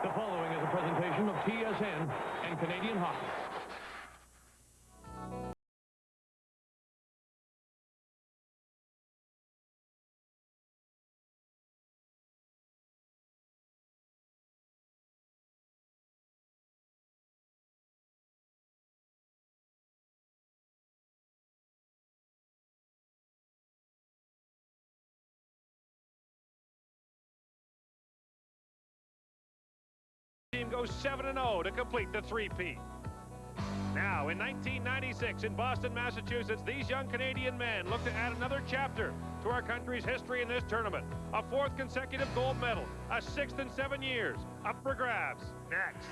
The following is a presentation of TSN and Canadian Hockey. Team goes 7-0 to complete the three-peat. Now, in 1996, in Boston, Massachusetts, these young Canadian men look to add another chapter to our country's history in this tournament. A fourth consecutive gold medal, a sixth in 7 years, up for grabs. Next.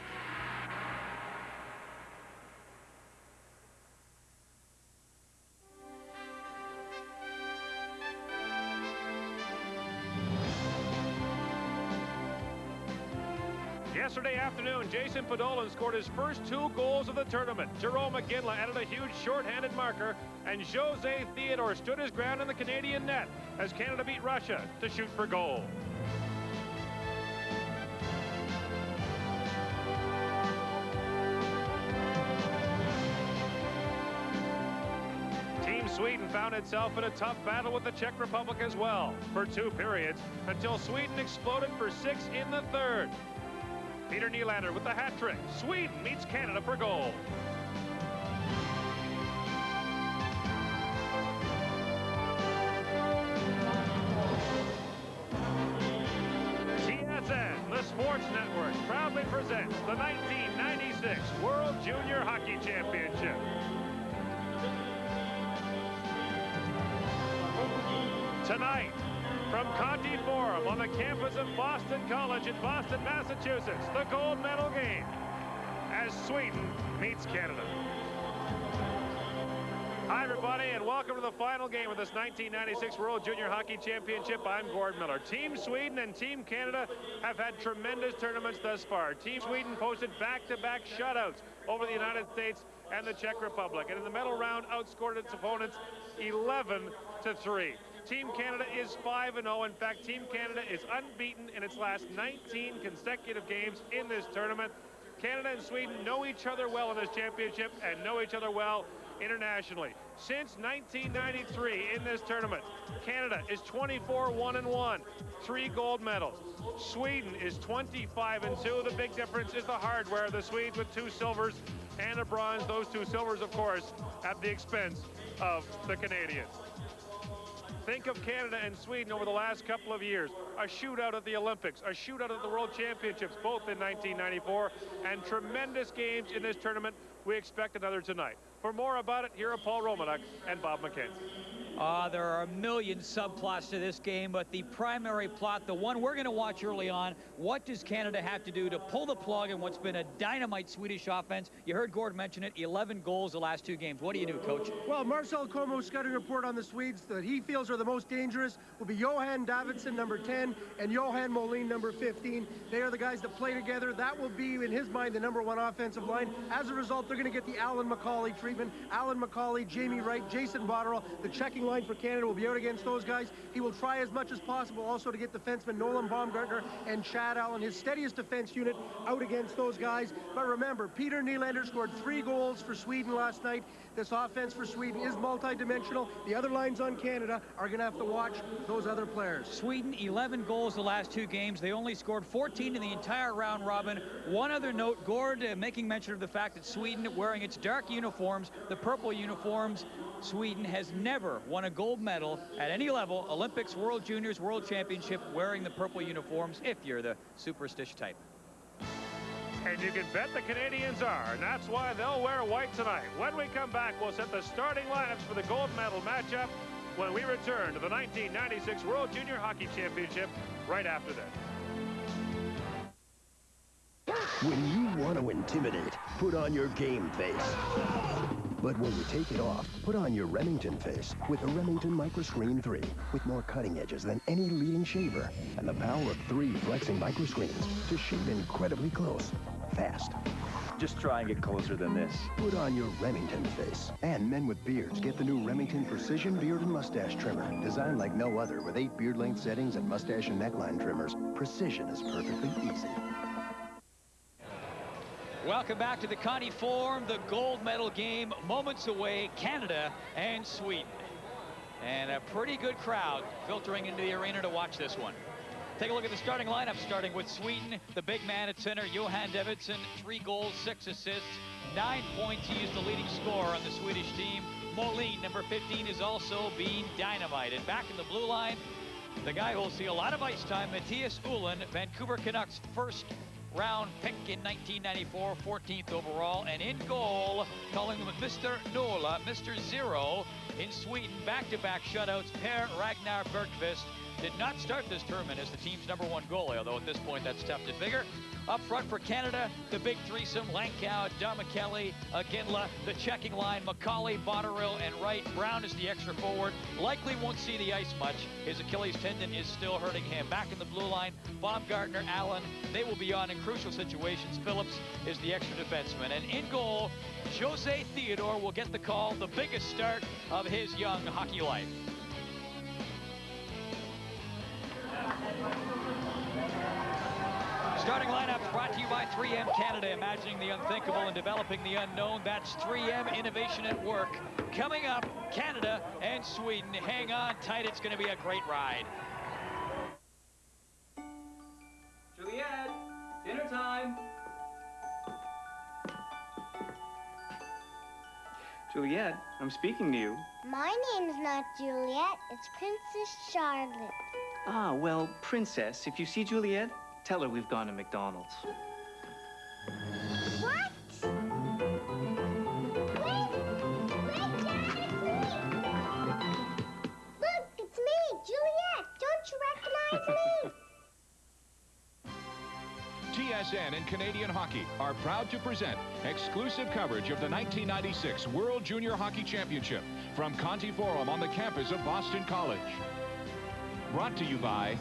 Yesterday afternoon, Jason Podolin scored his first 2 goals of the tournament. Jerome McGinley added a huge short-handed marker, and Jose Theodore stood his ground in the Canadian net as Canada beat Russia to shoot for goal. Team Sweden found itself in a tough battle with the Czech Republic as well for 2 periods until Sweden exploded for 6 in the third. Peter Nylander with the hat trick. Sweden meets Canada for gold. TSN, the Sports Network, proudly presents the 1996 World Junior Hockey Championship. Tonight, from Conti Forum on the campus of Boston College in Boston, Massachusetts, the gold medal game as Sweden meets Canada. Hi, everybody, and welcome to the final game of this 1996 World Junior Hockey Championship. I'm Gord Miller. Team Sweden and Team Canada have had tremendous tournaments thus far. Team Sweden posted back-to-back shutouts over the United States and the Czech Republic, and in the medal round outscored its opponents 11-3. Team Canada is 5-0. In fact, Team Canada is unbeaten in its last 19 consecutive games in this tournament. Canada and Sweden know each other well in this championship and know each other well internationally. Since 1993 in this tournament, Canada is 24-1-1, 3 gold medals. Sweden is 25-2. The big difference is the hardware. The Swedes with 2 silvers and a bronze. Those 2 silvers, of course, at the expense of the Canadians. Think of Canada and Sweden over the last couple of years. A shootout at the Olympics, a shootout at the World Championships, both in 1994, and tremendous games in this tournament. We expect another tonight. For more about it, here are Paul Romanuk and Bob McKenzie. There are a million subplots to this game, but the primary plot, the one we're going to watch early on, what does Canada have to do to pull the plug in what's been a dynamite Swedish offense? You heard Gord mention it, 11 goals the last 2 games. What do you do, Coach? Well, Marcel Como's scouting report on the Swedes that he feels are the most dangerous will be Johan Davidsson, number 10, and Johan Molin, number 15. They are the guys that play together. That will be, in his mind, the number 1 offensive line. As a result, they're going to get the Alan McCauley treatment. Alan McCauley, Jamie Wright, Jason Botterill, the checking line for Canada will be out against those guys. He will try as much as possible also to get defenseman Nolan Baumgartner and Chad Allen, his steadiest defense unit, out against those guys. But remember, Peter Nylander scored 3 goals for Sweden last night. This offense for Sweden is multi-dimensional. The other lines on Canada are going to have to watch those other players. Sweden, 11 goals the last 2 games. They only scored 14 in the entire round robin. One other note, Gord making mention of the fact that Sweden, wearing its dark uniforms, the purple uniforms, Sweden has never won a gold medal at any level, Olympics, World Juniors, World Championship, wearing the purple uniforms, if you're the superstitious type. And you can bet the Canadians are, and that's why they'll wear white tonight. When we come back, we'll set the starting lineups for the gold medal matchup when we return to the 1996 World Junior Hockey Championship right after this. When you want to intimidate, put on your game face. But when you take it off, put on your Remington face with the Remington Microscreen 3, with more cutting edges than any leading shaver, and the power of 3 flexing microscreens to shave incredibly close, fast. Just try and get closer than this. Put on your Remington face. And men with beards get the new Remington Precision Beard and Mustache Trimmer, designed like no other with 8 beard length settings and mustache and neckline trimmers. Precision is perfectly easy. Welcome back to the Conti Forum, the gold medal game, moments away, Canada and Sweden. And a pretty good crowd filtering into the arena to watch this one. Take a look at the starting lineup, starting with Sweden, the big man at center, Johan Davidsson, 3 goals, 6 assists, 9 points. He is the leading scorer on the Swedish team. Molin, number 15, is also being dynamited. Back in the blue line, the guy who will see a lot of ice time, Matthias Uhlin, Vancouver Canucks first round pick in 1994, 14th overall. And in goal, calling him Mr. Nola, Mr. Zero in Sweden, back-to-back shutouts, Per Ragnar Bergqvist did not start this tournament as the team's #1 goalie, although at this point that's tough to figure. Up front for Canada, the big threesome, Langkow, Darmakelly, Ginla, the checking line, McCauley, Botterill, and Wright. Brown is the extra forward. Likely won't see the ice much. His Achilles tendon is still hurting him. Back in the blue line, Baumgartner, Allen, they will be on in crucial situations. Phillips is the extra defenseman. And in goal, Jose Theodore will get the call, the biggest start of his young hockey life. Starting lineup brought to you by 3M Canada, imagining the unthinkable and developing the unknown. That's 3M Innovation at Work. Coming up, Canada and Sweden. Hang on tight, it's going to be a great ride. Juliet, dinner time. Juliet, I'm speaking to you. My name's not Juliet, it's Princess Charlotte. Ah, well, Princess, if you see Juliet, tell her we've gone to McDonald's. What? Wait, Dad, it's me. Look, it's me, Juliet. Don't you recognize me? TSN and Canadian Hockey are proud to present exclusive coverage of the 1996 World Junior Hockey Championship from Conti Forum on the campus of Boston College. Brought to you by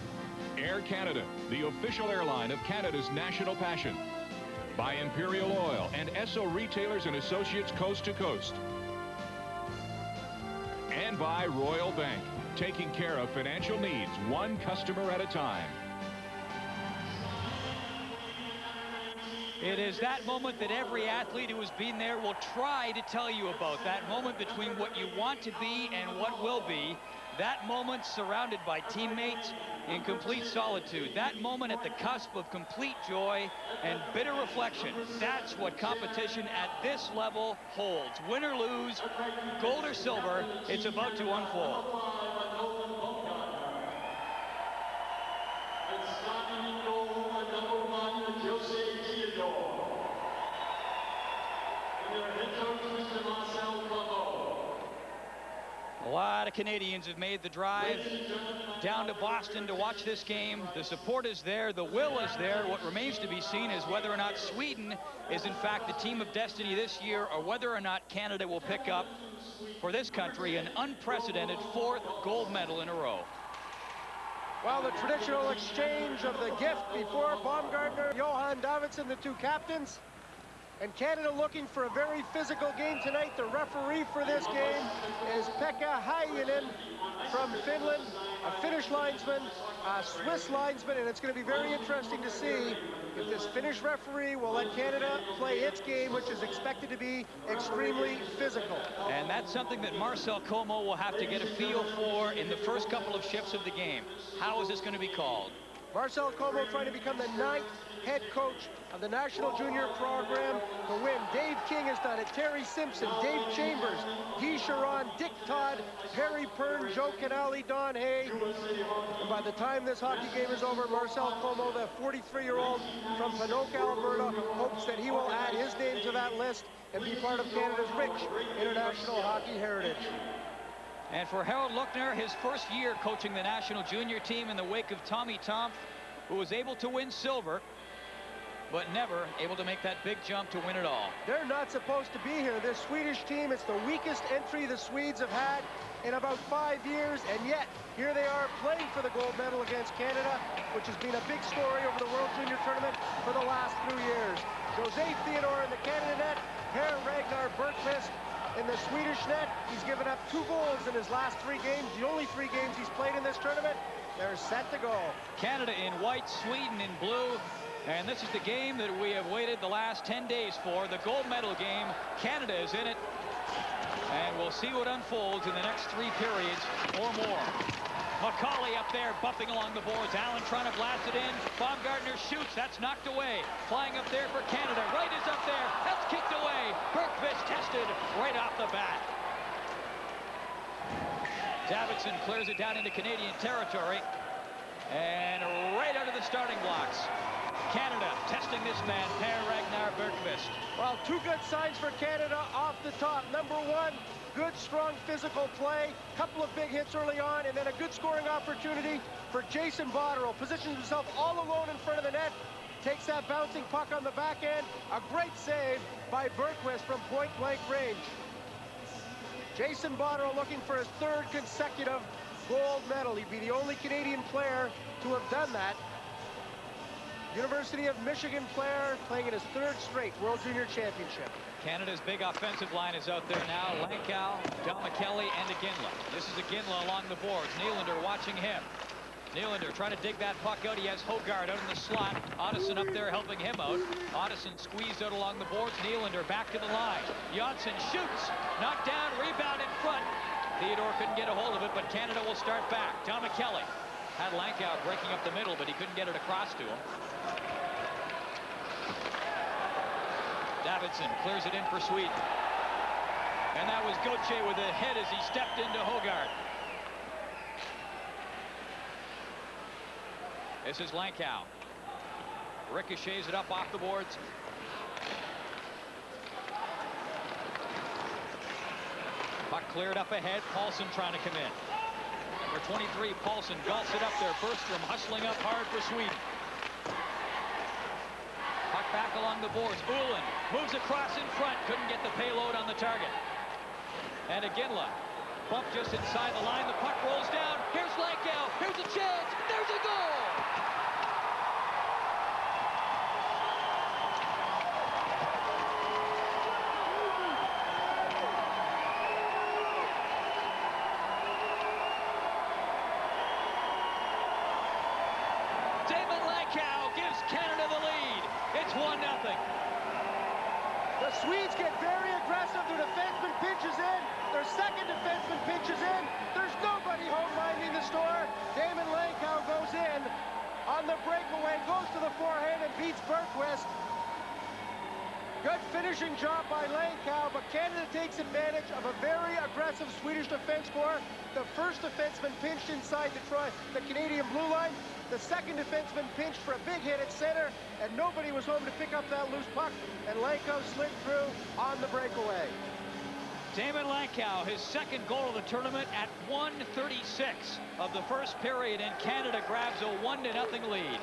Air Canada, the official airline of Canada's national passion. By Imperial Oil and Esso Retailers and Associates Coast to Coast. And by Royal Bank, taking care of financial needs one customer at a time. It is that moment that every athlete who has been there will try to tell you about. That moment between what you want to be and what will be. That moment surrounded by teammates in complete solitude. That moment at the cusp of complete joy and bitter reflection. That's what competition at this level holds. Win or lose, gold or silver, it's about to unfold. A lot of Canadians have made the drive down to Boston to watch this game. The support is there. The will is there. What remains to be seen is whether or not Sweden is in fact the team of destiny this year, or whether or not Canada will pick up for this country an unprecedented 4th gold medal in a row. Well, the traditional exchange of the gift before Baumgartner, Johan Davidsson, the 2 captains. And Canada looking for a very physical game tonight. The referee for this game is Pekka Häyinen from Finland, a Finnish linesman, a Swiss linesman, and it's going to be very interesting to see if this Finnish referee will let Canada play its game, which is expected to be extremely physical. And that's something that Marcel Como will have to get a feel for in the first couple of shifts of the game. How is this going to be called? Marcel Como trying to become the 9th head coach of the National Junior program to win. Dave King has done it. Terry Simpson, Dave Chambers, Guy Charon, Dick Todd, Perry Pern, Joe Canali, Don Hay. And by the time this hockey game is over, Marcel Como, the 43-year-old from Panoka, Alberta, hopes that he will add his name to that list and be part of Canada's rich international hockey heritage. And for Harold Luckner, his first year coaching the national junior team in the wake of Tommy Tomp, who was able to win silver, but never able to make that big jump to win it all. They're not supposed to be here. This Swedish team, it's the weakest entry the Swedes have had in about 5 years, and yet here they are playing for the gold medal against Canada, which has been a big story over the World Junior Tournament for the last 2 years. Jose Theodore in the Canada net, Per Ragnar Bergqvist in the Swedish net. He's given up 2 goals in his last 3 games, the only 3 games he's played in this tournament. They're set to go. Canada in white, Sweden in blue. And this is the game that we have waited the last 10 days for, the gold medal game. Canada is in it. And we'll see what unfolds in the next 3 periods or more. Macaulay up there, buffing along the boards. Allen trying to blast it in. Baumgartner shoots. That's knocked away. Flying up there for Canada. Wright is up there. That's kicked away. Bergqvist tested right off the bat. Davidson clears it down into Canadian territory. And right out of the starting blocks. Canada testing this man, Per Ragnar Bergqvist. Well, 2 good signs for Canada off the top. Number 1, good, strong physical play. Couple of big hits early on, and then a good scoring opportunity for Jason Botterill. Positions himself all alone in front of the net. Takes that bouncing puck on the back end. A great save by Bergqvist from point-blank range. Jason Botterill looking for his 3rd consecutive gold medal. He'd be the only Canadian player to have done that. University of Michigan player playing in his 3rd straight World Junior Championship. Canada's big offensive line is out there now. Langkow, Domicelli, and Iginla. This is Iginla along the boards. Nylander watching him. Nylander trying to dig that puck out. He has Hogard out in the slot. Ottoson up there helping him out. Ottoson squeezed out along the boards. Nylander back to the line. Johnsson shoots. Knocked down. Rebound in front. Theodore couldn't get a hold of it, but Canada will start back. Domicelli had Langkow breaking up the middle, but he couldn't get it across to him. Davidson clears it in for Sweden. And that was Gauthier with a hit as he stepped into Hogard. This is Langkow. Ricochets it up off the boards. Puck cleared up ahead. Paulson trying to come in. Number 23, Paulson gulps it up there. Bergstrom hustling up hard for Sweden. Puck back along the boards. Ullin moves across in front. Couldn't get the payload on the target. And Iginla bump just inside the line. The puck rolls down. Here's Langkow. Here's a chance. There's a goal. Damon Langkow gives Canada the lead. It's 1-0. The Swedes get very aggressive. Their defenseman pinches in. Their second defenseman pinches in. There's nobody home minding the store. Damon Langkow goes in on the breakaway, goes to the forehand and beats Bergqvist. Good finishing job by Langkow, but Canada takes advantage of a very aggressive Swedish defense core. The first defenseman pinched inside the Canadian blue line. The second defenseman pinched for a big hit at center, and nobody was home to pick up that loose puck, and Langkow slid through on the breakaway. Damon Langkow, his 2nd goal of the tournament at 1:36 of the first period, and Canada grabs a 1-0 lead.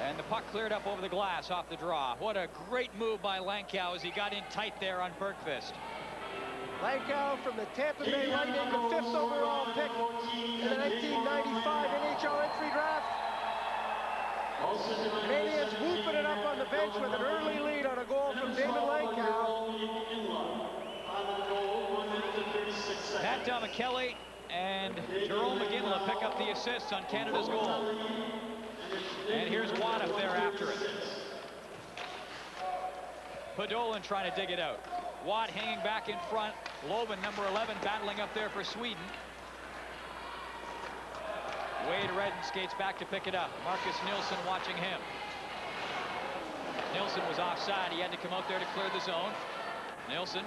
And the puck cleared up over the glass off the draw. What a great move by Langkow as he got in tight there on Bergqvist. Langkow from the Tampa Bay Lightning, the 5th overall pick in the 1995 NHL entry draft. Canadians whooping it up on the bench with an early lead on a goal from Damon Langkow. Pat Domicelli and Jerome Iginla pick up the assists on Canada's goal. And here's Watt up there after it. Podolin trying to dig it out. Watt hanging back in front. Loban, number 11, battling up there for Sweden. Wade Redden skates back to pick it up. Marcus Nilsson watching him. Nilsson was offside. He had to come out there to clear the zone. Nilsson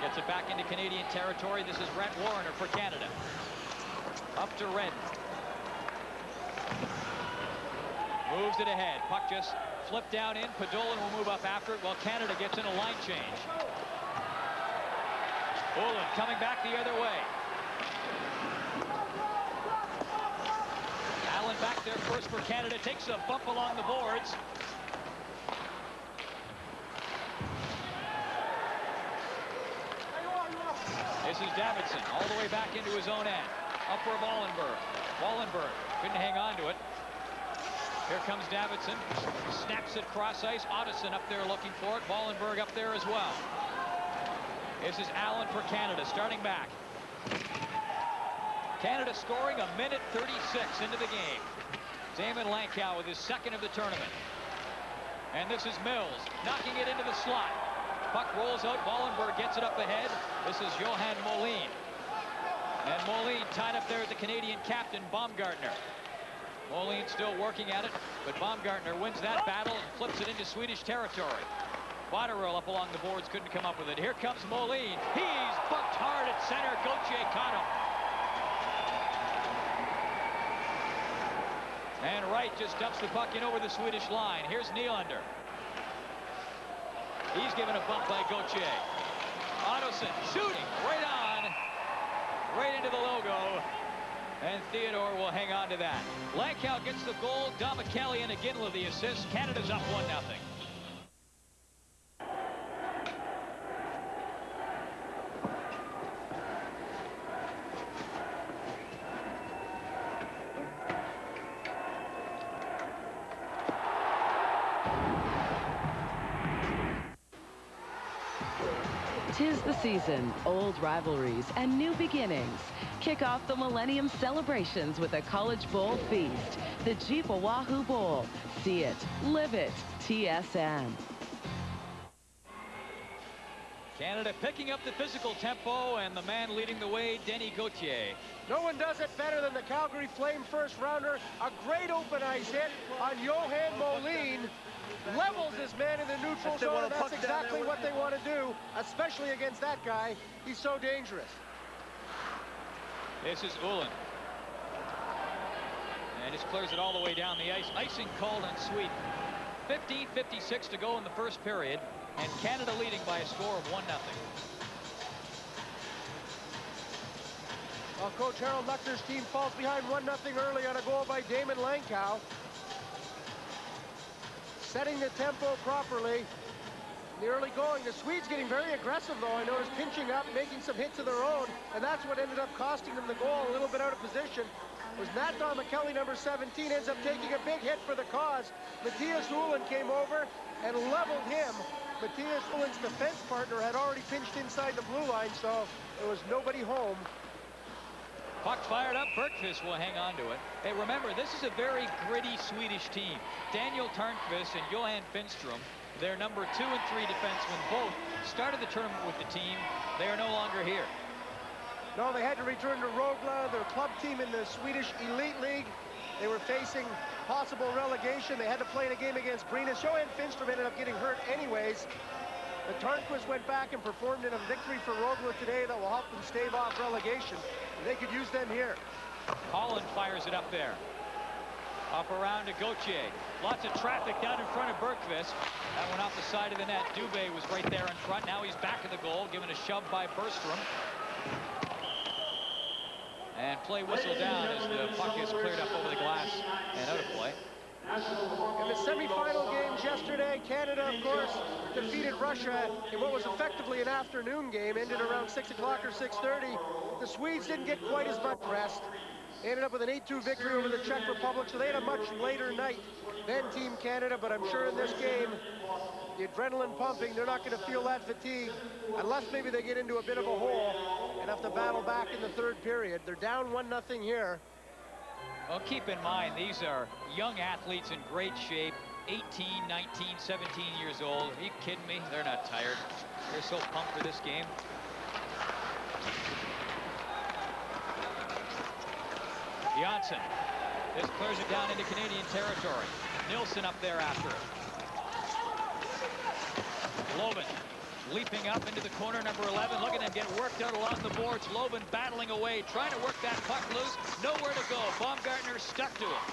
gets it back into Canadian territory. This is Brent Warner for Canada. Up to Redden. Moves it ahead. Puck just flipped down in. Podolin will move up after it while Canada gets in a line change. Ullin coming back the other way. Allen back there first for Canada. Takes a bump along the boards. This is Davidson all the way back into his own end. Up for Wallenberg. Wallenberg couldn't hang on to it. Here comes Davidson. Snaps it cross ice. Ottoson up there looking for it. Wallenberg up there as well. This is Allen for Canada starting back. Canada scoring a minute 36 into the game. Damon Lankow with his second of the tournament. And this is Mills knocking it into the slot. Puck rolls out. Wallenberg gets it up ahead. This is Johan Molin. And Molin tied up there at the Canadian captain, Baumgartner. Molin still working at it, but Baumgartner wins that battle and flips it into Swedish territory. Botterill up along the boards, couldn't come up with it. Here comes Molin. He's bucked hard at center. Gauthier caught him. And Wright just dumps the puck in over the Swedish line. Here's Nylander. He's given a bump by Gauthier. Ottoson shooting right on, right into the logo. And Theodore will hang on to that. Lankow gets the goal. Don McCallion and Ginla the assist. Canada's up 1-0. Tis the season, old rivalries and new beginnings. Kick off the Millennium celebrations with a College Bowl feast. The Jeep Oahu Bowl. See it, live it, TSN. Canada picking up the physical tempo, and the man leading the way, Denis Gauthier. No one does it better than the Calgary Flame first rounder. A great open ice hit on Johan Molin. Levels his man in the neutral zone. That's exactly what they want to do, especially against that guy. He's so dangerous. This is Ullin. And just clears it all the way down the ice. Icing called on Sweden. 15:56 to go in the first period, and Canada leading by a score of 1-0. Well, Coach Harold Luckner's team falls behind 1-0 early on a goal by Damon Lankow. Setting the tempo properly. The early going, the Swedes getting very aggressive though. I noticed pinching up, making some hits of their own, and that's what ended up costing them the goal. A little bit out of position was Matt Don McKelly, number 17, ends up taking a big hit for the cause. Matthias Ullin came over and leveled him. Matthias Ullin's defense partner had already pinched inside the blue line, so there was nobody home. Puck fired up. Bergqvist will hang on to it. Hey, remember, this is a very gritty Swedish team. Daniel Tarnqvist and Johan Finstrom, their number 2 and 3 defensemen, both started the tournament with the team. They are no longer here. No, they had to return to Rogla, their club team in the Swedish Elite League. They were facing possible relegation. They had to play in a game against Brynäs. Johan Finstrom ended up getting hurt anyways. But Tarnqvist went back and performed in a victory for Rogla today that will help them stave off relegation. They could use them here. Holland fires it up there. Up around to Gauthier. Lots of traffic down in front of Bergqvist. That went off the side of the net. Dubé was right there in front. Now he's back of the goal, given a shove by Bergstrom. And play whistle down as the puck is cleared up over the glass and out of play. In the semifinal games yesterday, Canada, of course, defeated Russia in what was effectively an afternoon game, ended around 6 o'clock or 6:30. The Swedes didn't get quite as much rest. They ended up with an 8-2 victory over the Czech Republic, so they had a much later night than Team Canada, but I'm sure in this game, the adrenaline pumping, they're not going to feel that fatigue, unless maybe they get into a bit of a hole and have to battle back in the third period. They're down 1-0 here. Well, keep in mind, these are young athletes in great shape, 18, 19, 17 years old. Are you kidding me? They're not tired. They're so pumped for this game. Janssen. This clears it down into Canadian territory. Nilsson up there after it. Loven leaping up into the corner, number 11. Look at them get worked out along the boards. Loven battling away, trying to work that puck loose. Nowhere to go. Baumgartner stuck to it.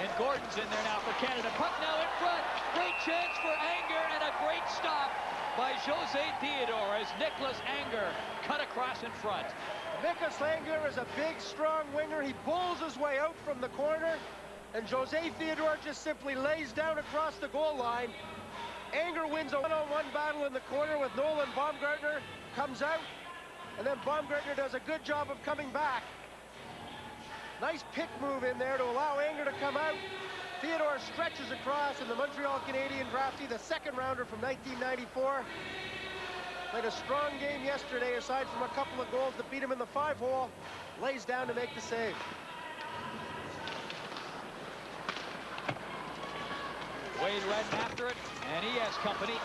And Gordon's in there now for Canada. Puck now in front. Great chance for Anger, and a great stop by Jose Theodore as Nicholas Anger cut across in front. Nicholas Anger is a big, strong winger. He pulls his way out from the corner, and Jose Theodore just simply lays down across the goal line. Anger wins a one-on-one battle in the corner with Nolan Baumgartner, comes out, and then Baumgartner does a good job of coming back. Nice pick move in there to allow Anger to come out. Theodore stretches across, and the Montreal Canadian draftee, the second rounder from 1994, Played a strong game yesterday, aside from a couple of goals that beat him in the 5-hole. Lays down to make the save. Wade Redden after it, and he has company.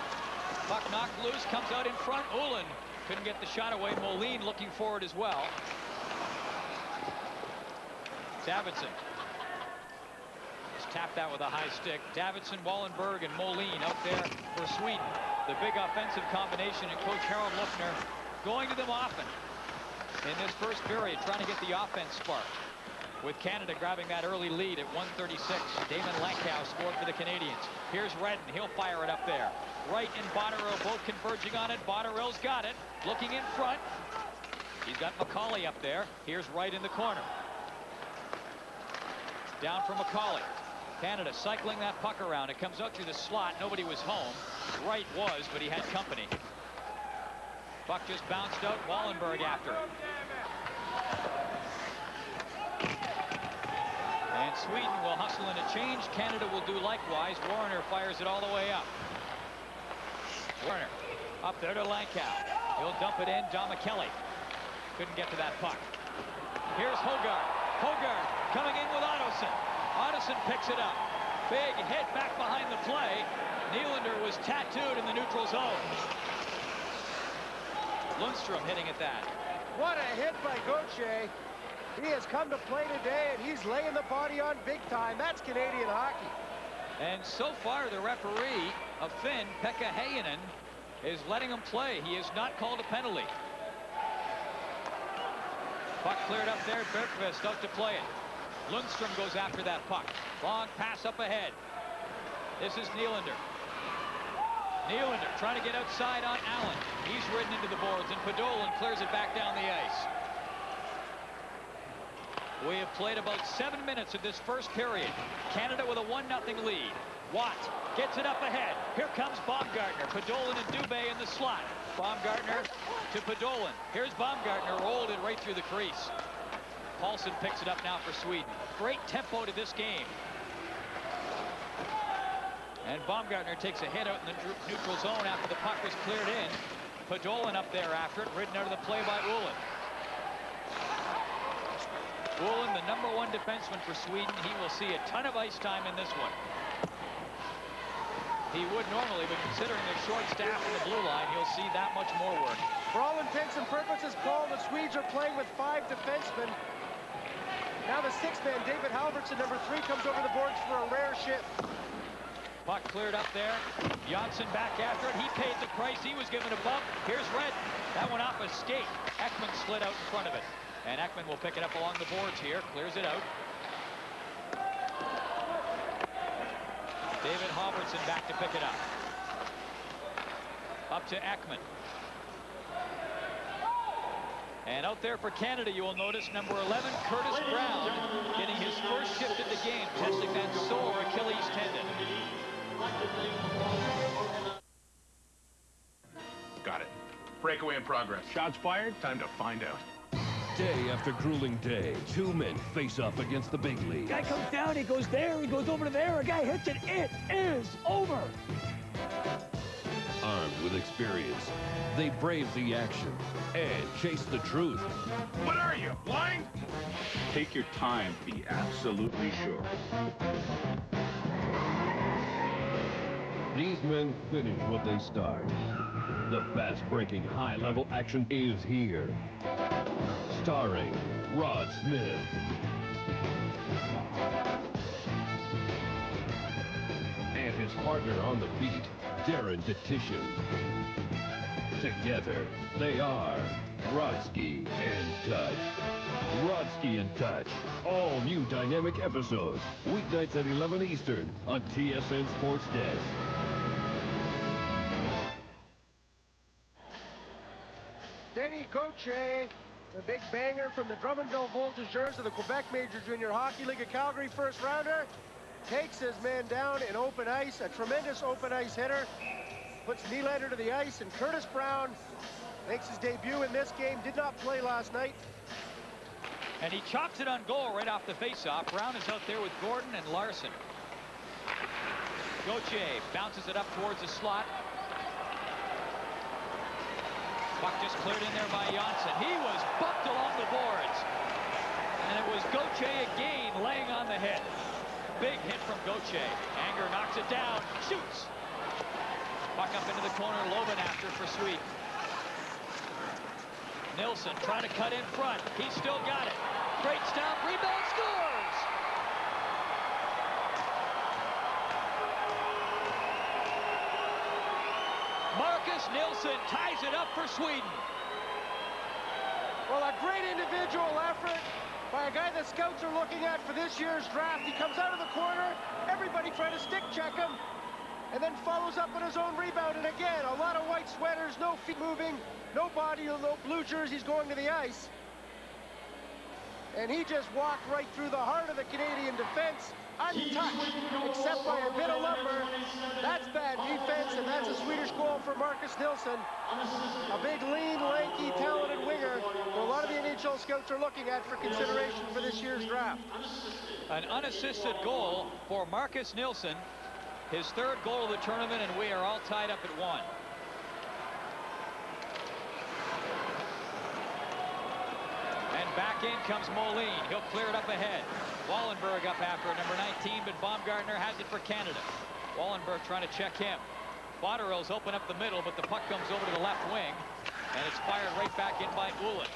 Puck knocked loose, comes out in front. Ullin couldn't get the shot away. Moline looking forward as well. Davidson. Just tapped that with a high stick. Davidson, Wallenberg, and Moline out there for Sweden. The big offensive combination, and Coach Harold Lufner going to them often in this first period, trying to get the offense sparked. With Canada grabbing that early lead at 1:36. Damon Lankow scored for the Canadians. Here's Redden. He'll fire it up there. Wright and Botterill both converging on it. Botterill's got it. Looking in front. He's got McCauley up there. Here's Wright in the corner. Down for McCauley. Canada cycling that puck around. It comes out through the slot. Nobody was home. Wright was, but he had company. Puck just bounced out. Wallenberg after it. And Sweden will hustle in a change. Canada will do likewise. Warner fires it all the way up. Warner up there to Lankow. He'll dump it in. John McKelly couldn't get to that puck. Here's Hogarth. Hogarth coming in with Ottoson. Ottoson picks it up. Big hit back behind the play. Nylander was tattooed in the neutral zone. Lundstrom hitting at that. What a hit by Gauthier. He has come to play today, and he's laying the body on big time. That's Canadian hockey. And so far, the referee of Finn, Pekka Heinonen, is letting him play. He has not called a penalty. Puck cleared up there. Bergqvist out to play it. Lundstrom goes after that puck. Long pass up ahead. This is Nylander. Nylander trying to get outside on Allen. He's ridden into the boards, and Podolin clears it back down the ice. We have played about 7 minutes of this first period. Canada with a 1-0 lead. Watt gets it up ahead. Here comes Baumgartner. Podolin and Dubé in the slot. Baumgartner to Podolin. Here's Baumgartner, rolled it right through the crease. Paulson picks it up now for Sweden. Great tempo to this game. And Baumgartner takes a hit out in the neutral zone after the puck was cleared in. Podolin up there after it, ridden out of the play by Ullin. Ullin, the #1 defenseman for Sweden. He will see a ton of ice time in this one. He would normally, but considering their short staff in the blue line, he'll see that much more work. For all intents and purposes, Paul, the Swedes are playing with 5 defensemen. Now the 6th man, David Halverson, #3, comes over the boards for a rare shift. Puck cleared up there. Johnson back after it. He paid the price. He was given a bump. Here's Redden. That went off a skate. Ekman slid out in front of it. And Ekman will pick it up along the boards here. Clears it out. David Halverson back to pick it up. Up to Ekman. And out there for Canada, you will notice #11, Curtis Brown, getting his first shift of the game, testing that sore Achilles tendon. Got it. Breakaway in progress. Shots fired. Time to find out. Day after grueling day, 2 men face off against the big league. Guy comes down, he goes there, he goes over to there, a guy hits it. It is over. Armed with experience, they brave the action and chase the truth. What are you, blind? Take your time. Be absolutely sure. These men finish what they start. The fast-breaking, high-level action is here. Starring Rod Smith. And his partner on the beat, Darren Detition. Together, they are Rodsky and Touch. Rodsky and Touch. All new dynamic episodes. Weeknights at 11 Eastern on TSN Sports Desk. Denny Gauthier, the big banger from the Drummondville Voltigeurs of the Quebec Major Junior Hockey League of Calgary first rounder, takes his man down in open ice, a tremendous open ice hitter, puts Nylander to the ice, and Curtis Brown makes his debut in this game, did not play last night. And he chops it on goal right off the faceoff. Brown is out there with Gordon and Larson. Gauthier bounces it up towards the slot. Puck just cleared in there by Janssen. He was bumped along the boards. And it was Gauthier again laying on the hit. Big hit from Gauthier. Anger knocks it down. Shoots. Puck up into the corner. Loban after for Sweden. Nilsson trying to cut in front. He's still got it. Great stop. Rebound. Scores. Marcus Nilsson ties it up for Sweden. Well, a great individual effort by a guy the scouts are looking at for this year's draft. He comes out of the corner, everybody trying to stick check him, and then follows up on his own rebound. And again, a lot of white sweaters, no feet moving, no body, no blue jerseys going to the ice. And he just walked right through the heart of the Canadian defense, untouched, except by a bit of lumber. That's bad defense, and that's a Swedish goal for Marcus Nilsson. A big, lean, lanky, talented winger who a lot of the NHL scouts are looking at for consideration for this year's draft. An unassisted goal for Marcus Nilsson. His third goal of the tournament, and we are all tied up at 1. And back in comes Moline. He'll clear it up ahead. Wallenberg up after it, number 19, but Baumgartner has it for Canada. Wallenberg trying to check him. Botterill's open up the middle, but the puck comes over to the left wing, and it's fired right back in by Ullin.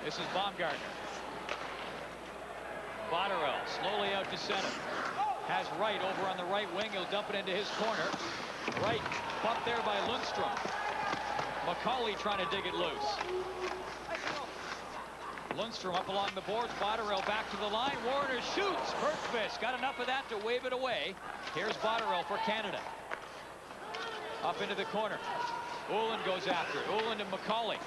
This is Baumgartner. Botterill slowly out to center. Has Wright over on the right wing. He'll dump it into his corner. Wright bumped there by Lundstrom. McCauley trying to dig it loose. Lundstrom up along the boards. Botterill back to the line. Warner shoots. Bergqvist got enough of that to wave it away. Here's Botterill for Canada. Up into the corner. Ullin goes after it. Ullin to McCauley.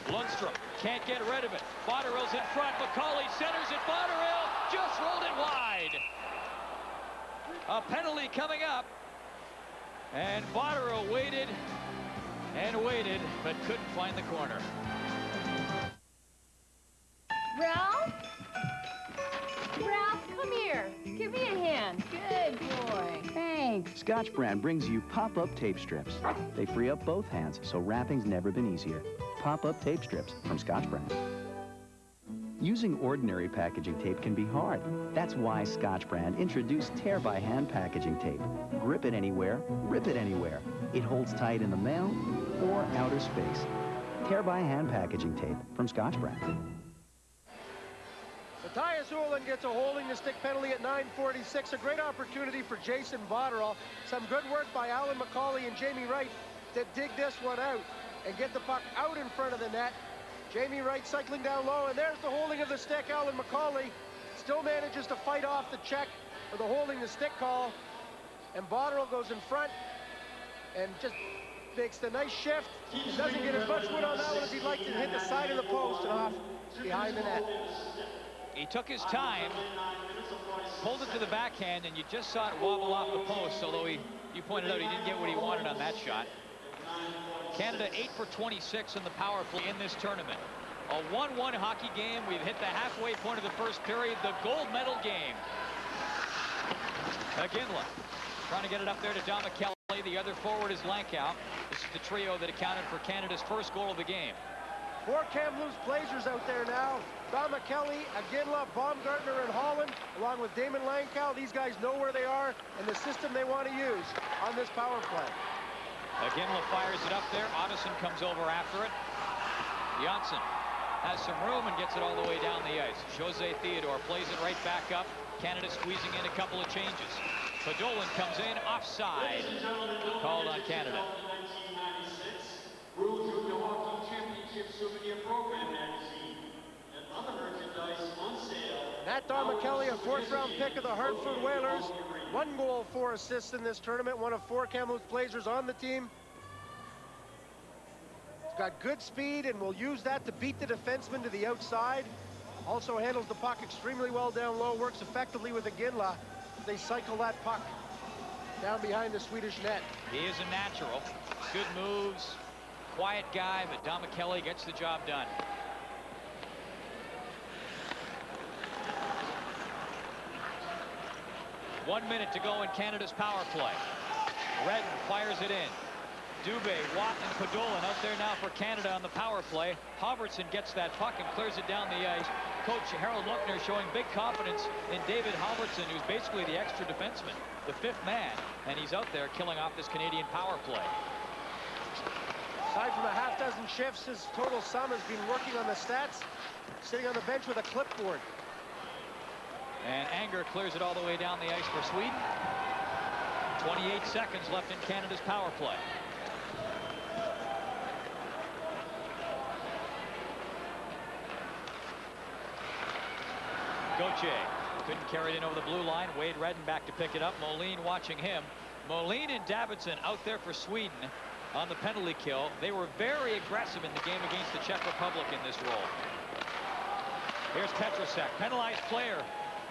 Lundstrom can't get rid of it. Botterill's in front. McCauley centers it. Botterill just rolled it wide. A penalty coming up. And Botterill waited and waited, but couldn't find the corner. Ralph? Ralph, come here. Give me a hand. Good boy. Thanks. Scotch Brand brings you pop-up tape strips. They free up both hands, so wrapping's never been easier. Pop-up tape strips from Scotch Brand. Using ordinary packaging tape can be hard. That's why Scotch Brand introduced tear-by-hand packaging tape. Grip it anywhere, rip it anywhere. It holds tight in the mail or outer space. Tear-by-hand packaging tape from Scotch Brand. Matthias Ullin gets a holding the stick penalty at 9:46. A great opportunity for Jason Botterill. Some good work by Alan McCauley and Jamie Wright to dig this one out and get the puck out in front of the net. Jamie Wright cycling down low, and there's the holding of the stick. Alan McCauley still manages to fight off the check for the holding the stick call. And Botterill goes in front and just makes the nice shift. He doesn't get as much wood on that one as he'd like to hit the side of the post and off behind the net. He took his time, pulled it to the backhand, and you just saw it wobble off the post, although you pointed out he didn't get what he wanted on that shot. Canada 8 for 26 in the power play in this tournament. A 1-1 hockey game. We've hit the halfway point of the first period, the gold medal game. Iginla trying to get it up there to Dom Kelly. The other forward is Lankow. This is the trio that accounted for Canada's first goal of the game. 4 Kamloops Blazers out there now. Dom Kelly, Iginla, Baumgartner, and Holland, along with Damon Lankow. These guys know where they are and the system they want to use on this power play. Iginla fires it up there. Ottoson comes over after it. Janssen has some room and gets it all the way down the ice. Jose Theodore plays it right back up. Canada squeezing in a couple of changes. Podolin comes in, offside. Called on Canada. World Junior Hockey Championship Souvenir Program magazine and other merchandise on sale. Matt Kelly, a 4th-round pick of the Hartford Whalers. 1 goal, 4 assists in this tournament. One of 4 Kamloops Blazers on the team. He's got good speed and will use that to beat the defenseman to the outside. Also handles the puck extremely well down low. Works effectively with Iginla. They cycle that puck down behind the Swedish net. He is a natural. Good moves. Quiet guy, but Dom Kelly gets the job done. One minute to go in Canada's power play. Redden fires it in. Dubé, Watt, and Podolin out there now for Canada on the power play. Halvorsen gets that puck and clears it down the ice. Coach Harold Luckner showing big confidence in David Halvorsen, who's basically the extra defenseman, the fifth man, and he's out there killing off this Canadian power play. Aside from a half dozen shifts, his total sum has been working on the stats, sitting on the bench with a clipboard. And Anger clears it all the way down the ice for Sweden. 28 seconds left in Canada's power play. Gauthier couldn't carry it in over the blue line. Wade Redden back to pick it up. Moline watching him. Moline and Davidson out there for Sweden on the penalty kill. They were very aggressive in the game against the Czech Republic in this role. Here's Petrosek, penalized player,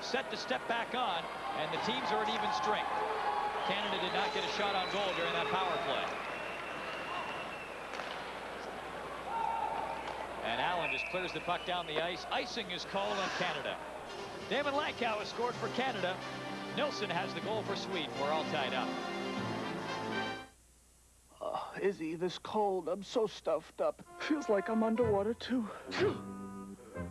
set to step back on, and the teams are at even strength. Canada did not get a shot on goal during that power play. And Allen just clears the puck down the ice. Icing is called on Canada. David Lankow has scored for Canada. Nilsson has the goal for Sweden. We're all tied up. Izzy, this cold. I'm so stuffed up. Feels like I'm underwater, too.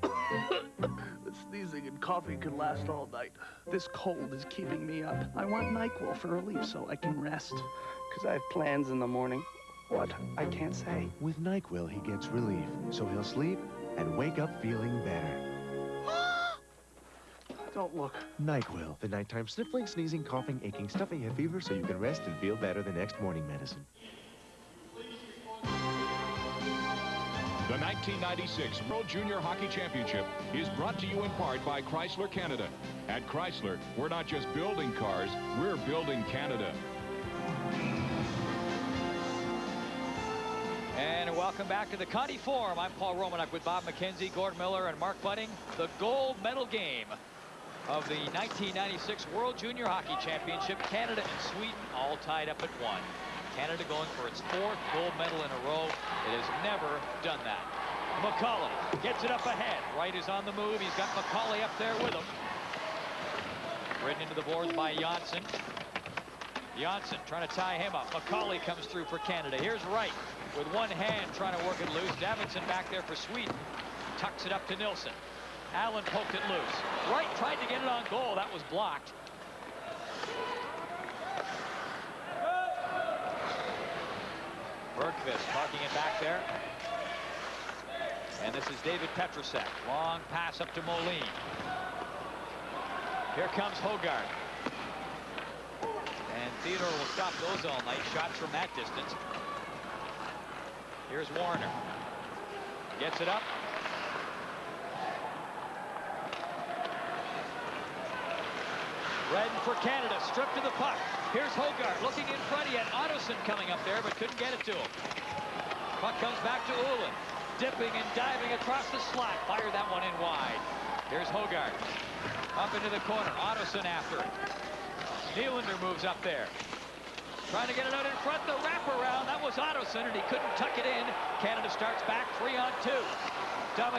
The sneezing and coughing can last all night. This cold is keeping me up. I want NyQuil for relief so I can rest. Because I have plans in the morning. What? I can't say. With NyQuil, he gets relief, so he'll sleep and wake up feeling better. Don't look. NyQuil, the nighttime sniffling, sneezing, coughing, aching, stuffing, head fever, so you can rest and feel better the next morning medicine. The 1996 World Junior Hockey Championship is brought to you in part by Chrysler Canada. At Chrysler, we're not just building cars, we're building Canada. And welcome back to the Conti Forum. I'm Paul Romanuk with Bob McKenzie, Gord Miller, and Mark Budding. The gold medal game of the 1996 World Junior Hockey Championship. Canada and Sweden all tied up at 1. Canada going for its 4th gold medal in a row. It has never done that. McCauley gets it up ahead. Wright is on the move. He's got McCauley up there with him. Ridden into the boards by Janssen. Janssen trying to tie him up. McCauley comes through for Canada. Here's Wright with one hand trying to work it loose. Davidson back there for Sweden. Tucks it up to Nilsson. Allen poked it loose. Wright tried to get it on goal. That was blocked. Bergqvist parking it back there. And this is David Petrosek. Long pass up to Moline. Here comes Hogard. And Theodore will stop those all night. Shots from that distance. Here's Warner. Gets it up. Redden for Canada, stripped to the puck. Here's Hogard looking in front. He had Ottoson coming up there, but couldn't get it to him. Puck comes back to Ullin. Dipping and diving across the slot. Fired that one in wide. Here's Hogard. Up into the corner. Ottoson after it. Nylander moves up there. Trying to get it out in front. The wraparound. That was Ottoson, and he couldn't tuck it in. Canada starts back 3-on-2.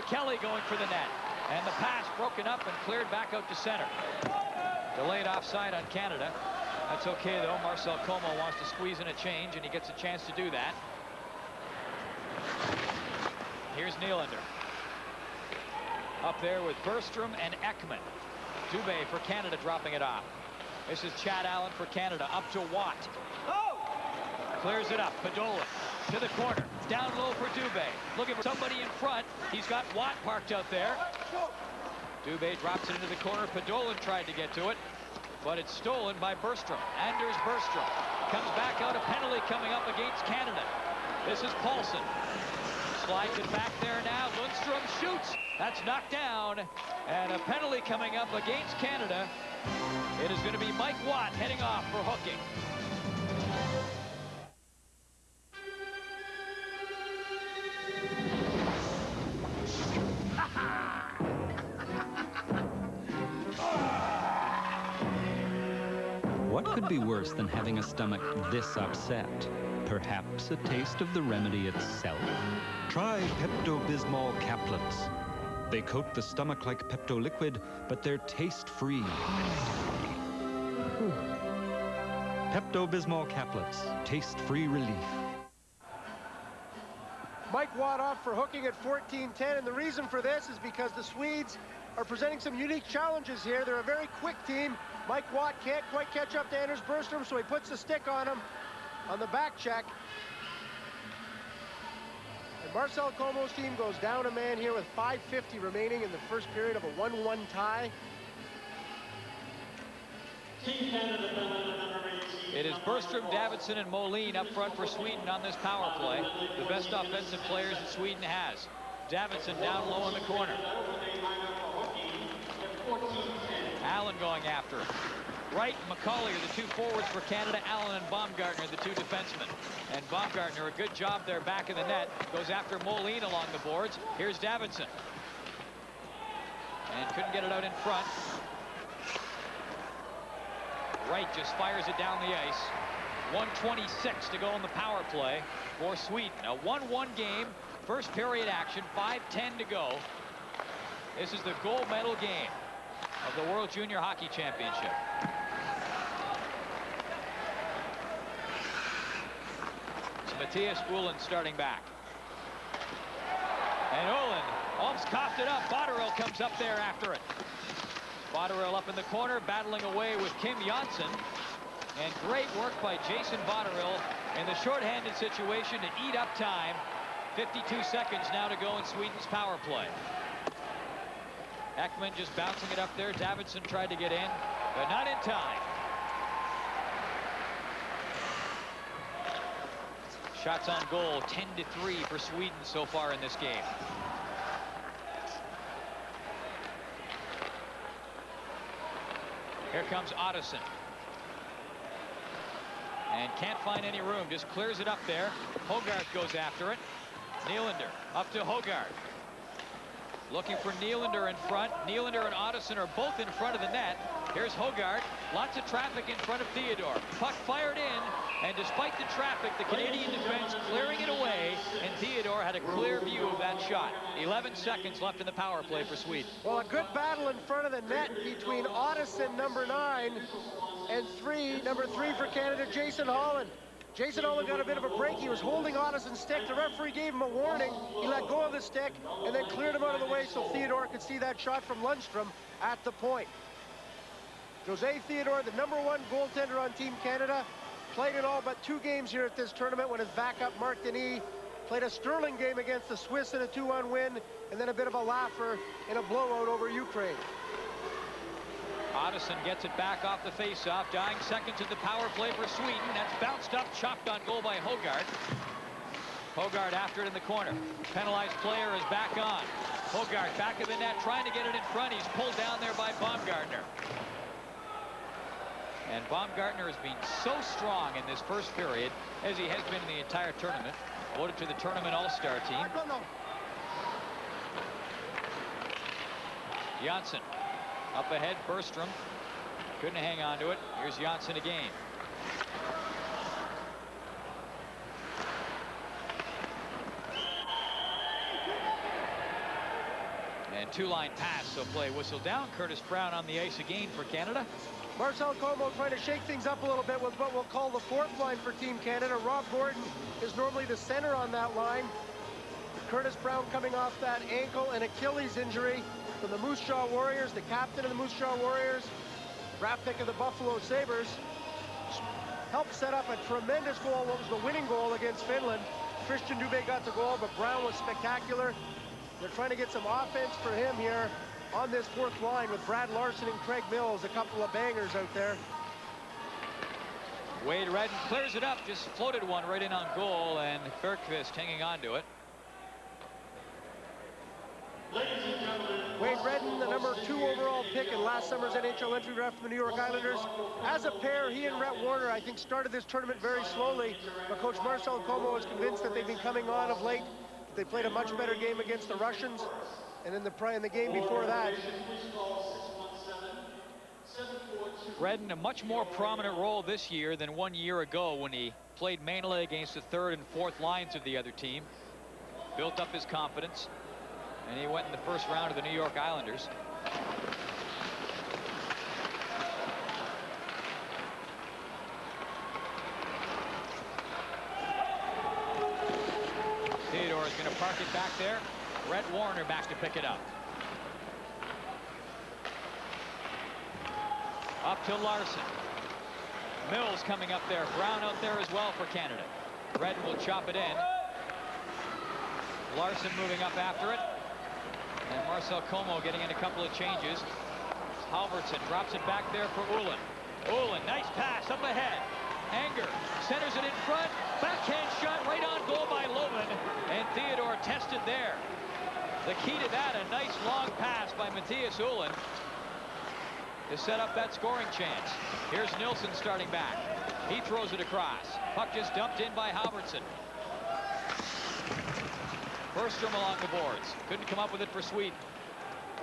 Kelly going for the net. And the pass broken up and cleared back out to center. Delayed offside on Canada. That's okay, though. Marcel Como wants to squeeze in a change, and he gets a chance to do that. Here's Nylander. Up there with Bergstrom and Ekman. Dubé for Canada dropping it off. This is Chad Allen for Canada. Up to Watt. Oh! Clears it up. Podolin to the corner. Down low for Dubé. Looking for somebody in front. He's got Watt parked out there. Dubé drops it into the corner. Podolin tried to get to it, but it's stolen by Bergstrom. Anders Bergstrom comes back out. A penalty coming up against Canada. This is Paulson. Slides it back there now. Lundstrom shoots. That's knocked down. And a penalty coming up against Canada. It is going to be Mike Watt heading off for hooking. What could be worse than having a stomach this upset? Perhaps a taste of the remedy itself? Try Pepto-Bismol caplets. They coat the stomach like Pepto-Liquid, but they're taste-free. Pepto-Bismol caplets. Taste-free relief. Mike Watt off for hooking at 14-10, and the reason for this is because the Swedes are presenting some unique challenges here. They're a very quick team. Mike Watt can't quite catch up to Anders Bergstrom, so he puts the stick on him on the back check. And Marcel Comeau's team goes down a man here with 5:50 remaining in the first period of a 1-1 tie. It is Bergstrom, Davidsson, and Molin up front for Sweden on this power play. The best offensive players that Sweden has. Davidsson down low in the corner. Allen going after it. Wright and McCauley are the two forwards for Canada. Allen and Baumgartner are the two defensemen. And Baumgartner, a good job there back in the net, goes after Molin along the boards. Here's Davidsson. And couldn't get it out in front. Wright just fires it down the ice. 1:26 to go in the power play for Sweden. A 1-1 game, first period action, 5:10 to go. This is the gold medal game of the World Junior Hockey Championship. It's Matthias Ullin starting back. And Ullin almost coughed it up. Botterill comes up there after it. Botterill up in the corner, battling away with Kim Janssen. And great work by Jason Botterill in the shorthanded situation to eat up time. 52 seconds now to go in Sweden's power play. Ekman just bouncing it up there. Davidsson tried to get in, but not in time. Shots on goal, 10-3 for Sweden so far in this game. Here comes Ottoson. And can't find any room, just clears it up there. Hogarth goes after it. Nylander up to Hogarth. Looking for Nylander in front. Nylander and Ottoson are both in front of the net. Here's Hogarth. Lots of traffic in front of Theodore. Puck fired in, and despite the traffic, the Canadian defense clearing it away, and Theodore had a clear view of that shot. 11 seconds left in the power play for Sweden. Well, a good battle in front of the net between Ottoson, number 9, and number 3 for Canada, Jason Holland. Jason Holland got a bit of a break. He was holding Ottison's stick. The referee gave him a warning. He let go of the stick and then cleared him out of the way so Theodore could see that shot from Lundstrom at the point. Jose Theodore, the number 1 goaltender on Team Canada, played in all but 2 games here at this tournament when his backup, Marc Denis, played a sterling game against the Swiss in a 2-1 win, and then a bit of a laugher in a blowout over Ukraine. Ottoson gets it back off the faceoff. Dying seconds in the power play for Sweden. That's bounced up, chopped on goal by Hogarth. Hogarth after it in the corner. Penalized player is back on. Hogarth back of the net, trying to get it in front. He's pulled down there by Baumgartner. And Baumgartner has been so strong in this first period, as he has been in the entire tournament. Voted to the tournament all-star team. Janssen. Up ahead, Bergstrom. Couldn't hang on to it. Here's Janssen again. And two-line pass, so play whistled down. Curtis Brown on the ice again for Canada. Marcel Comeau trying to shake things up a little bit with what we'll call the 4th line for Team Canada. Rob Gordon is normally the center on that line. Curtis Brown coming off that ankle and Achilles injury from the Moose Jaw Warriors, the captain of the Moose Jaw Warriors, draft pick of the Buffalo Sabres. Helped set up a tremendous goal. What was the winning goal against Finland? Christian Dubé got the goal, but Brown was spectacular. They're trying to get some offense for him here on this 4th line with Brad Larson and Craig Mills, a couple of bangers out there. Wade Redden clears it up, just floated one right in on goal, and Bergqvist hanging on to it. Wade Redden, the number 2 overall pick in last summer's NHL entry draft for the New York Islanders. As a pair, he and Rhett Warner, I think, started this tournament very slowly, but Coach Marcel Comeau is convinced that they've been coming on of late. They played a much better game against the Russians, and in the game before that. Redden, a much more prominent role this year than 1 year ago when he played mainly against the 3rd and 4th lines of the other team. Built up his confidence, and he went in the first round of the New York Islanders. going to park it back there. Brett Warner back to pick it up. Up to Larson. Mills coming up there. Brown out there as well for Canada. Redden will chop it in. Larson moving up after it. And Marcel Como getting in a couple of changes. Halverson drops it back there for Ullin. Ullin, nice pass up ahead. Anger centers it in front. Backhand shot right on goal by Loman. And Theodore tested there. The key to that, a nice long pass by Matthias Ullin to set up that scoring chance. Here's Nilsson starting back. He throws it across. Puck just dumped in by Halverson. Bergstrom along the boards. Couldn't come up with it for Sweden.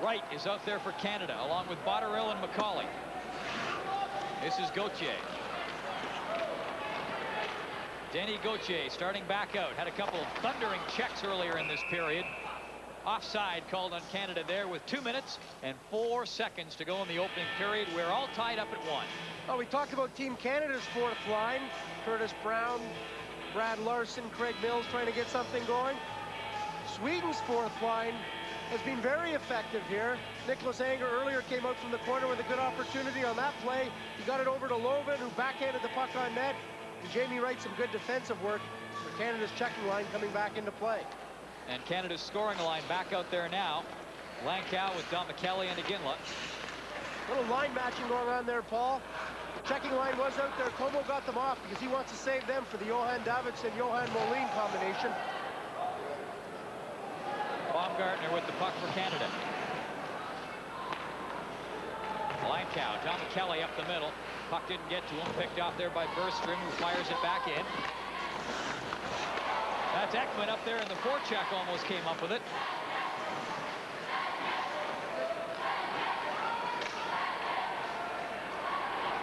Wright is out there for Canada, along with Botterill and McCauley. This is Gauthier. Danny Gauthier starting back out. Had a couple of thundering checks earlier in this period. Offside called on Canada there with 2 minutes and 4 seconds to go in the opening period. We're all tied up at 1. Oh, we talked about Team Canada's fourth line. Curtis Brown, Brad Larson, Craig Mills trying to get something going. Sweden's fourth line has been very effective here. Nicholas Anger earlier came out from the corner with a good opportunity on that play. He got it over to Loven, who backhanded the puck on net. And Jamie Wright, some good defensive work for Canada's checking line coming back into play. And Canada's scoring line back out there now. Lankow with Don McKelly and Iginla. Little line matching going on there, Paul. The checking line was out there. Como got them off because he wants to save them for the Johan Davidsson-Johan Moline combination. Baumgartner with the puck for Canada. Lankow, Don McKelly up the middle. Puck didn't get to him. Picked off there by Bergstrom, who fires it back in. That's Ekman up there, and the forecheck almost came up with it.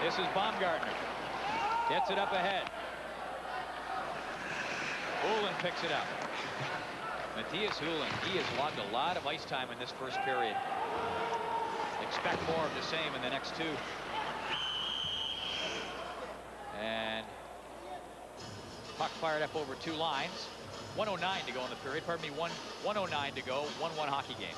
This is Baumgartner. Gets it up ahead. Ullin picks it up. Matthias Ullin, he has logged a lot of ice time in this first period. Expect more of the same in the next 2. And puck fired up over 2 lines. 1:09 to go in the period. Pardon me, 1:09 to go. 1-1 hockey game.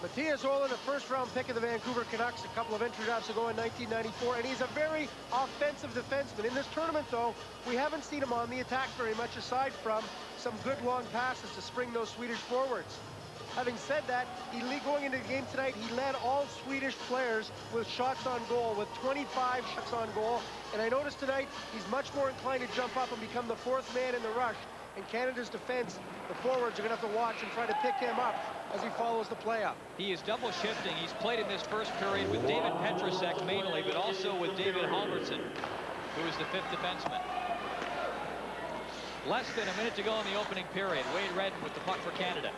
Matthias Ullin, a first-round pick of the Vancouver Canucks a couple of entry drafts ago in 1994, and he's a very offensive defenseman. In this tournament, though, we haven't seen him on the attack very much, aside from some good long passes to spring those Swedish forwards. Having said that, going into the game tonight, he led all Swedish players with shots on goal, with 25 shots on goal. And I noticed tonight, he's much more inclined to jump up and become the 4th man in the rush. In Canada's defense, the forwards are going to have to watch and try to pick him up as he follows the play up. He is double shifting. He's played in this first period with David Petrusek mainly, but also with David Halverson, who is the 5th defenseman. Less than a minute to go in the opening period. Wade Redden with the puck for Canada.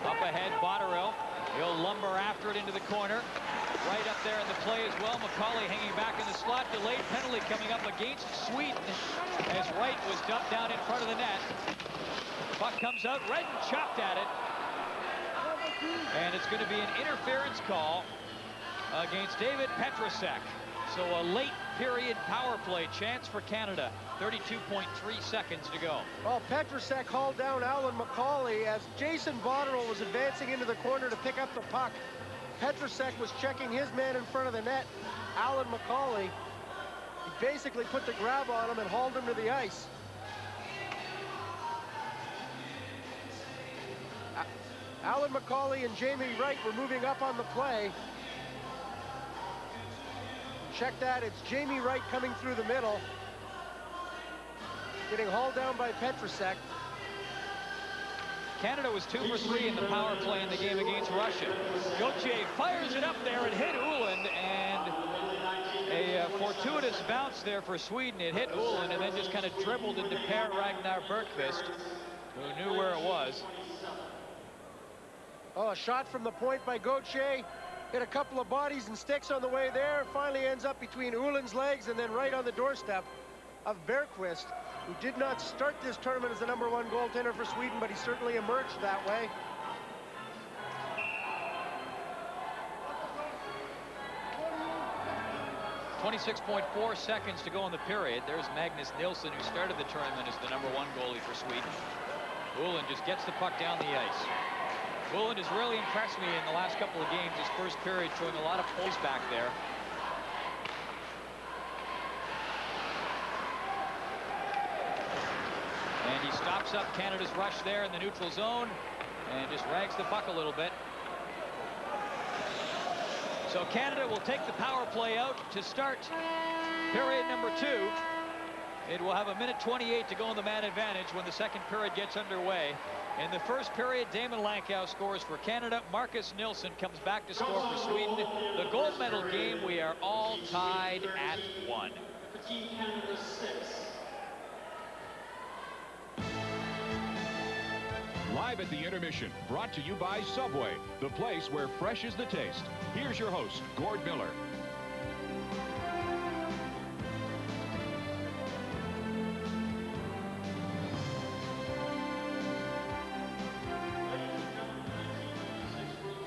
Up ahead, Botterill. He'll lumber after it into the corner. Right up there in the play as well. McCauley hanging back in the slot. Delayed penalty coming up against Sweden as Wright was dumped down in front of the net. Puck comes out. Redden chopped at it. And it's going to be an interference call against David Petrusek. So a late period power play chance for Canada. 32.3 seconds to go. Well, Petrusek hauled down Alan McCauley as Jason Botterill was advancing into the corner to pick up the puck. Petrusek was checking his man in front of the net, Alan McCauley. He basically put the grab on him and hauled him to the ice. Alan McCauley and Jamie Wright were moving up on the play. Check that, it's Jamie Wright coming through the middle. Getting hauled down by Petrusek. Canada was 2 for 3 in the power play in the game against Russia. Gauthier fires it up there. It hit Ullin, and a fortuitous bounce there for Sweden. It hit Ullin and then just kind of dribbled into Per Ragnar Bergqvist, who knew where it was. Oh, a shot from the point by Gauthier. Hit a couple of bodies and sticks on the way there. Finally ends up between Ullin's legs and then right on the doorstep of Bergqvist, who did not start this tournament as the #1 goaltender for Sweden, but he certainly emerged that way. 26.4 seconds to go in the period. There's Magnus Nilsson, who started the tournament as the #1 goalie for Sweden. Uland just gets the puck down the ice. Uland has really impressed me in the last couple of games. His first period showing a lot of pulls back there. And he stops up Canada's rush there in the neutral zone and just rags the puck a little bit. So Canada will take the power play out to start period number 2. It will have 1:28 to go in the man advantage when the second period gets underway. In the first period, Damon Lankow scores for Canada. Marcus Nilsson comes back to score for Sweden. The gold medal game, we are all tied at 1. Team Canada 6. Live at the intermission, brought to you by Subway, the place where fresh is the taste. Here's your host, Gord Miller.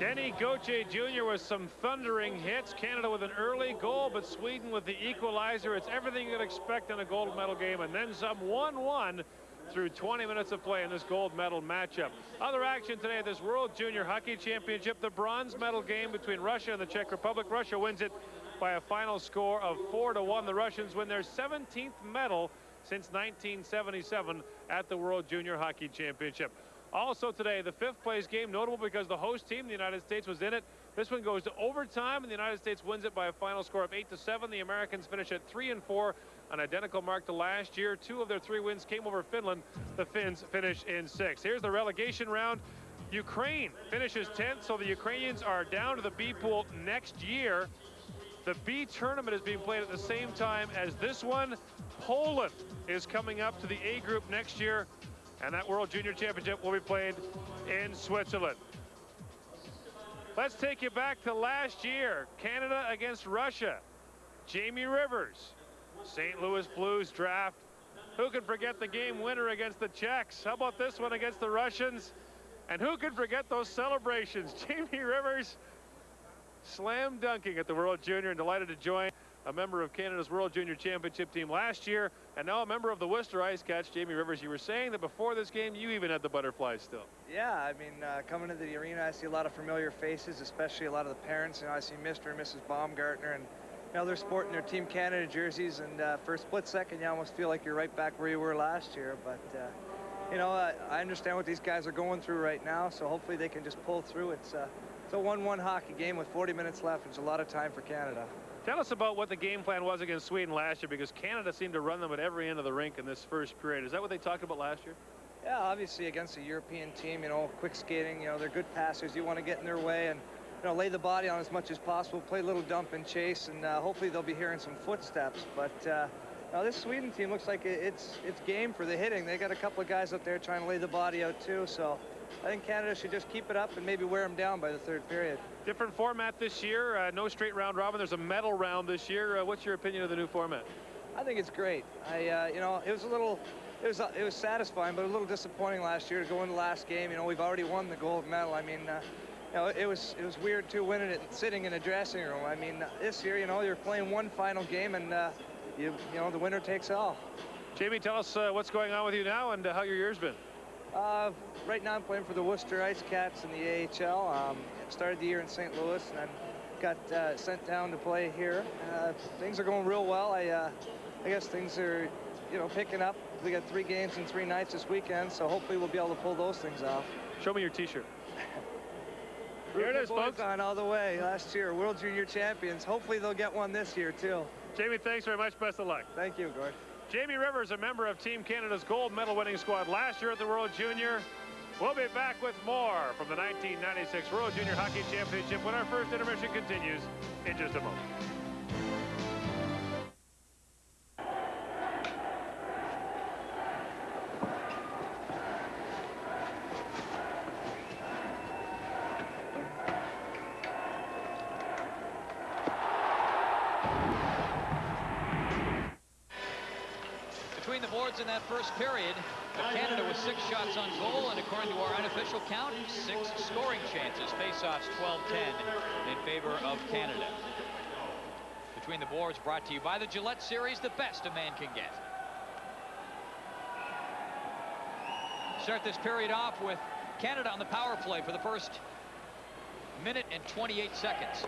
Denny Gauthier Jr. with some thundering hits. Canada with an early goal, but Sweden with the equalizer. It's everything you'd expect in a gold medal game, and then some. 1-1 through 20 minutes of play in this gold medal matchup. Other action today at this World Junior Hockey Championship, the bronze medal game between Russia and the Czech Republic. Russia wins it by a final score of 4-1. The Russians win their 17th medal since 1977 at the World Junior Hockey Championship. Also today, the 5th place game, notable because the host team, the United States, was in it. This one goes to overtime, and the United States wins it by a final score of 8-7. The Americans finish at 3-4, an identical mark to last year. 2 of their 3 wins came over Finland. The Finns finish in 6th. Here's the relegation round. Ukraine finishes 10th, so the Ukrainians are down to the B pool next year. The B tournament is being played at the same time as this one. Poland is coming up to the A group next year, and that World Junior Championship will be played in Switzerland. Let's take you back to last year. Canada against Russia. Jamie Rivers, St. Louis Blues draft. Who can forget the game winner against the Czechs? How about this one against the Russians? And who can forget those celebrations? Jamie Rivers slam dunking at the World Junior, and delighted to join a member of Canada's World Junior Championship team last year, and now a member of the Worcester Ice Cats. Jamie Rivers, you were saying that before this game you even had the butterflies still. Yeah, I mean, coming into the arena, I see a lot of familiar faces, especially a lot of the parents. You know, I see Mr. and Mrs. Baumgartner, and you know, they're sporting their Team Canada jerseys, and for a split second you almost feel like you're right back where you were last year. But you know, I understand what these guys are going through right now, so hopefully they can just pull through. It's a 1-1 hockey game with 40 minutes left. It's a lot of time for Canada. Tell us about what the game plan was against Sweden last year, because Canada seemed to run them at every end of the rink in this first period. Is that what they talked about last year? Yeah, obviously against a European team, you know, quick skating, you know, they're good passers. You want to get in their way and, you know, lay the body on as much as possible, play a little dump and chase, and hopefully they'll be hearing some footsteps. But now this Sweden team looks like it's game for the hitting. They got a couple of guys up there trying to lay the body out too, so I think Canada should just keep it up and maybe wear them down by the 3rd period. Different format this year, no straight round robin. There's a medal round this year. What's your opinion of the new format? I think it's great. You know, it was satisfying, but a little disappointing last year to go in the last game. You know, we've already won the gold medal. I mean, you know, it was weird too winning it sitting in a dressing room. I mean, this year, you know, you're playing one final game, and you know, the winner takes all. Jamie, tell us what's going on with you now and how your year's been. Right now I'm playing for the Worcester Ice Cats in the AHL. Started the year in St. Louis and then got sent down to play here. Things are going real well. I guess things are, you know, picking up. We got 3 games in 3 nights this weekend, so hopefully we'll be able to pull those things off. Show me your t-shirt. Here it is, folks. On all the way last year, World Junior Champions. Hopefully they'll get one this year too. Jamie, thanks very much. Best of luck. Thank you, Gord. Jamie Rivers, a member of Team Canada's gold medal winning squad last year at the World Junior. We'll be back with more from the 1996 World Junior Hockey Championship when our first intermission continues in just a moment. Between the boards in that first period, Canada with 6 shots on goal, and according to our unofficial count, 6 scoring chances. Faceoffs 12-10 in favor of Canada. Between the Boards, brought to you by the Gillette Series, the best a man can get. Start this period off with Canada on the power play for the first minute and 28 seconds.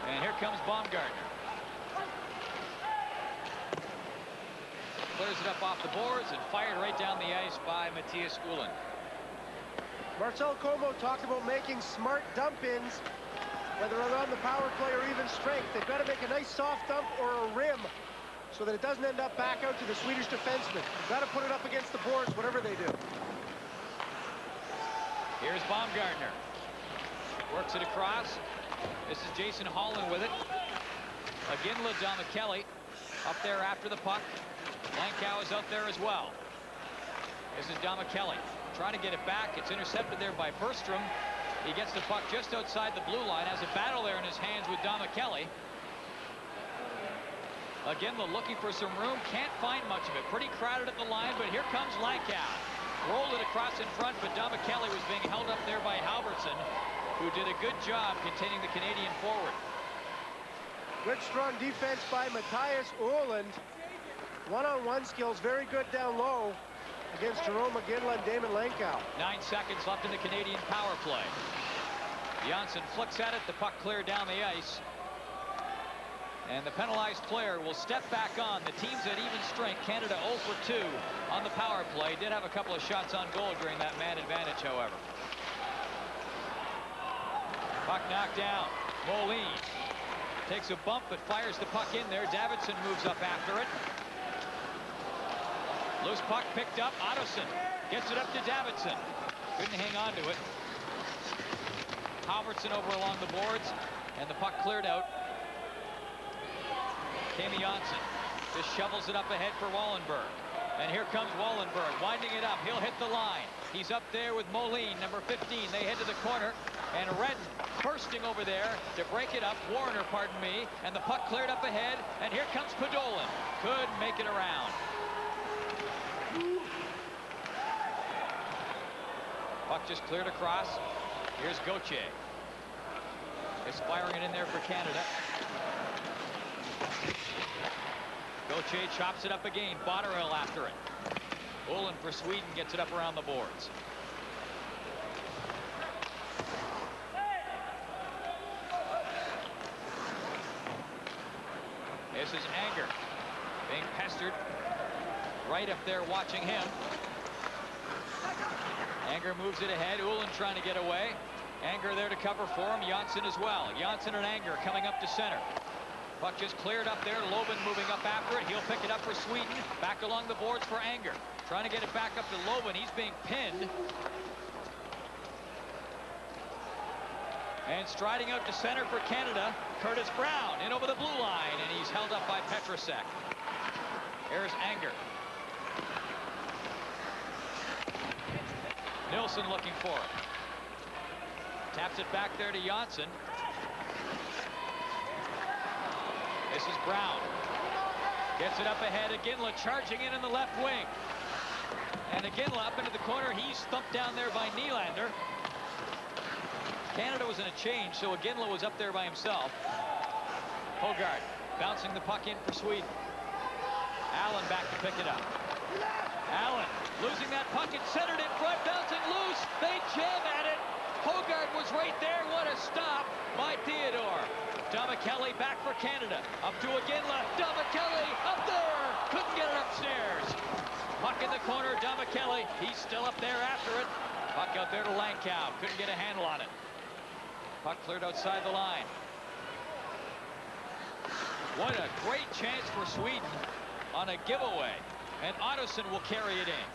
And here comes Baumgartner. Clears it up off the boards and fired right down the ice by Matthias Uhlund. Marcel Como talked about making smart dump-ins, whether they're on the power play or even strength. They've got to make a nice soft dump or a rim so that it doesn't end up back out to the Swedish defenseman. You've got to put it up against the boards, whatever they do. Here's Baumgartner. Works it across. This is Jason Holland with it. Iginla, Kelly up there after the puck. Langkow is out there as well. This is Kelly trying to get it back. It's intercepted there by Bergstrom. He gets the puck just outside the blue line. Has a battle there in his hands with Kelly. Iginla looking for some room. Can't find much of it. Pretty crowded at the line, but here comes Langkow. Rolled it across in front, but Kelly was being held up there by Halverson, who did a good job containing the Canadian forward. Good strong defense by Matthias Uhlund. One-on-one skills, very good down low against Jerome Iginla and Damon Langkow. 9 seconds left in the Canadian power play. Janssen flicks at it, the puck cleared down the ice. And the penalized player will step back on. The team's at even strength. Canada 0 for 2 on the power play. Did have a couple of shots on goal during that man advantage, however. Puck knocked down. Moline takes a bump but fires the puck in there. Davidson moves up after it. Loose puck picked up. Ottoson gets it up to Davidson. Couldn't hang on to it. Halverson over along the boards, and the puck cleared out. Jamie Janssen just shovels it up ahead for Wallenberg. And here comes Wallenberg, winding it up. He'll hit the line. He's up there with Moline, number 15. They head to the corner, and Redden bursting over there to break it up. Warner, pardon me. And the puck cleared up ahead, and here comes Podolin. Could make it around. Puck just cleared across. Here's Gauthier. Is firing it in there for Canada. Gauthier chops it up again. Botterill after it. Uhlund for Sweden gets it up around the boards. This is Anger being pestered. Right up there watching him. Anger moves it ahead. Uhlund trying to get away. Anger there to cover for him. Janssen as well. Janssen and Anger coming up to center. Puck just cleared up there. Lobin moving up after it. He'll pick it up for Sweden. Back along the boards for Anger. Trying to get it back up to Lobin. He's being pinned. And striding out to center for Canada, Curtis Brown in over the blue line, and he's held up by Petrosek. Here's Anger. Nilsson looking for it. Taps it back there to Janssen. This is Brown. Gets it up ahead. Iginla charging in the left wing. And Iginla up into the corner. He's thumped down there by Nylander. Canada was in a change, so Iginla was up there by himself. Hogard bouncing the puck in for Sweden. Allen back to pick it up. Allen losing that puck and centered in front, bouncing loose. They jam at it. Hogard was right there. What a stop by Theodore. Kelly back for Canada. Up to Iginla. Kelly up there. Couldn't get it upstairs. Puck in the corner. Kelly. He's still up there after it. Puck out there to Langkow. Couldn't get a handle on it. Puck cleared outside the line. What a great chance for Sweden on a giveaway. And Ottoson will carry it in.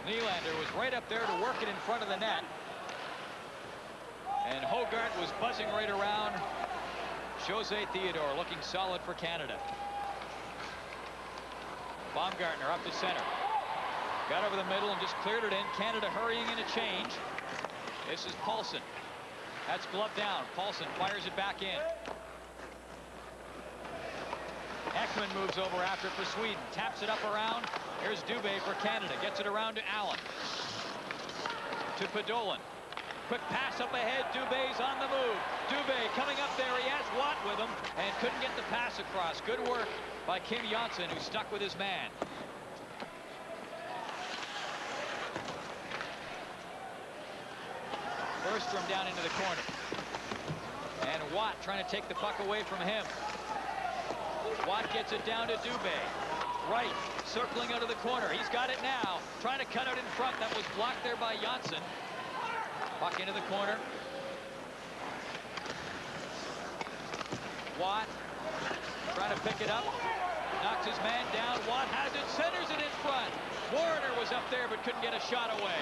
Nylander was right up there to work it in front of the net. And Hogard was buzzing right around Jose Theodore, looking solid for Canada. Baumgartner up to center. Got over the middle and just cleared it in. Canada hurrying in a change. This is Paulson. That's glove down. Paulson fires it back in. Ekman moves over after for Sweden. Taps it up around. Here's Dubé for Canada. Gets it around to Allen. to Podolin. Quick pass up ahead. Dubé's on the move. Dubé coming up there. He has Watt with him and couldn't get the pass across. Good work by Kim Janssen, who stuck with his man. Bergstrom down into the corner. And Watt trying to take the puck away from him. Watt gets it down to Dubé. Right, circling out of the corner. He's got it now. Trying to cut out in front. That was blocked there by Janssen. Puck into the corner. Watt trying to pick it up. Knocks his man down. Watt has it. Centers it in front. Warner was up there but couldn't get a shot away.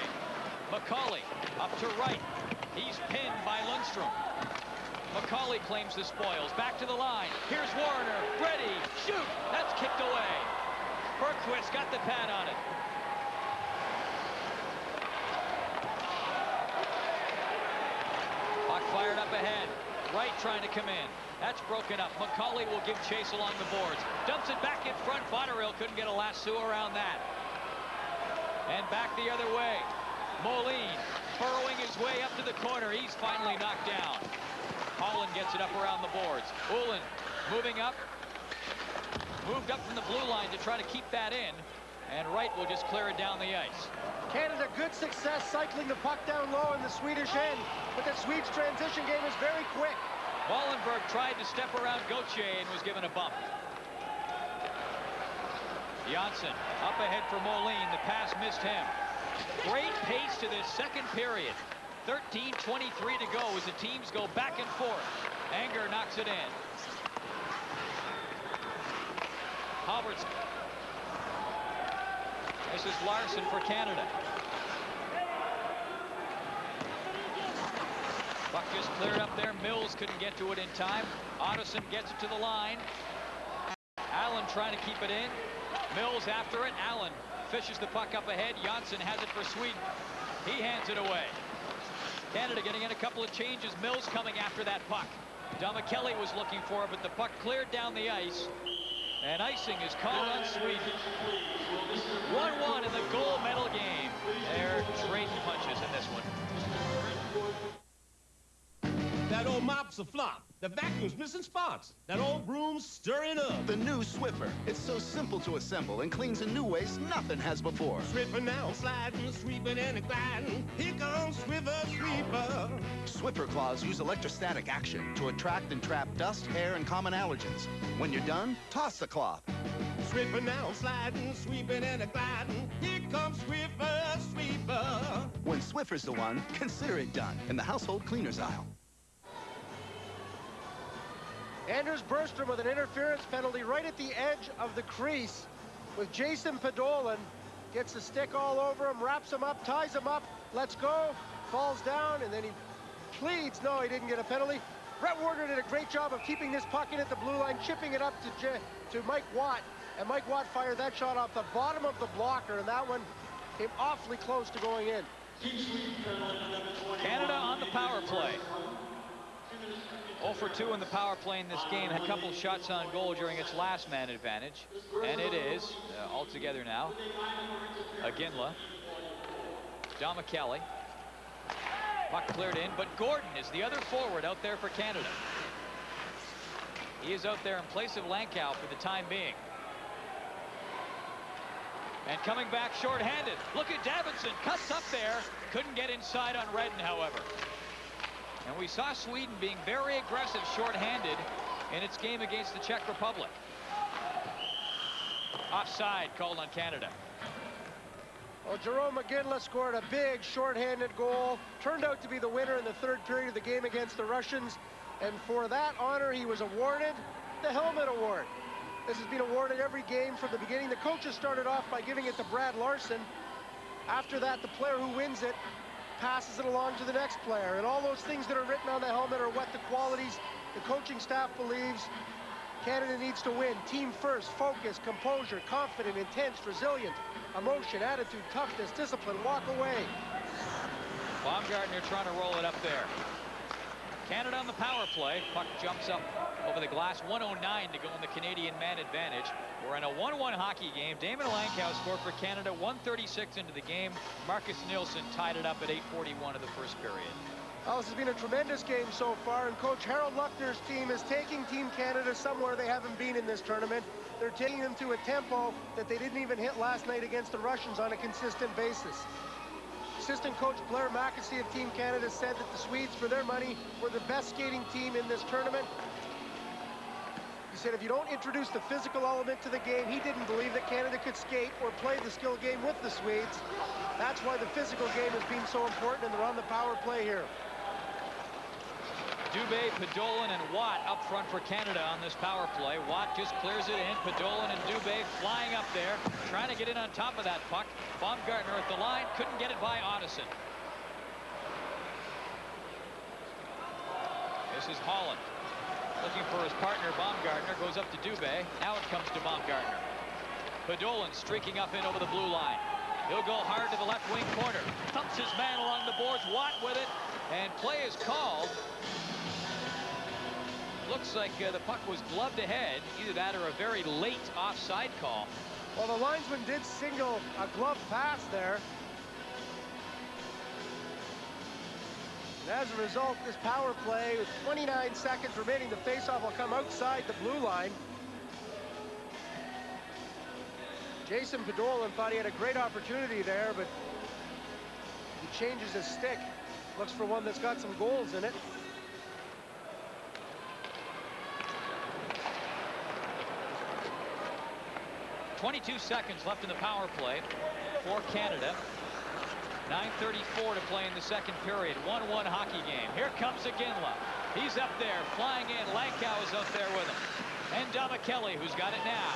McCauley up to right. He's pinned by Lundstrom. McCauley claims the spoils. Back to the line. Here's Warner. Ready. Shoot. That's kicked away. Bergquist got the pad on it. Puck fired up ahead. Wright trying to come in. That's broken up. McCauley will give chase along the boards. Dumps it back in front. Botterill couldn't get a lasso around that. And back the other way. Moline burrowing his way up to the corner. He's finally knocked down. Holland gets it up around the boards. Ullin moving up. Moved up from the blue line to try to keep that in. And Wright will just clear it down the ice. Canada, good success cycling the puck down low in the Swedish end, but the Swedes' transition game is very quick. Wallenberg tried to step around Gauthier and was given a bump. Janssen up ahead for Moline. The pass missed him. Great pace to this second period. 13:23 to go as the teams go back and forth. Anger knocks it in. Halbertson. This is Larson for Canada. Puck just cleared up there. Mills couldn't get to it in time. Ottoson gets it to the line. Allen trying to keep it in. Mills after it. Allen fishes the puck up ahead. Janssen has it for Sweden. He hands it away. Canada getting in a couple of changes. Mills coming after that puck. Damicelli was looking for it, but the puck cleared down the ice. And icing is called on Sweden. 1-1 in the gold medal game. They're trading punches in this one. That old mop's a flop. The vacuum's missing spots. That old broom's stirring up. The new Swiffer. It's so simple to assemble and cleans in new ways nothing has before. Swiffer now, sliding, sweeping, and gliding. Here comes Swiffer Sweeper. Swiffer claws use electrostatic action to attract and trap dust, hair, and common allergens. When you're done, toss the cloth. Swiffer now, sliding, sweeping, and gliding. Here comes Swiffer Sweeper. When Swiffer's the one, consider it done in the household cleaners aisle. Anders Bergstrom with an interference penalty right at the edge of the crease with Jason Podolin. Gets the stick all over him, wraps him up, ties him up, lets go, falls down, and then he pleads. No, he didn't get a penalty. Brett Warner did a great job of keeping this puck in at the blue line, chipping it up to Mike Watt. And Mike Watt fired that shot off the bottom of the blocker, and that one came awfully close to going in. Canada on the power play. 0 for 2 in the power play in this game. A couple of shots on goal during its last man advantage. And it is all together now. Iginla. Damicelli. Puck cleared in, but Gordon is the other forward out there for Canada. He is out there in place of Lankow for the time being. And coming back shorthanded. Look at Davidson. Cuts up there. Couldn't get inside on Redden, however. And we saw Sweden being very aggressive shorthanded in its game against the Czech Republic. Offside called on Canada. Well, Jerome Iginla scored a big shorthanded goal. Turned out to be the winner in the third period of the game against the Russians. And for that honor, he was awarded the Helmet Award. This has been awarded every game from the beginning. The coaches started off by giving it to Brad Larson. After that, the player who wins it passes it along to the next player. And all those things that are written on the helmet are what the qualities the coaching staff believes Canada needs to win. Team first, focus, composure, confident, intense, resilient, emotion, attitude, toughness, discipline, walk away. Baumgartner trying to roll it up there. Canada on the power play. Puck jumps up over the glass. 109 to go in the Canadian man advantage. We're in a 1-1 hockey game. Damon Langkow scored for Canada 1:36 into the game. Marcus Nilsson tied it up at 8:41 of the first period. Well, this has been a tremendous game so far, and Coach Harold Luckner's team is taking Team Canada somewhere they haven't been in this tournament. They're taking them to a tempo that they didn't even hit last night against the Russians on a consistent basis. Assistant coach Blair McAsee of Team Canada said that the Swedes, for their money, were the best skating team in this tournament. He said if you don't introduce the physical element to the game, he didn't believe that Canada could skate or play the skill game with the Swedes. That's why the physical game has been so important, and they're on the power play here. Dubé, Podolin, and Watt up front for Canada on this power play. Watt just clears it in. Podolin and Dubé flying up there, trying to get in on top of that puck. Baumgartner at the line, couldn't get it by Otteson. This is Holland, looking for his partner. Baumgartner goes up to Dubé. Now it comes to Baumgartner. Podolin streaking up in over the blue line. He'll go hard to the left wing corner. Thumps his man along the boards. Watt with it, and play is called. Looks like the puck was gloved ahead. Either that or a very late offside call. Well, the linesman did signal a glove pass there. And as a result, this power play with 29 seconds remaining, the faceoff will come outside the blue line. Jason Podolin thought he had a great opportunity there, but he changes his stick. Looks for one that's got some goals in it. .22 seconds left in the power play for Canada. 9:34 to play in the second period. 1-1 hockey game. Here comes Iginla. He's up there, flying in. Langkow is up there with him. And Domicelli, who's got it now.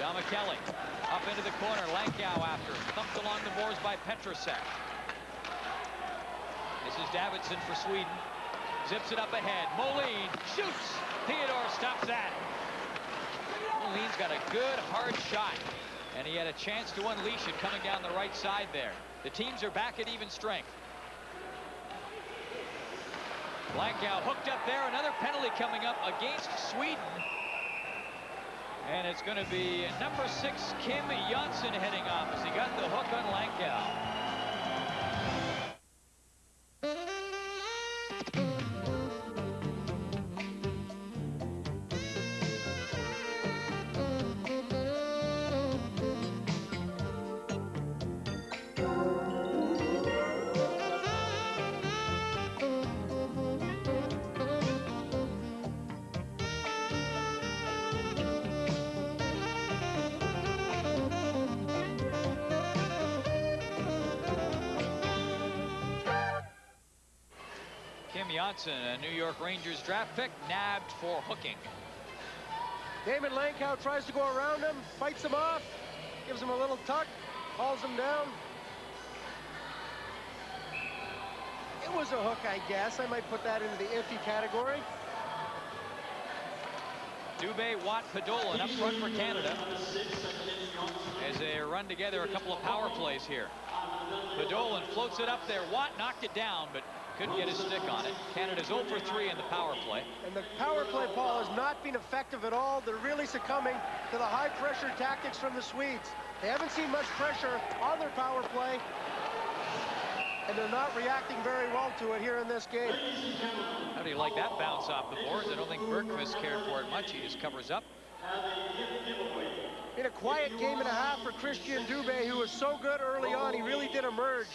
Domicelli up into the corner. Langkow after. Thumped along the boards by Petrusek. This is Davidson for Sweden. Zips it up ahead. Moline shoots. Theodore stops that. Moline's got a good hard shot, and he had a chance to unleash it coming down the right side there. The teams are back at even strength. Langkow hooked up there. Another penalty coming up against Sweden, and it's going to be number 6 Kim Janssen heading off as he got the hook on Langkow. Janssen, a New York Rangers draft pick, nabbed for hooking. Damon Langkow tries to go around him, fights him off, gives him a little tuck, hauls him down. It was a hook, I guess. I might put that into the iffy category. Dubé, Watt, Podolin up front for Canada as they run together a couple of power plays here. Podolin floats it up there. Watt knocked it down, but couldn't get his stick on it. Canada's 0 for 3 in the power play. And the power play, Paul, has not been effective at all. They're really succumbing to the high-pressure tactics from the Swedes. They haven't seen much pressure on their power play, and they're not reacting very well to it here in this game. How do you like that bounce off the boards? I don't think Bergqvist cared for it much. He just covers up. In a quiet game and a half for Christian Dubé, who was so good early on. He really did emerge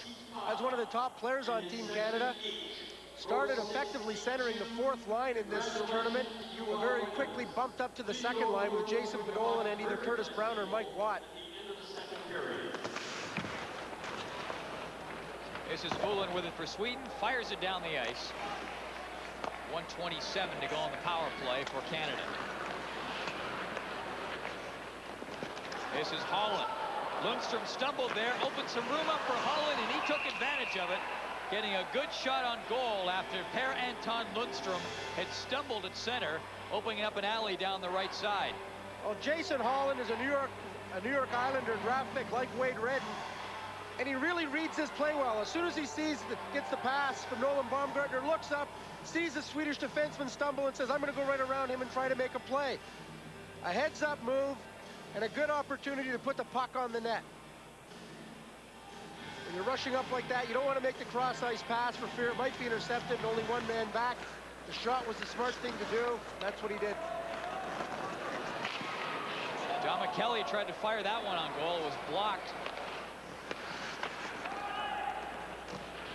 as one of the top players on Team Canada. Started effectively centering the fourth line in this tournament, but very quickly bumped up to the second line with Jason Podolin and either Curtis Brown or Mike Watt. This is Ullin with it for Sweden. Fires it down the ice. 1:27 to go on the power play for Canada. This is Holland. Lundstrom stumbled there, opened some room up for Holland, and he took advantage of it, getting a good shot on goal after Per-Anton Lundstrom had stumbled at center, opening up an alley down the right side. Well, Jason Holland is a New York Islander draft pick like Wade Redden. and he really reads his play well. As soon as he gets the pass from Nolan Baumgartner, looks up, sees the Swedish defenseman stumble and says, I'm going to go right around him and try to make a play. A heads-up move and a good opportunity to put the puck on the net. When you're rushing up like that, you don't want to make the cross-ice pass for fear it might be intercepted and only one man back. The shot was the smart thing to do. That's what he did. John McKelly tried to fire that one on goal. It was blocked.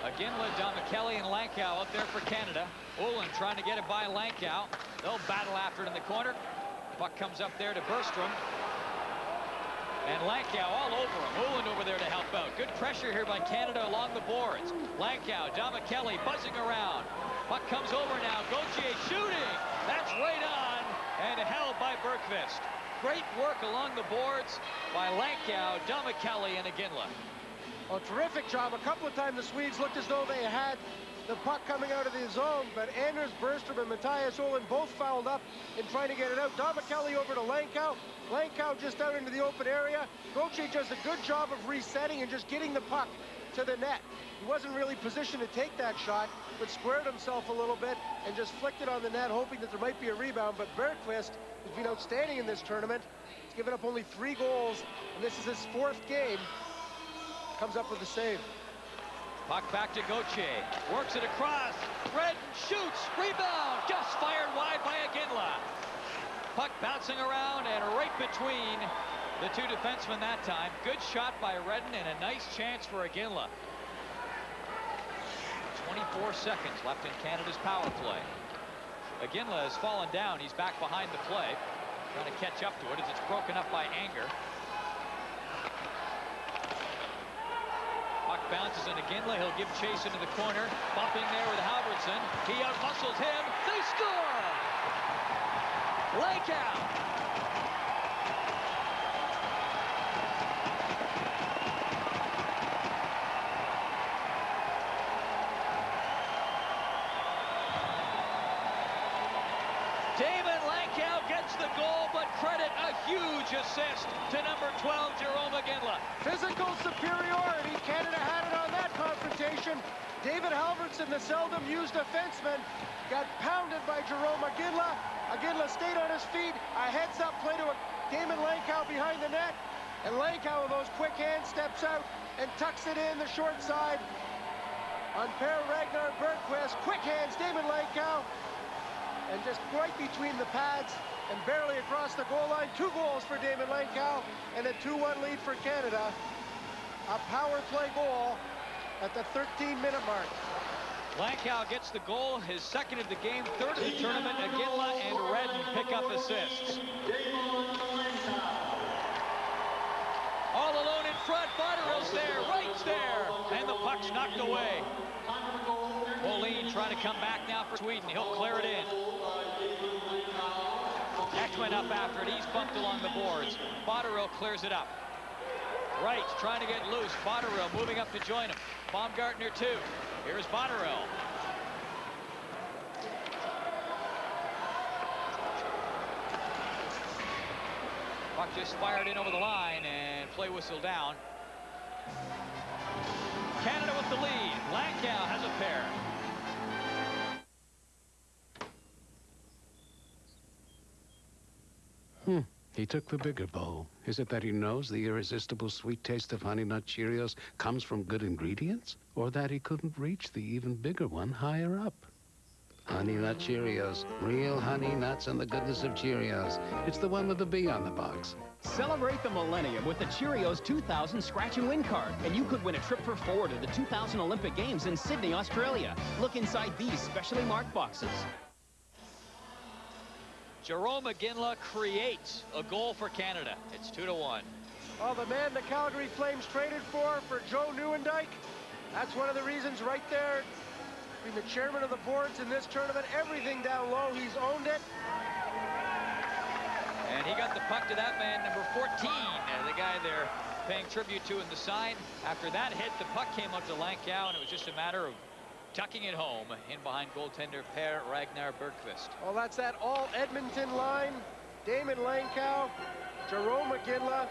Iginla, Don McKelly, and Langkow out there for Canada. Olin trying to get it by Langkow. They'll battle after it in the corner. Puck comes up there to Bergstrom. And Langkow all over him. Olin over there to help out. Good pressure here by Canada along the boards. Langkow, Don McKelly buzzing around. Puck comes over now. Gauthier shooting. That's right on. And held by Bergqvist. Great work along the boards by Langkow, Don McKelly, and Iginla. Oh, terrific job. A couple of times the Swedes looked as though they had the puck coming out of the zone, but Anders Bergstrom and Matthias Olin both fouled up in trying to get it out. Don McKelly over to Langkow. Langkow just out into the open area. Gauthier does a good job of resetting and just getting the puck to the net. He wasn't really positioned to take that shot, but squared himself a little bit and just flicked it on the net, hoping that there might be a rebound. But Bergqvist has been outstanding in this tournament. He's given up only 3 goals, and this is his 4th game. Comes up with a save. Puck back to Gauthier. Works it across. Redden shoots. Rebound. Just fired wide by Iginla. Puck bouncing around and right between the 2 defensemen that time. Good shot by Redden and a nice chance for Iginla. 24 seconds left in Canada's power play. Iginla has fallen down. He's back behind the play. Trying to catch up to it as it's broken up by Anger. Puck bounces in Iginla. He'll give chase into the corner. Bumping there with Halverson. He outmuscles him. They score! Langkow! David Langkow gets the goal, but credit a huge assist to number 12, Jarome Iginla. Physical superiority. Canada had it on that confrontation. David Halverson, the seldom used defenseman, got pounded by Jarome Iginla. Iginla stayed on his feet. A heads-up play to Damon Langkow behind the net. And Langkow with those quick hands steps out and tucks it in the short side on Per Ragnar Bergqvist. Quick hands, Damon Langkow. And just right between the pads and barely across the goal line. 2 goals for Damon Langkow and a 2-1 lead for Canada. A power play goal at the 13-minute mark. Langkow gets the goal, his 2nd of the game, 3rd of the tournament. Iginla and Redden pick up assists. All alone in front, Botterill's there, right there, and the puck's knocked away. Moline trying to come back now for Sweden. He'll clear it in. Ekman up after it. He's bumped along the boards. Botterill clears it up. Wright trying to get loose. Botterill moving up to join him. Baumgartner too. Here's Botterill. Puck just fired in over the line and play whistle down. Canada with the lead. Langkow has a pair. He took the bigger bowl. Is it that he knows the irresistible sweet taste of Honey Nut Cheerios comes from good ingredients? Or that he couldn't reach the even bigger one higher up? Honey Nut Cheerios. Real honey nuts and the goodness of Cheerios. It's the one with the B on the box. Celebrate the millennium with the Cheerios 2000 Scratch and Win card, and you could win a trip for 4 to the 2000 Olympic Games in Sydney, Australia. Look inside these specially marked boxes. Jarome Iginla creates a goal for Canada. It's 2-1. Well, the man the Calgary Flames traded for Joe Nieuwendyk. That's one of the reasons right there. Being the chairman of the boards in this tournament, everything down low, he's owned it. And he got the puck to that man, number 14, the guy they're paying tribute to in the sign. After that hit, the puck came up to Langkow, and it was just a matter of tucking it home in behind goaltender Per Ragnar Bergqvist. Well, that's that all Edmonton line. Damon Langkow, Jarome Iginla,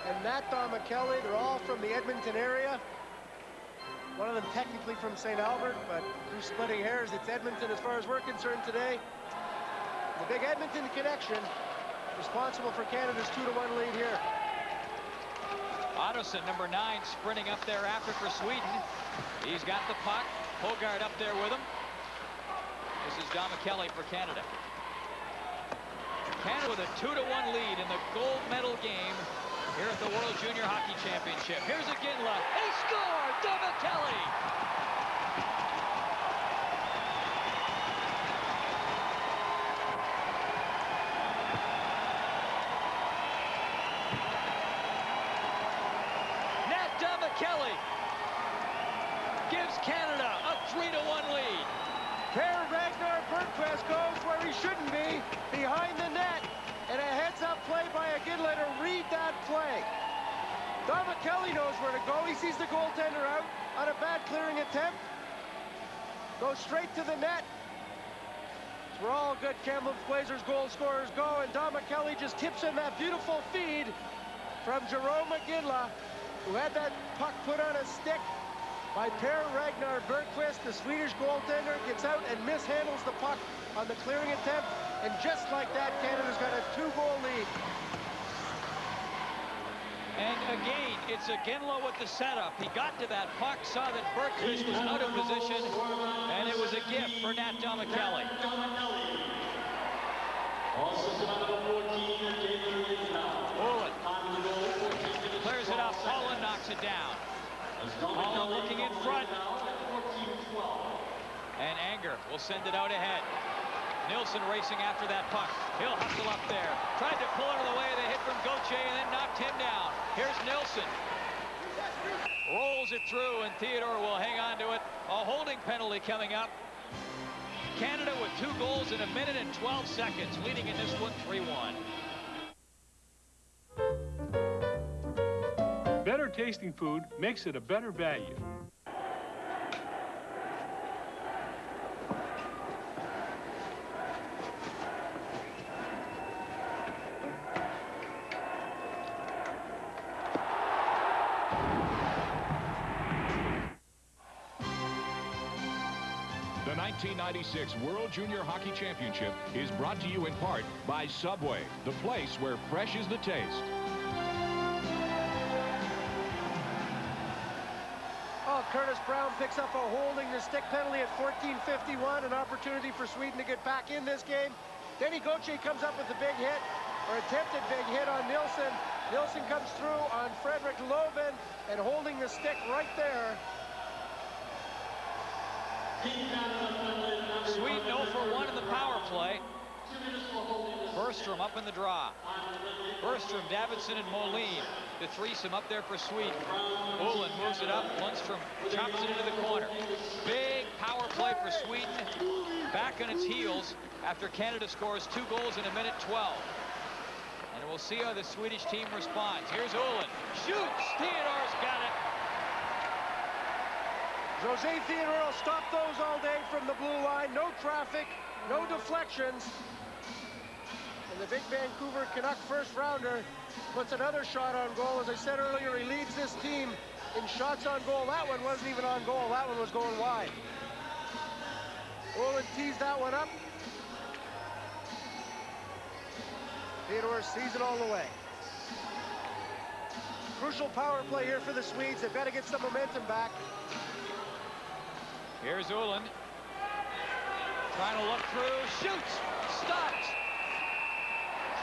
and Nat Kelly. They're all from the Edmonton area. One of them technically from St. Albert, but through splitting hairs, it's Edmonton as far as we're concerned today. The big Edmonton connection, responsible for Canada's 2-1 lead here. Ottoson, number 9, sprinting up there after for Sweden. He's got the puck. Hogard up there with him. This is Kelly for Canada. Canada with a 2-1 lead in the gold medal game here at the World Junior Hockey Championship. Here's Iginla. He scored! Kelly. Nat Kelly gives Canada a 3-1 lead. Per Ragnar Bergqvist goes where he shouldn't be, behind the net, and a heads-up play by Iginla to read that play. Kelly knows where to go. He sees the goaltender out on a bad clearing attempt. Goes straight to the net. It's where all good Kamloops Blazers goal scorers go, and Kelly just tips in that beautiful feed from Jerome Iginla, who had that puck put on a stick by Per Ragnar Bergqvist. The Swedish goaltender gets out and mishandles the puck on the clearing attempt, and just like that, Canada's got a 2-goal lead. And again, it's Iginla with the setup. He got to that puck, saw that Bergqvist was out of position, and it was a gift for Nat Kelly. Olin clears it up. Holland knocks it down. Holland looking in front. And Anger will send it out ahead. Nilsson racing after that puck. He'll hustle up there. Tried to pull it out of the way of the hit from Gauthier and then knocked him down. Here's Nilsson. Rolls it through, and Theodore will hang on to it. A holding penalty coming up. Canada with 2 goals in 1 minute and 12 seconds, leading in this one 3-1. Better tasting food makes it a better value. The 1996 World Junior Hockey Championship is brought to you in part by Subway, the place where fresh is the taste. Oh, Curtis Brown picks up a holding the stick penalty at 14:51, an opportunity for Sweden to get back in this game. Denny Gauthier comes up with a big hit, or attempted big hit on Nilsson. Nilsson comes through on Fredrik Löfven and holding the stick right there. Sweden 0 for 1 in the power play. Bergstrom up in the draw. Bergstrom, Davidson, and Moline. The threesome up there for Sweden. Olin moves it up. Lundstrom chops it into the corner. Big power play for Sweden. Back on its heels after Canada scores 2 goals in 1 minute 12. And we'll see how the Swedish team responds. Here's Olin. Shoots. Theodore's got it. Jose Theodore will stop those all day from the blue line. No traffic, no deflections. And the big Vancouver Canuck first rounder puts another shot on goal. As I said earlier, he leads this team in shots on goal. That one wasn't even on goal. That one was going wide. Olin tees that one up. Theodore sees it all the way. Crucial power play here for the Swedes. They've got to get some momentum back. Here's Olin. Trying to look through. Shoots. Stops.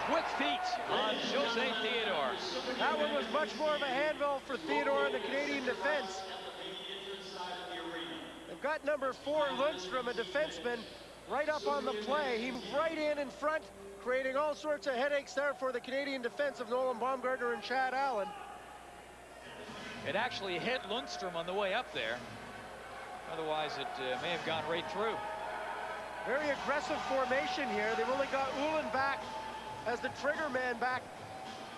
Quick feet on Jose Theodore. That one was much more of a handball for Theodore in the Canadian defense. They've got number 4, Lundstrom, a defenseman, right up on the play. He moved right in front, creating all sorts of headaches there for the Canadian defense of Nolan Baumgartner and Chad Allen. It actually hit Lundstrom on the way up there. Otherwise, it may have gone right through. Very aggressive formation here. They've only got Olin back as the trigger man back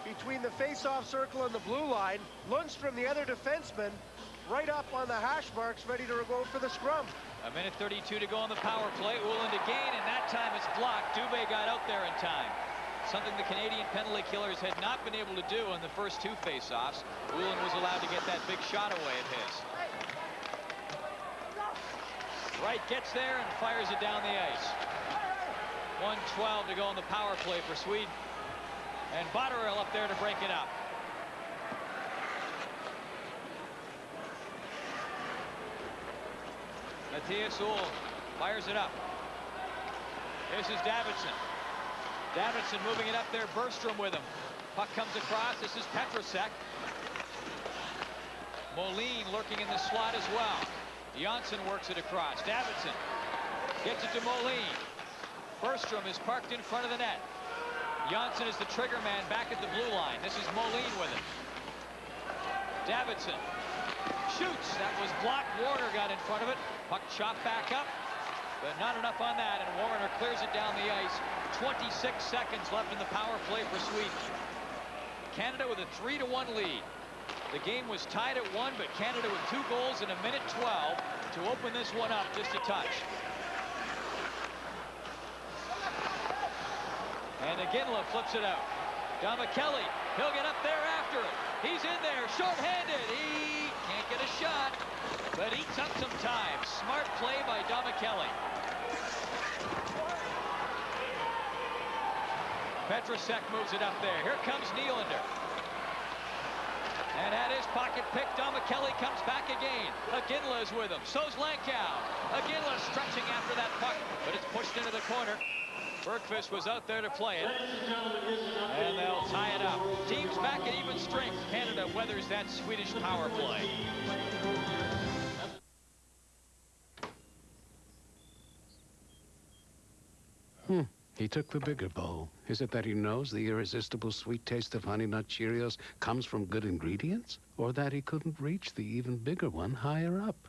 between the face-off circle and the blue line. Lundstrom, the other defenseman, right up on the hash marks, ready to go for the scrum. 1 minute 32 to go on the power play. Olin to gain, and that time it's blocked. Dubé got out there in time. something the Canadian penalty killers had not been able to do in the first two face-offs. Woolen was allowed to get that big shot away of his. Wright gets there and fires it down the ice. 1:12 to go on the power play for Sweden. And Botterill up there to break it up. Matthias Uhl fires it up. This is Davidson. Davidson moving it up there. Bergstrom with him. Puck comes across. This is Petrosek. Moline lurking in the slot as well. Janssen works it across. Davidson gets it to Moline. Bergstrom is parked in front of the net. Janssen is the trigger man back at the blue line. This is Moline with him. Davidson shoots. That was blocked. Warner got in front of it. Puck chopped back up, but not enough on that, and Warner clears it down the ice. 26 seconds left in the power play for Sweden. Canada with a 3-1 lead. The game was tied at 1, but Canada with 2 goals in 1:12 to open this one up just a touch. And Iginla flips it out. Domicelli, he'll get up there after it. He's in there, short-handed. He can't get a shot, but eats up some time. Smart play by Domicelli. Petrosek moves it up there. Here comes Nylander. And at his pocket pick, Domicelli comes back again. Iginla is with him. So's Lankow. Iginla stretching after that puck, but it's pushed into the corner. Bergqvist was out there to play it. And they'll tie it up. Teams back at even strength. Canada weathers that Swedish power play. He took the bigger bowl. Is it that he knows the irresistible sweet taste of Honey Nut Cheerios comes from good ingredients? Or that he couldn't reach the even bigger one higher up?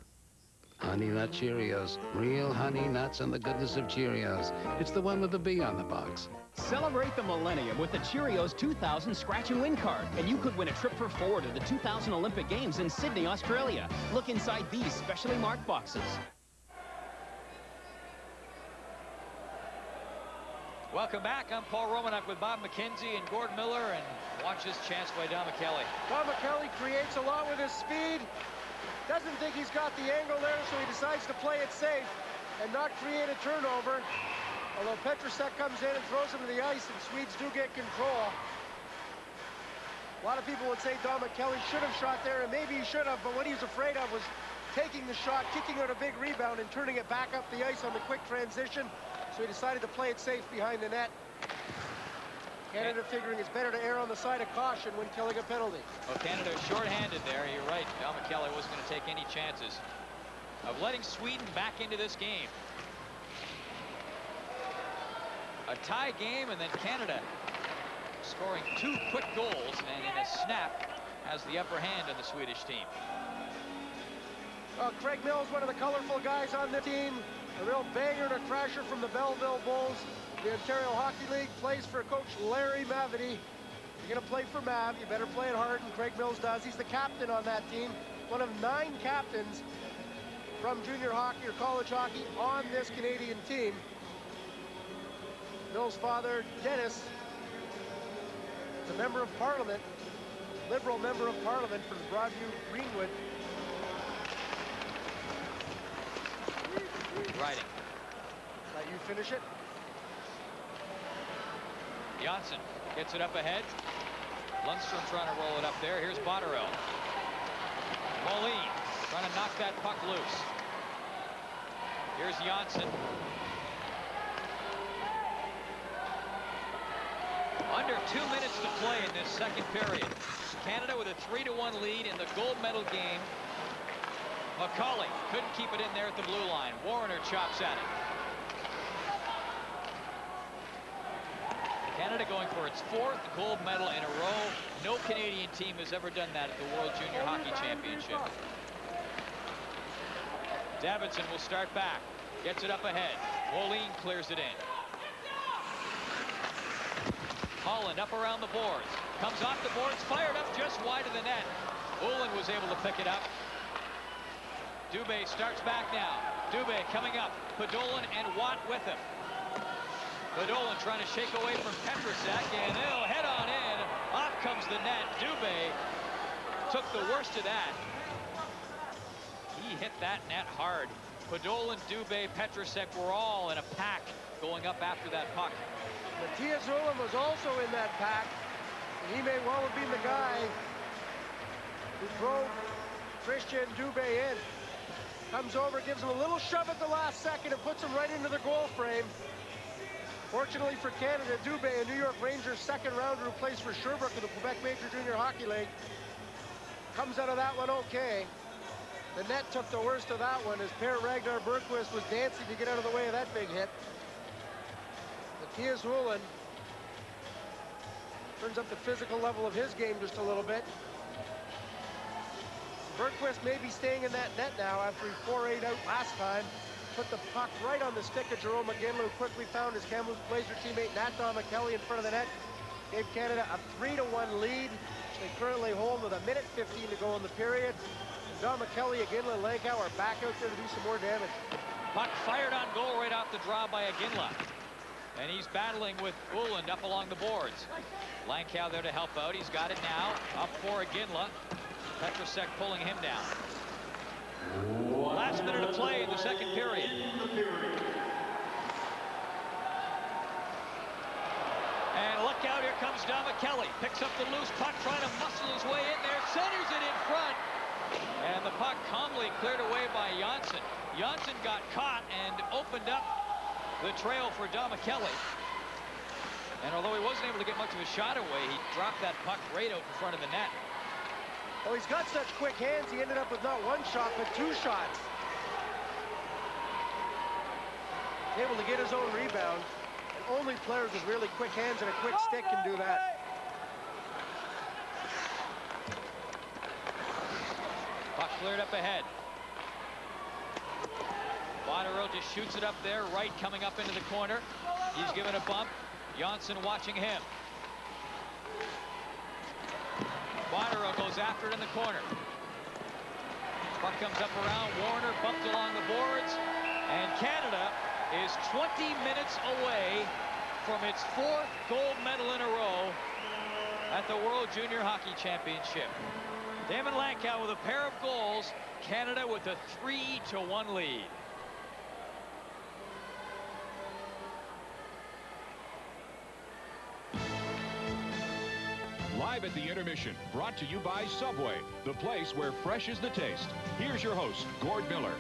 Honey Nut Cheerios. Real honey nuts and the goodness of Cheerios. It's the one with the B on the box. Celebrate the millennium with the Cheerios 2000 Scratch and Win card, and you could win a trip for 4 to the 2000 Olympic Games in Sydney, Australia. Look inside these specially marked boxes. Welcome back. I'm Paul Romanuk with Bob McKenzie and Gord Miller, and watch this chance by Domicelli. Domicelli creates a lot with his speed. Doesn't think he's got the angle there, so he decides to play it safe and not create a turnover. Although Petrosek comes in and throws him to the ice, and Swedes do get control. A lot of people would say Domicelli should have shot there, and maybe he should have, but what he was afraid of was taking the shot, kicking out a big rebound, and turning it back up the ice on the quick transition. So he decided to play it safe behind the net. Canada figuring it's better to err on the side of caution when killing a penalty. Well, Canada short-handed there. You're right. Domicelli wasn't going to take any chances of letting Sweden back into this game. A tie game, and then Canada scoring 2 quick goals, and in a snap has the upper hand on the Swedish team. Craig Mills, one of the colorful guys on the team. A real banger and a crasher from the Belleville Bulls. The Ontario Hockey League, plays for Coach Larry Mavety. You're going to play for Mav, you better play it hard, and Craig Mills does. He's the captain on that team. One of 9 captains from junior hockey or college hockey on this Canadian team. Mills' father, Dennis, is a member of Parliament, Liberal member of Parliament from Broadview, Greenwood. Riding. Let you finish it. Janssen gets it up ahead. Lundstrom trying to roll it up there. Here's Botterill. Moline trying to knock that puck loose. Here's Janssen. Under 2 minutes to play in this second period. Canada with a 3-1 lead in the gold medal game. McCauley couldn't keep it in there at the blue line. Warner chops at it. Canada going for its 4th gold medal in a row. No Canadian team has ever done that at the World Junior Hockey Championship. Davidson will start back. Gets it up ahead. Moline clears it in. Holland up around the boards. Comes off the boards, fired up just wide of the net. Uhlin was able to pick it up. Dubé starts back now. Dubé coming up. Podolin and Watt with him. Podolin trying to shake away from Petrusek, and they'll head on in. Off comes the net. Dubé took the worst of that. He hit that net hard. Podolin, Dubé, Petrusek were all in a pack going up after that puck. Matthias Ullum was also in that pack. And he may well have been the guy who drove Christian Dubé in. Comes over, gives him a little shove at the last second and puts him right into the goal frame. Fortunately for Canada, Dubé, a New York Rangers second rounder who plays for Sherbrooke in the Quebec Major Junior Hockey League, comes out of that one okay. The net took the worst of that one as Per Ragnar Bergqvist was dancing to get out of the way of that big hit. Matthias Ullum turns up the physical level of his game just a little bit. Bergqvist may be staying in that net now after he 4-8 out last time. Put the puck right on the stick of Jerome McGinley, who quickly found his Kamloops Blazer teammate Nat Dom-McKelly in front of the net. Gave Canada a 3-1 lead, which they currently hold with 1:15 to go in the period. Dom-McKelly, Iginla, and Langkow are back out there to do some more damage. Puck fired on goal right off the draw by Iginla. And he's battling with Uland up along the boards. Langkow there to help out. He's got it now. Up for Iginla. Petrusek pulling him down. Last minute of play in the second period. And look out, here comes Dom-McKelly. Picks up the loose puck, trying to muscle his way in there. Centers it in front. And the puck calmly cleared away by Janssen. Janssen got caught and opened up the trail for Dom-McKelly. And although he wasn't able to get much of a shot away, he dropped that puck right out in front of the net. Oh, he's got such quick hands, he ended up with not one shot, but two shots. Able to get his own rebound. And only players with really quick hands and a quick stick can do that. Puck cleared up ahead. Botterill just shoots it up there. Wright coming up into the corner. He's given a bump. Janssen watching him. Botterill goes after it in the corner. Puck comes up around. Warner bumped along the boards. And Canada is 20 minutes away from its 4th gold medal in a row at the World Junior Hockey Championship. Damon Langkow with a pair of goals. Canada with a 3-1 lead. Live at the intermission, brought to you by Subway, the place where fresh is the taste. Here's your host, Gord Miller.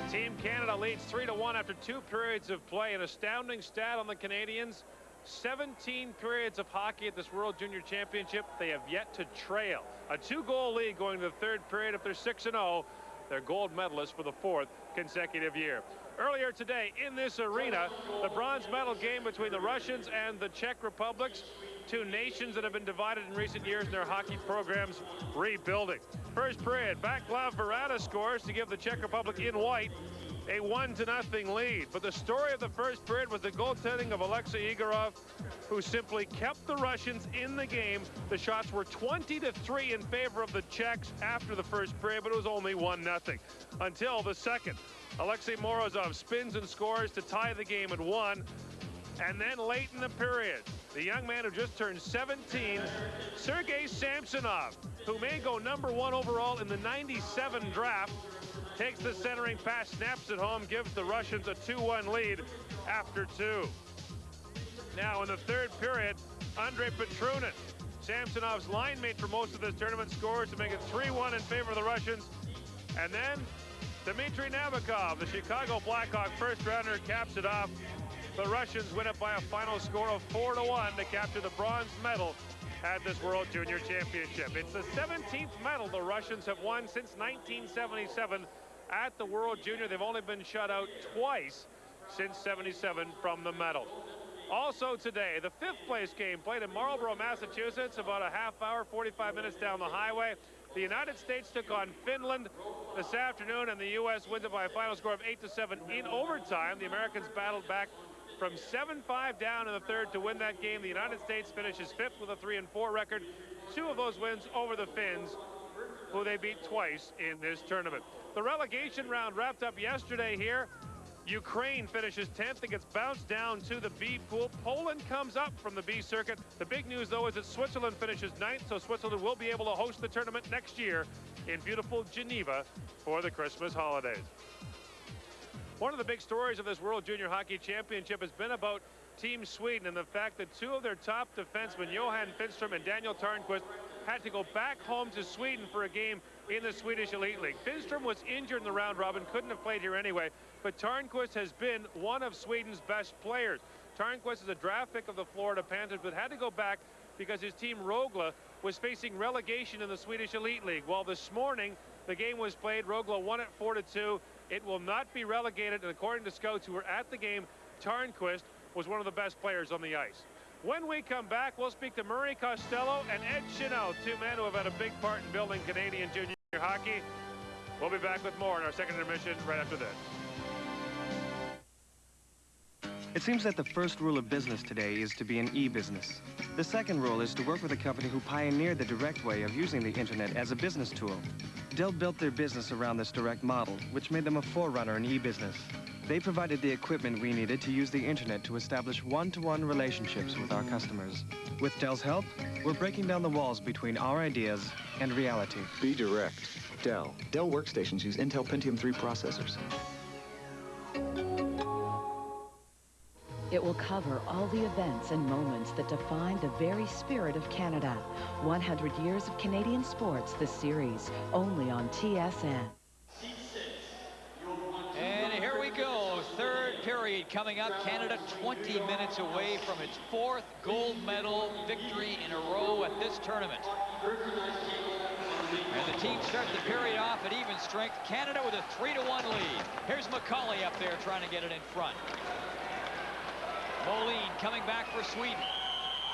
Team Canada leads 3-1 after 2 periods of play. An astounding stat on the Canadians. 17 periods of hockey at this World Junior Championship. They have yet to trail. A 2-goal lead going to the 3rd period. If they're 6-0, they're gold medalists for the 4th consecutive year. Earlier today in this arena, the bronze medal game between the Russians and the Czech Republics, 2 nations that have been divided in recent years in their hockey programs rebuilding. First period, Vaclav Varada scores to give the Czech Republic in white a 1-0 lead. But the story of the first period was the goaltending of Alexei Igorov, who simply kept the Russians in the game. The shots were 20-3 in favor of the Czechs after the first period, but it was only 1-0 until the second. Alexei Morozov spins and scores to tie the game at 1. And then late in the period, the young man who just turned 17, Sergei Samsonov, who may go #1 overall in the '97 draft, takes the centering pass, snaps it home, gives the Russians a 2-1 lead after 2. Now in the 3rd period, Andrei Petrunin, Samsonov's line mate for most of this tournament, scores to make it 3-1 in favor of the Russians. And then Dmitry Nabokov, the Chicago Blackhawk first rounder, caps it off. The Russians win it by a final score of 4-1 to capture the bronze medal at this World Junior Championship. It's the 17th medal the Russians have won since 1977 at the World Junior. They've only been shut out twice since '77 from the medal. Also today, the 5th place game played in Marlborough, Massachusetts, about a half hour, 45 minutes down the highway. The United States took on Finland this afternoon, and the U.S. wins it by a final score of 8-7 in overtime. The Americans battled back from 7-5 down in the 3rd to win that game. The United States finishes 5th with a 3-4 record. 2 of those wins over the Finns, who they beat twice in this tournament. The relegation round wrapped up yesterday here. Ukraine finishes 10th. It gets bounced down to the B pool. Poland comes up from the B circuit. The big news, though, is that Switzerland finishes 9th, so Switzerland will be able to host the tournament next year in beautiful Geneva for the Christmas holidays. One of the big stories of this World Junior Hockey Championship has been about Team Sweden and the fact that two of their top defensemen, Johan Finstrom and Daniel Tarnquist, had to go back home to Sweden for a game in the Swedish Elite League. Finstrom was injured in the round robin, couldn't have played here anyway, but Tarnquist has been one of Sweden's best players. Tarnquist is a draft pick of the Florida Panthers, but had to go back because his team Rögle was facing relegation in the Swedish Elite League. Well, this morning, the game was played. Rögle won it 4-2. It will not be relegated, and according to scouts who were at the game, Tarnquist was one of the best players on the ice. When we come back, we'll speak to Murray Costello and Ed Chanel, two men who have had a big part in building Canadian junior hockey. We'll be back with more in our second intermission right after this. It seems that the first rule of business today is to be an e-business. The second rule is to work with a company who pioneered the direct way of using the internet as a business tool. Dell built their business around this direct model, which made them a forerunner in e-business. They provided the equipment we needed to use the internet to establish one-to-one relationships with our customers. With Dell's help, we're breaking down the walls between our ideas and reality. Be direct. Dell. Dell workstations use Intel Pentium 3 processors. It will cover all the events and moments that define the very spirit of Canada. 100 years of Canadian sports, the series, only on TSN. And here we go, third period coming up. Canada 20 minutes away from its fourth gold medal victory in a row at this tournament. And the team starts the period off at even strength. Canada with a 3-1 lead. Here's Macaulay up there trying to get it in front. Moline coming back for Sweden.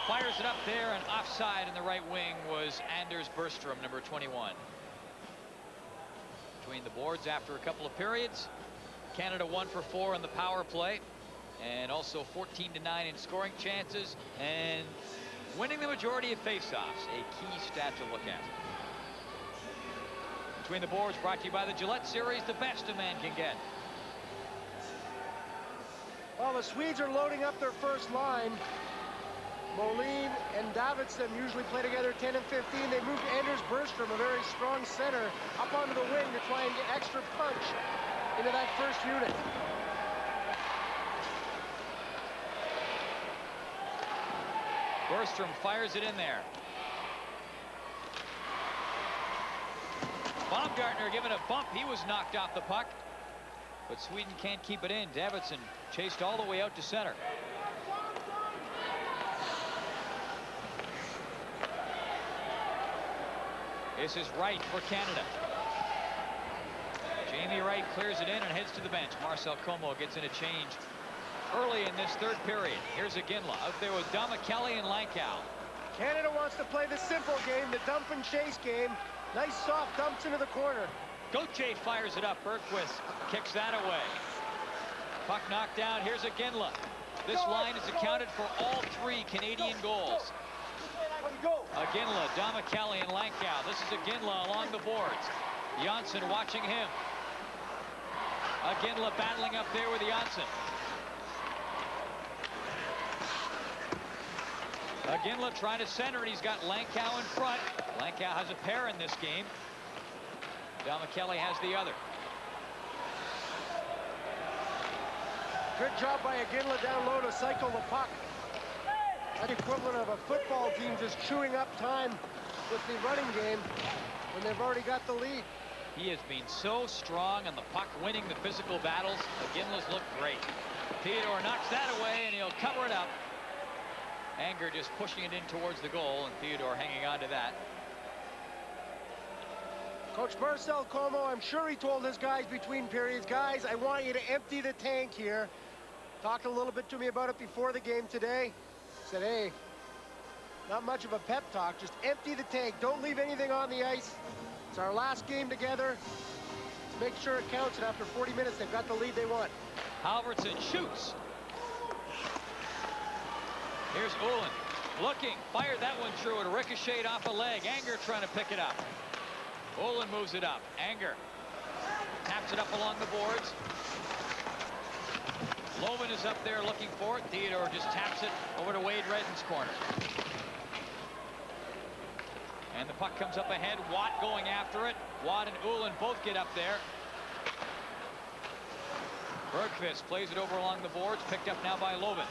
Fires it up there, and offside in the right wing was Anders Bergstrom, number 21. Between the boards after a couple of periods. Canada 1 for 4 on the power play, and also 14-9 in scoring chances, and winning the majority of faceoffs, a key stat to look at. Between the boards, brought to you by the Gillette Series, the best a man can get. Well, the Swedes are loading up their first line. Moline and Davidsson usually play together 10 and 15. They moved Anders Bergstrom, a very strong center, up onto the wing to try and get extra punch into that first unit. Bergstrom fires it in there. Baumgartner given a bump. He was knocked off the puck. But Sweden can't keep it in. Davidsson chased all the way out to center. This is Wright for Canada. Jamie Wright clears it in and heads to the bench. Marcel Como gets in a change early in this third period. Here's Iginla out there with Domicelli and Lankow. Canada wants to play the simple game, the dump and chase game. Nice soft dumps into the corner. Gauthier fires it up. Bergquist kicks that away. Puck knocked down. Here's Iginla. This line is accounted for all 3 Canadian goals. Iginla, Domicelli, and Lankow. This is Iginla along the boards. Janssen watching him. Iginla battling up there with Janssen. Iginla trying to center, and he's got Lankow in front. Lankow has a pair in this game. Domicelli has the other. Good job by Iginla down low to cycle the puck. That's the equivalent of a football team just chewing up time with the running game when they've already got the lead. He has been so strong on the puck, winning the physical battles. Iginla's looked great. Theodore knocks that away, and he'll cover it up. Anger just pushing it in towards the goal, and Theodore hanging on to that. Coach Marcel Como, I'm sure he told his guys between periods, guys, I want you to empty the tank here. Talked a little bit to me about it before the game today. Said, hey, not much of a pep talk, just empty the tank. Don't leave anything on the ice. It's our last game together. Make sure it counts, and after 40 minutes, they've got the lead they want. Halverson shoots. Here's Ullin looking, fired that one through. It ricocheted off a leg. Anger trying to pick it up. Ullin moves it up. Anger taps it up along the boards. Loven is up there looking for it. Theodore just taps it over to Wade Redden's corner. And the puck comes up ahead. Watt going after it. Watt and Ullin both get up there. Bergqvist plays it over along the boards. Picked up now by Loven.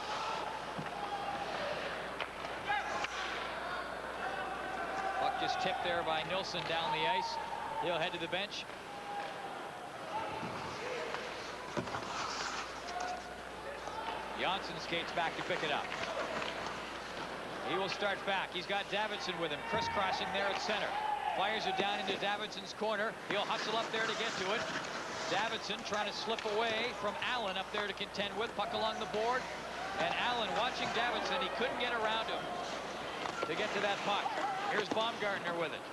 Puck just tipped there by Nilsson down the ice. He'll head to the bench. Johnson skates back to pick it up. He will start back. He's got Davidson with him, crisscrossing there at center. Fires it down into Davidson's corner. He'll hustle up there to get to it. Davidson trying to slip away from Allen up there to contend with. Puck along the board. And Allen watching Davidson. He couldn't get around him to get to that puck. Here's Baumgartner with it.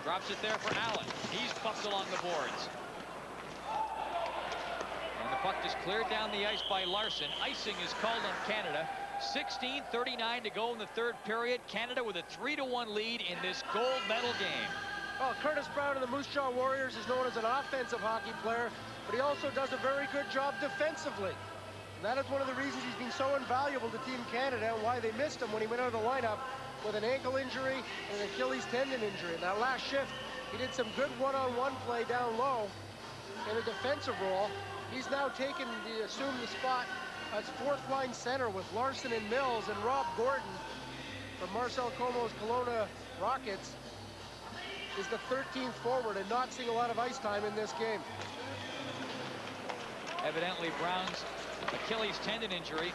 Drops it there for Allen. He's bumped along the boards. And the puck is cleared down the ice by Larson. Icing is called on Canada. 16:39 to go in the third period. Canada with a 3-1 lead in this gold medal game. Well, Curtis Brown of the Moose Jaw Warriors is known as an offensive hockey player, but he also does a very good job defensively. And that is one of the reasons he's been so invaluable to Team Canada and why they missed him when he went out of the lineup with an ankle injury and an Achilles tendon injury. In that last shift, he did some good one-on-one play down low in a defensive role. He's now assumed the spot as fourth-line center with Larson and Mills, and Rob Gordon from Marcel Como's Kelowna Rockets is the 13th forward and not seeing a lot of ice time in this game. Evidently, Brown's Achilles tendon injury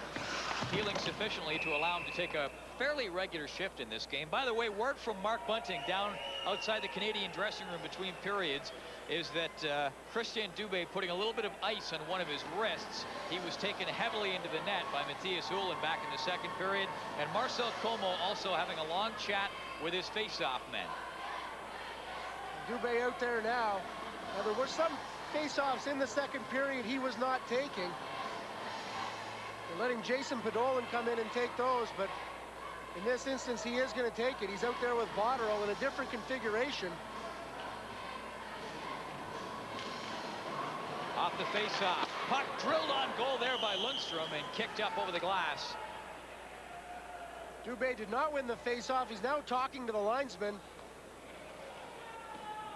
healing sufficiently to allow him to take a fairly regular shift in this game. By the way, word from Mark Bunting down outside the Canadian dressing room between periods is that Christian Dubé putting a little bit of ice on one of his wrists. He was taken heavily into the net by Matthias Ullin back in the second period. And Marcel Como also having a long chat with his face-off men. Dubé out there now. Now, there were some face-offs in the second period he was not taking. They're letting Jason Podolin come in and take those, but in this instance, he is going to take it. He's out there with Botterill in a different configuration. Off the face-off. Puck drilled on goal there by Lundstrom and kicked up over the glass. Dubé did not win the face-off. He's now talking to the linesman.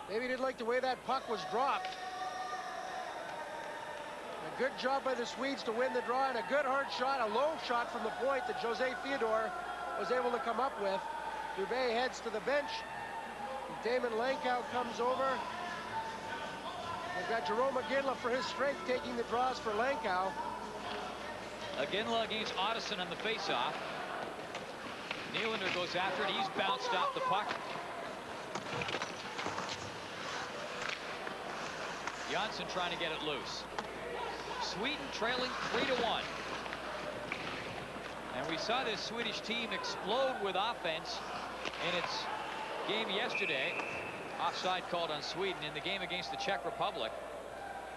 Maybe he didn't like the way that puck was dropped. A good job by the Swedes to win the draw, and a good hard shot, a low shot from the point that Jose Theodore was able to come up with. Dubé heads to the bench. Damon Lankow comes over. We've got Jerome Iginla for his strength taking the draws for Lankow. Iginla against Ottoson on the face-off. Nylander goes after it. He's bounced off the puck. Johnson trying to get it loose. Sweden trailing 3-1. And we saw this Swedish team explode with offense in its game yesterday. Offside called on Sweden in the game against the Czech Republic.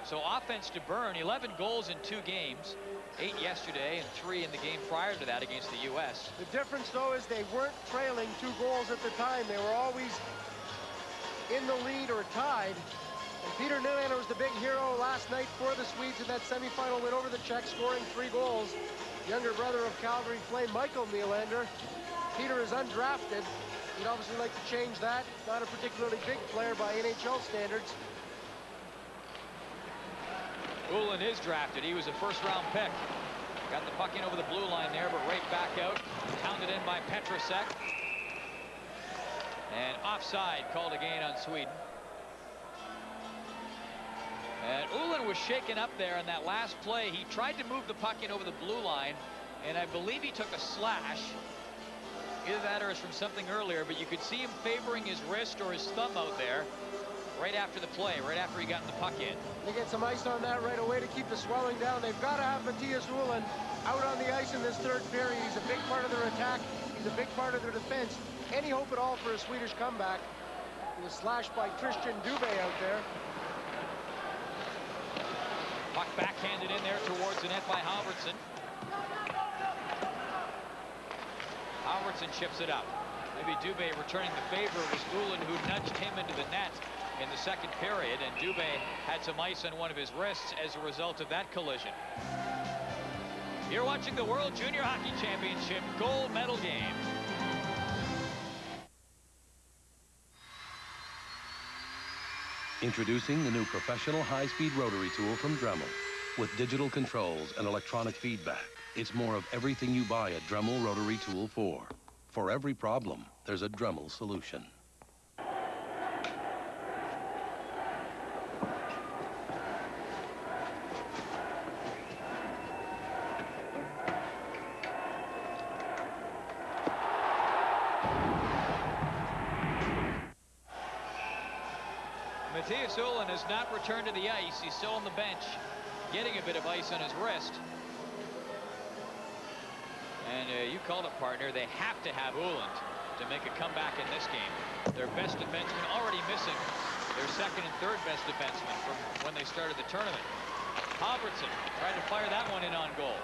So offense to burn. 11 goals in 2 games. 8 yesterday and 3 in the game prior to that against the U.S. The difference, though, is they weren't trailing 2 goals at the time. They were always in the lead or tied. And Peter Nylander was the big hero last night for the Swedes in that semifinal win over the Czechs, scoring 3 goals. Younger brother of Calgary Flame, Michael Nylander. Peter is undrafted. He'd obviously like to change that. Not a particularly big player by NHL standards. Ullin is drafted. He was a first-round pick. Got the puck in over the blue line there, but right back out. Pounded in by Petrasek. And offside called again on Sweden. And Ullin was shaken up there in that last play. He tried to move the puck in over the blue line, and I believe he took a slash. Either that or it's from something earlier, but you could see him favoring his wrist or his thumb out there right after the play, right after he got the puck in. They get some ice on that right away to keep the swelling down. They've got to have Matthias Ullin out on the ice in this third period. He's a big part of their attack. He's a big part of their defense. Any hope at all for a Swedish comeback? He was slashed by Christian Dubé out there. Puck backhanded in there towards the net by Halverson. Halverson chips it up. Maybe Dubé returning the favor. It was Ullin who nudged him into the net in the second period, and Dubé had some ice on one of his wrists as a result of that collision. You're watching the World Junior Hockey Championship gold medal game. Introducing the new professional high-speed rotary tool from Dremel. With digital controls and electronic feedback, it's more of everything you buy a Dremel rotary tool for. For every problem, there's a Dremel solution. Mattias Ullin has not returned to the ice. He's still on the bench, getting a bit of ice on his wrist. And you called it, partner. They have to have Ullin to make a comeback in this game. Their best defenseman already missing their second and third best defenseman from when they started the tournament. Halvorsen tried to fire that one in on goal.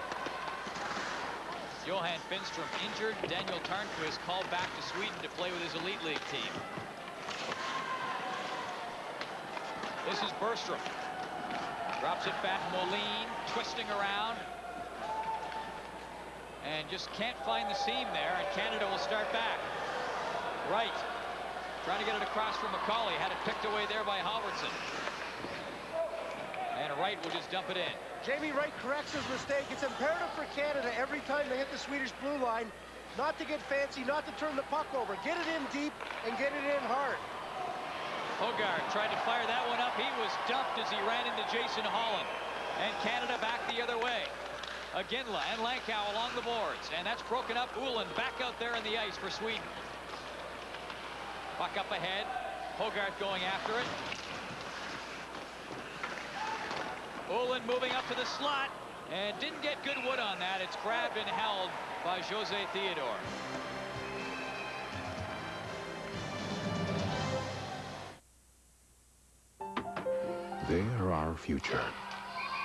Johan Finstrom injured. Daniel Tarnquist called back to Sweden to play with his Elite League team. This is Bergstrom. Drops it back. Moline twisting around. And just can't find the seam there. And Canada will start back. Wright trying to get it across from McCauley. Had it picked away there by Halvorsen. And Wright will just dump it in. Jamie Wright corrects his mistake. It's imperative for Canada every time they hit the Swedish blue line not to get fancy, not to turn the puck over. Get it in deep and get it in hard. Hogarth tried to fire that one up. He was dumped as he ran into Jason Holland. And Canada back the other way. Aginla and Lankow along the boards. And that's broken up. Ullin back out there on the ice for Sweden. Puck up ahead. Hogarth going after it. Ullin moving up to the slot. And didn't get good wood on that. It's grabbed and held by Jose Theodore. They're our future.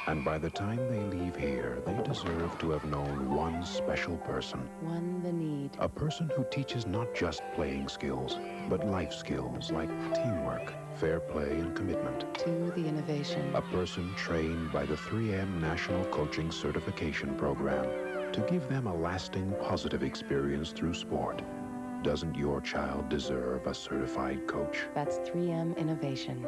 And by the time they leave here, they deserve to have known one special person. One the need. A person who teaches not just playing skills, but life skills like teamwork, fair play, and commitment. To the innovation. A person trained by the 3M National Coaching Certification Program to give them a lasting positive experience through sport. Doesn't your child deserve a certified coach? That's 3M Innovation.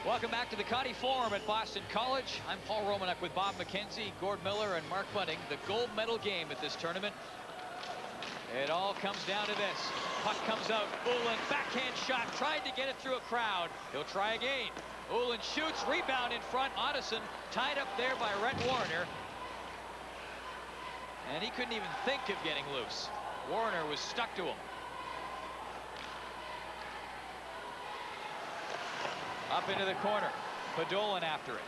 Welcome back to the Conti Forum at Boston College. I'm Paul Romanek with Bob McKenzie, Gord Miller, and Mark Bunting. The gold medal game at this tournament. It all comes down to this. Puck comes out. Ullin, backhand shot. Tried to get it through a crowd. He'll try again. Ullin shoots. Rebound in front. Ottoson tied up there by Rhett Warrener. And he couldn't even think of getting loose. Warrener was stuck to him. Up into the corner. Podolin after it.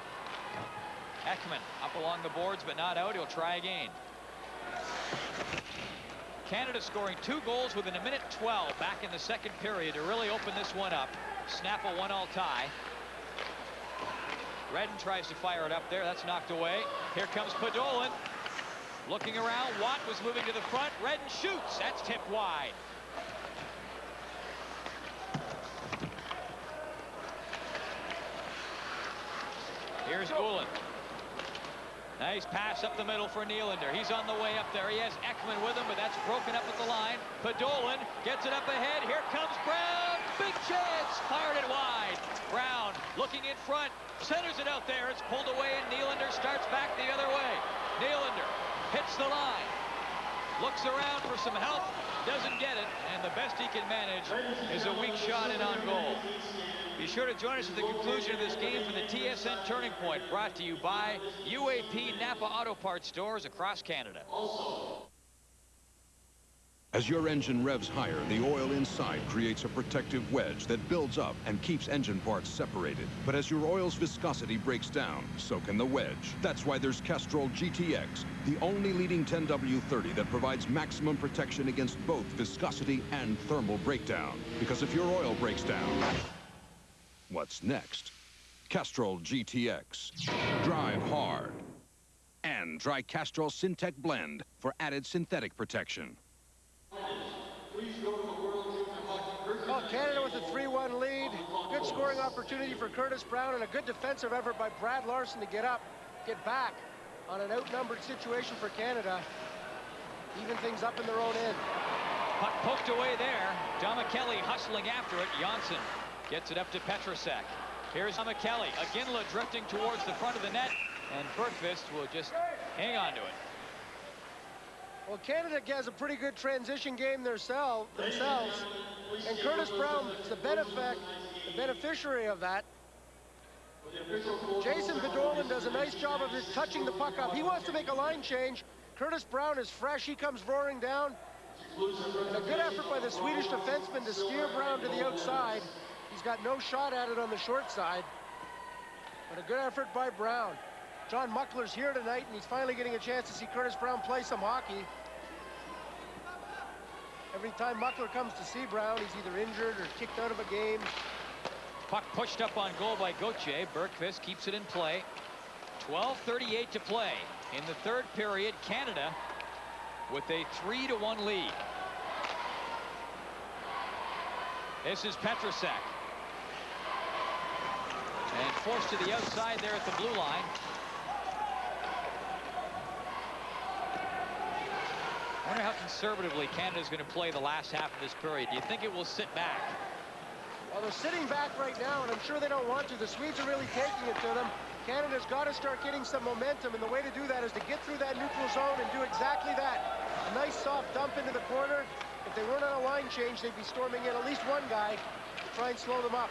Ekman up along the boards, but not out. He'll try again. Canada scoring 2 goals within a minute 12 back in the second period to really open this one up. Snap a 1-1 tie. Redden tries to fire it up there. That's knocked away. Here comes Podolin. Looking around. Watt was moving to the front. Redden shoots. That's tipped wide. Here's Ullin. Nice pass up the middle for Nylander. He's on the way up there. He has Ekman with him, but that's broken up at the line. Podolin gets it up ahead. Here comes Brown. Big chance. Fired it wide. Brown looking in front. Centers it out there. It's pulled away, and Nylander starts back the other way. Nylander hits the line. Looks around for some help. Doesn't get it. And the best he can manage is a weak shot in on goal. Be sure to join us at the conclusion of this game for the TSN Turning Point, brought to you by UAP Napa Auto Parts stores across Canada. As your engine revs higher, the oil inside creates a protective wedge that builds up and keeps engine parts separated. But as your oil's viscosity breaks down, so can the wedge. That's why there's Castrol GTX, the only leading 10W30 that provides maximum protection against both viscosity and thermal breakdown. Because if your oil breaks down, what's next? Castrol GTX. Drive hard. And try Castrol Syntec Blend for added synthetic protection. Well, Canada with a 3-1 lead. Good scoring opportunity for Curtis Brown and a good defensive effort by Brad Larson to get up, get back. on an outnumbered situation for Canada. Even things up in their own end. Puck poked away there. Kelly hustling after it. Janssen gets it up to Petrusek. Here's Kelly. Iginla drifting towards the front of the net, and Bergqvist will just hang on to it. Well, Canada has a pretty good transition game themselves, and Curtis Brown is the beneficiary of that. Jason Bedolan does a nice job of just touching the puck up. He wants to make a line change. Curtis Brown is fresh. He comes roaring down. And a good effort by the Swedish defenseman to steer Brown to the outside. He's got no shot at it on the short side. But a good effort by Brown. John Muckler's here tonight, and he's finally getting a chance to see Curtis Brown play some hockey. Every time Muckler comes to see Brown, he's either injured or kicked out of a game. Puck pushed up on goal by Gauthier. Bergqvist keeps it in play. 12:38 to play. In the third period, Canada with a 3-1 lead. This is Petrusek. And forced to the outside there at the blue line. I wonder how conservatively Canada's going to play the last half of this period. Do you think it will sit back? Well, they're sitting back right now, and I'm sure they don't want to. The Swedes are really taking it to them. Canada's got to start getting some momentum, and the way to do that is to get through that neutral zone and do exactly that. A nice soft dump into the corner. If they weren't on a line change, they'd be storming in at least one guy to try and slow them up.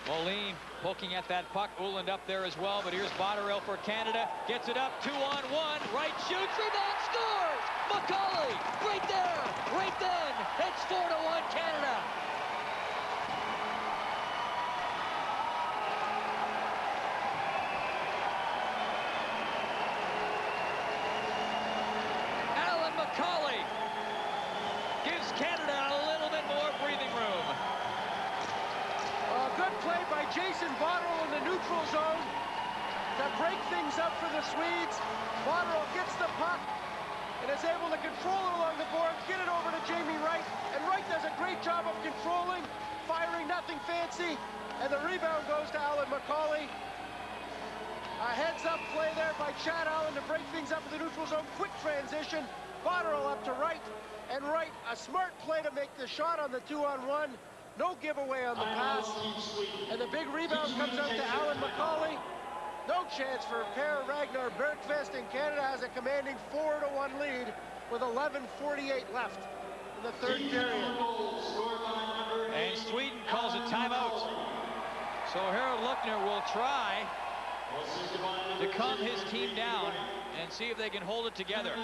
Moline poking at that puck. Uland up there as well, but here's Botterill for Canada. Gets it up, 2-on-1. Right shoots, rebound, scores! Macaulay, right there, right then. It's 4-1 Canada. Alan Macaulay gives Canada a little bit more breathing room. Good play by Jason Botterill in the neutral zone to break things up for the Swedes. Botterill gets the puck and is able to control it along the boards, get it over to Jamie Wright, and Wright does a great job of controlling, firing nothing fancy, and the rebound goes to Alan Macaulay. A heads-up play there by Chad Allen to break things up in the neutral zone. Quick transition, Botterill up to Wright, and Wright, a smart play to make the shot on the 2-on-1. No giveaway on the pass, and the big rebound comes out to Alan Macaulay. No chance for Per Ragnar Bergqvist, and Canada has a commanding 4-1 lead with 11:48 left in the third period. And Sweden calls a timeout. So Harold Luckner will try to calm his team down and see if they can hold it together.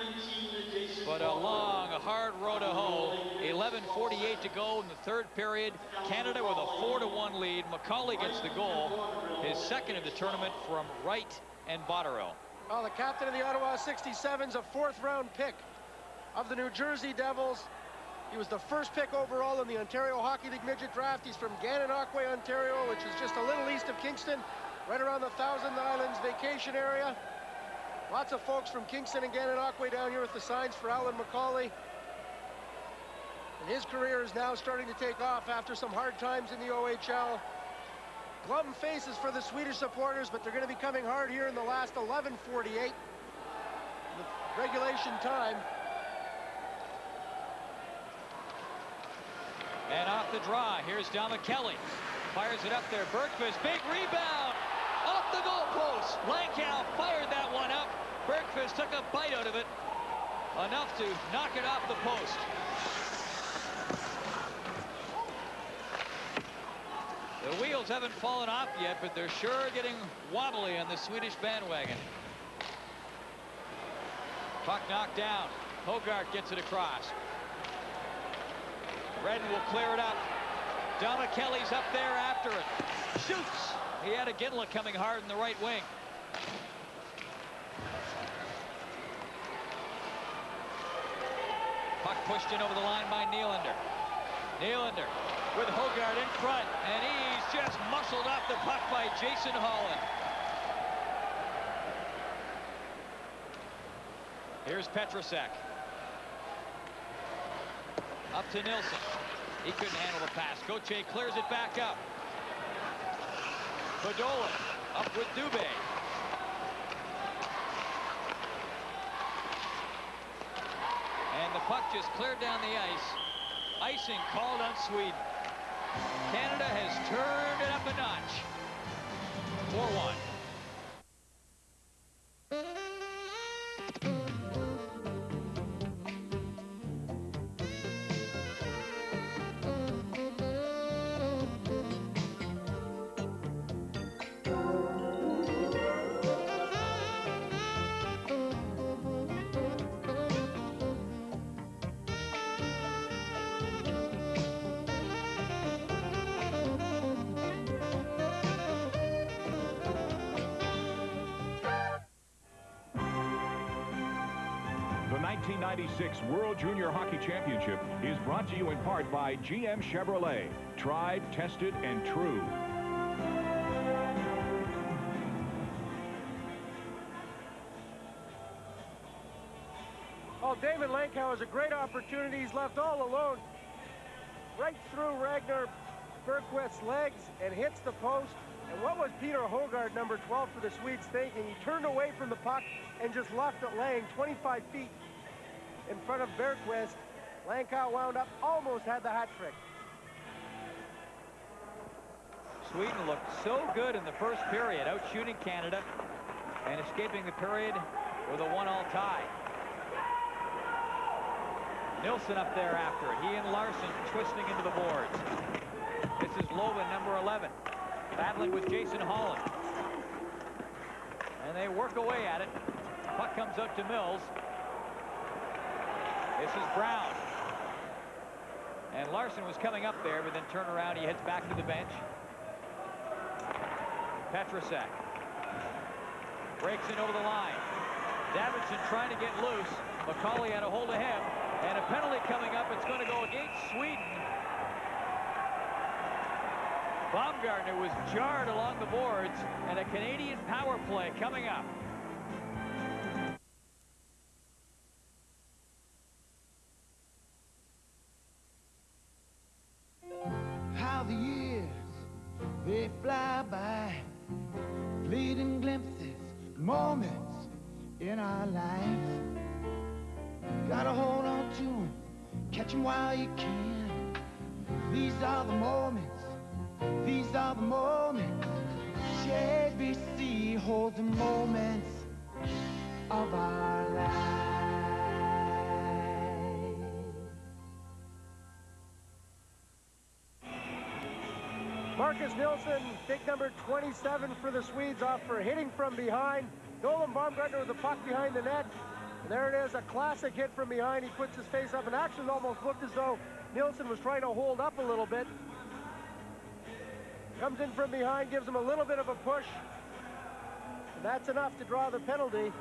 But a long, hard road to hoe. 11:48 to go in the third period. Canada with a 4-1 lead. Macaulay gets the goal, his second of the tournament from Wright and Botterill. Well, the captain of the Ottawa 67's a fourth-round pick of the New Jersey Devils. He was the first pick overall in the Ontario Hockey League Midget Draft. He's from Gananoque, Ontario, which is just a little east of Kingston, right around the Thousand Islands vacation area. Lots of folks from Kingston and Gananoque down here with the signs for Alan Macaulay. And his career is now starting to take off after some hard times in the OHL. Glum faces for the Swedish supporters, but they're going to be coming hard here in the last 11:48. The regulation time. And off the draw, here's Dama Kelly. Fires it up there. Bergqvist, big rebound. Off the goalpost. Lankow fired that one up. Bergqvist took a bite out of it. Enough to knock it off the post. The wheels haven't fallen off yet, but they're sure getting wobbly on the Swedish bandwagon. Puck knocked down. Hogarth gets it across. Redden will clear it up. Dama Kelly's up there after it. Shoots. He had Iginla coming hard in the right wing. Puck pushed in over the line by Nylander. Nylander with Hogarth in front, and he's just muscled off the puck by Jason Holland. Here's Petrusek. Up to Nilsson. He couldn't handle the pass. Gauthier clears it back up. Bedolan up with Dubé. puck just cleared down the ice. Icing called on Sweden. Canada has turned it up a notch. 4-1. The 1996 World Junior Hockey Championship is brought to you in part by GM Chevrolet. Tried, tested, and true. Oh, David Lankow has a great opportunity. He's left all alone. Right through Ragnar Bergqvist's legs and hits the post. And what was Peter Hogard, number 12 for the Swedes, thinking? He turned away from the puck and just left it laying 25 feet in front of Bergqvist. Lankow wound up, almost had the hat trick. Sweden looked so good in the first period, out shooting Canada and escaping the period with a 1-all tie. Nilsson up there after it. He and Larson twisting into the boards. This is Loven, number 11, battling with Jason Holland. And they work away at it. Puck comes up to Mills. This is Brown. And Larson was coming up there, but then turn around, he heads back to the bench. Petrusek breaks in over the line. Davidson trying to get loose. McCauley had a hold of him. And a penalty coming up. It's going to go against Sweden. Baumgartner was jarred along the boards, and a Canadian power play coming up. How the years, they fly by, fleeting glimpses, moments in our lives. Gotta hold on to them, catch them while you can. These are the moments, these are the moments. JBC holds the moments of our lives. Marcus Nilsson, big number 27 for the Swedes, off for hitting from behind. Nolan Baumgartner with the puck behind the net. And there it is, a classic hit from behind. He puts his face up and actually almost looked as though Nilsson was trying to hold up a little bit. Comes in from behind, gives him a little bit of a push. And that's enough to draw the penalty.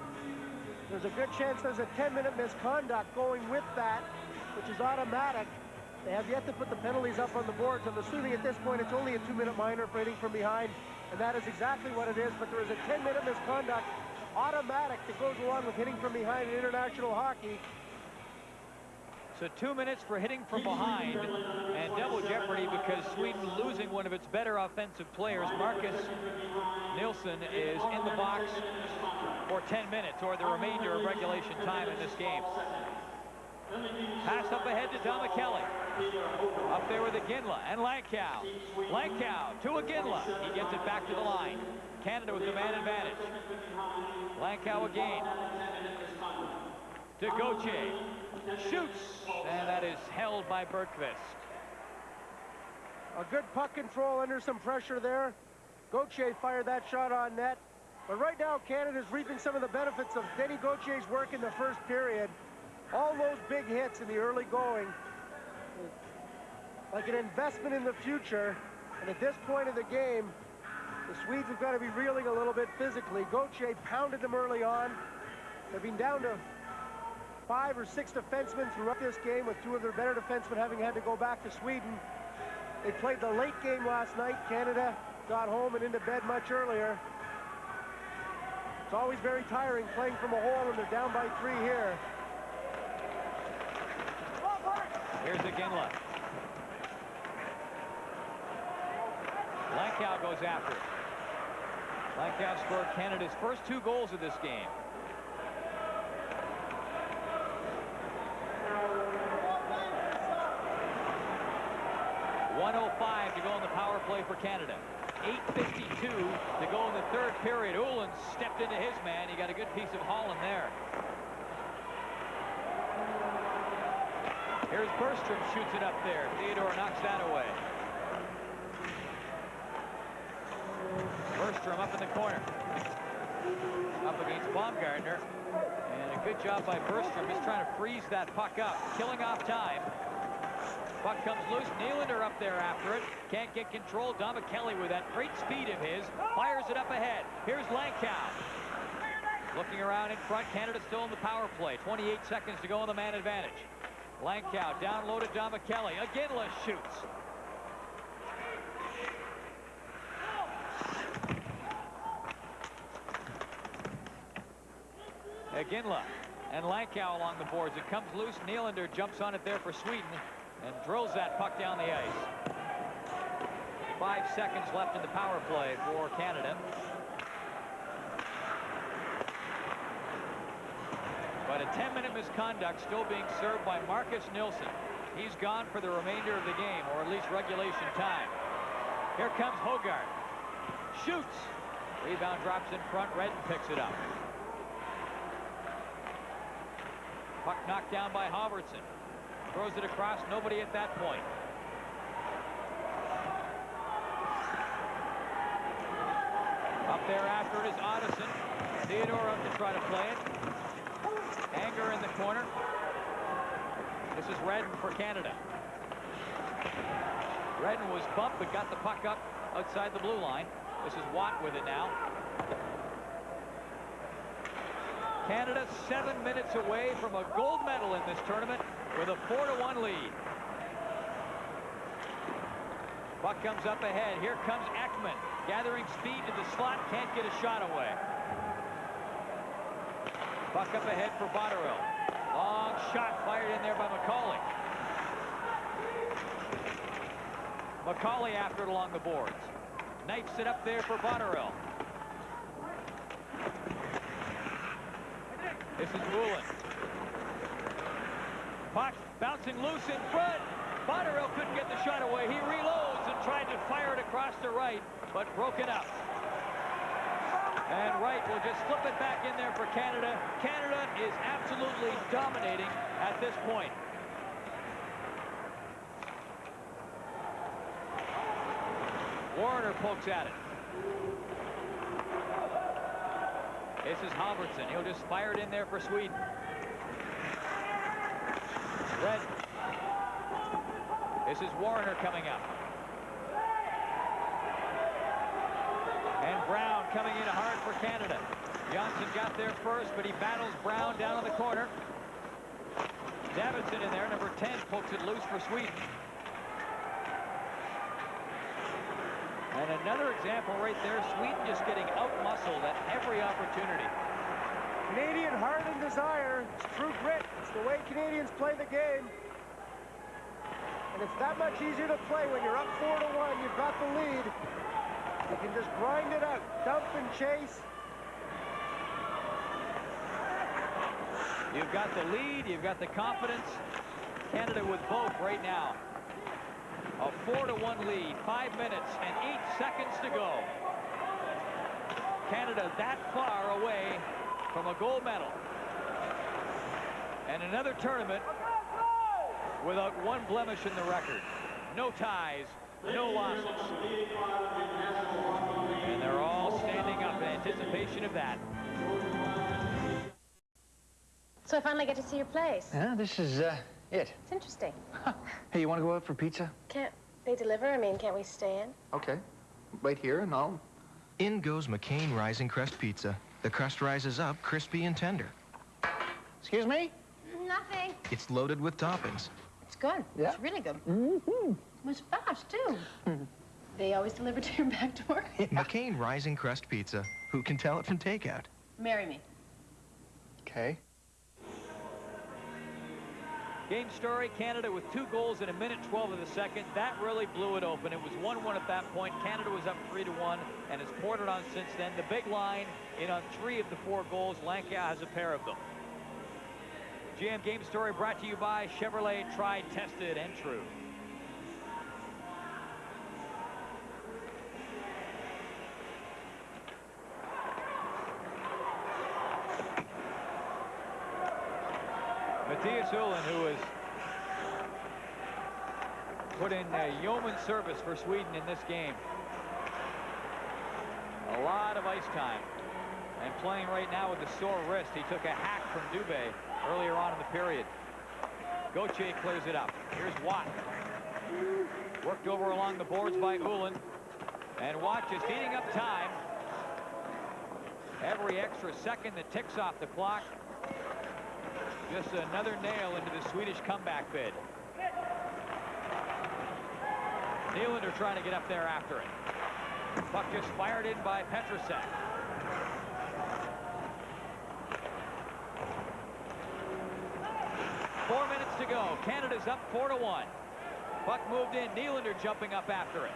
There's a good chance there's a 10-minute misconduct going with that, which is automatic. They have yet to put the penalties up on the boards. I'm assuming at this point it's only a 2-minute minor for hitting from behind, and that is exactly what it is. But there is a 10-minute misconduct automatic that goes along with hitting from behind in international hockey. So 2 minutes for hitting from behind, and double jeopardy because Sweden losing one of its better offensive players. Marcus Nilsson is in the box for 10 minutes, or the remainder of regulation time in this game. Pass up ahead to Dom Kelly. Up there with Iginla and Lankow. Lankow to Iginla. He gets it back to the line. Canada with the man advantage. Lankow again. To Gauthier. Shoots. And that is held by Bergqvist. A good puck control under some pressure there. Gauthier fired that shot on net. But right now, Canada's reaping some of the benefits of Denny Gauthier's work in the first period. All those big hits in the early going, like an investment in the future. And at this point of the game, the Swedes have got to be reeling a little bit physically. Gauthier pounded them early on. They've been down to 5 or 6 defensemen throughout this game, with 2 of their better defensemen having had to go back to Sweden. They played the late game last night. Canada got home and into bed much earlier. It's always very tiring playing from a hole, and they're down by 3 here. Here's Iginla. Lankow goes after it. Lankow scored Canada's first 2 goals of this game. 1:05 to go in the power play for Canada. 8:52 to go in the third period. Ullin stepped into his man. He got a good piece of Holland there. Here's Bergstrom, shoots it up there. Theodore knocks that away. Bergstrom up in the corner. Up against Baumgartner. And a good job by Bergstrom, just trying to freeze that puck up. Killing off time. Puck comes loose. Nylander up there after it. Can't get control. Domicelli with that great speed of his. Fires it up ahead. Here's Langkow. Looking around in front. Canada still in the power play. 28 seconds to go on the man advantage. Langkow down low to Domicelli. Iginla shoots. Iginla and Langkow along the boards. It comes loose. Nylander jumps on it there for Sweden and drills that puck down the ice. 5 seconds left in the power play for Canada. But a 10-minute misconduct still being served by Marcus Nilsson. He's gone for the remainder of the game, or at least regulation time. Here comes Hogarth. Shoots. Rebound drops in front. Redden picks it up. Puck knocked down by Halverson. Throws it across. Nobody at that point. Up there after it is Ottoson. Theodore up to try to play it. Anger in the corner. This is Redden for Canada. Redden was bumped but got the puck up outside the blue line. This is Watt with it now. Canada 7 minutes away from a gold medal in this tournament with a 4-1 lead. Puck comes up ahead. Here comes Ekman, gathering speed to the slot, can't get a shot away. Puck up ahead for Botterill. Long shot fired in there by McCauley. McCauley after it along the boards. Knifes it up there for Botterill. This is Woolen. Puck bouncing loose in front. Botterill couldn't get the shot away. He reloads and tried to fire it across the right, but broke it up. And Wright will just flip it back in there for Canada. Canada is absolutely dominating at this point. Warner pokes at it. This is Halverson. He'll just fire it in there for Sweden. Redden. This is Warner coming up. And Brown coming in hard for Canada. Johnson got there first, but he battles Brown down in the corner. Davidson in there, number 10, pokes it loose for Sweden. And another example right there, Sweden just getting out-muscled at every opportunity. Canadian heart and desire. It's true grit. It's the way Canadians play the game. And it's that much easier to play when you're up 4-1. You've got the lead. You can just grind it out, dump and chase. You've got the lead, you've got the confidence. Canada with both right now. A 4-1 lead, 5 minutes and 8 seconds to go. Canada that far away from a gold medal. And another tournament without one blemish in the record. No ties, no losses. And they're all standing up in anticipation of that. So I finally get to see your place. Yeah, this is it. It's interesting. Hey, you want to go out for pizza? Can't they deliver? I mean, can't we stay in? Okay. Right here, and I'll... In goes McCain Rising Crust Pizza. The crust rises up crispy and tender. Excuse me? Nothing. It's loaded with toppings. It's good. Yeah. It's really good. Mm-hmm. It was fast, too. They always deliver to your back door? McCain Rising Crust Pizza. Who can tell it from takeout? Marry me. Okay. Game story, Canada with 2 goals in 1:12 of the second. That really blew it open. It was 1-1 at that point. Canada was up 3-1 and has poured it on since then. The big line in on 3 of the 4 goals. Langkow has a pair of them. GM Game Story brought to you by Chevrolet, tried, tested, and true. Matthias Ullin, who has put in yeoman service for Sweden in this game. A lot of ice time. And playing right now with a sore wrist. He took a hack from Dubé earlier on in the period. Gauthier clears it up. Here's Watt. Worked over along the boards by Ullin. And Watt just eating up time. Every extra second that ticks off the clock. Just another nail into the Swedish comeback bid. Nylander trying to get up there after it. Puck just fired in by Petrusek. Four minutes to go. Canada's up 4-1. Puck moved in. Nylander jumping up after it.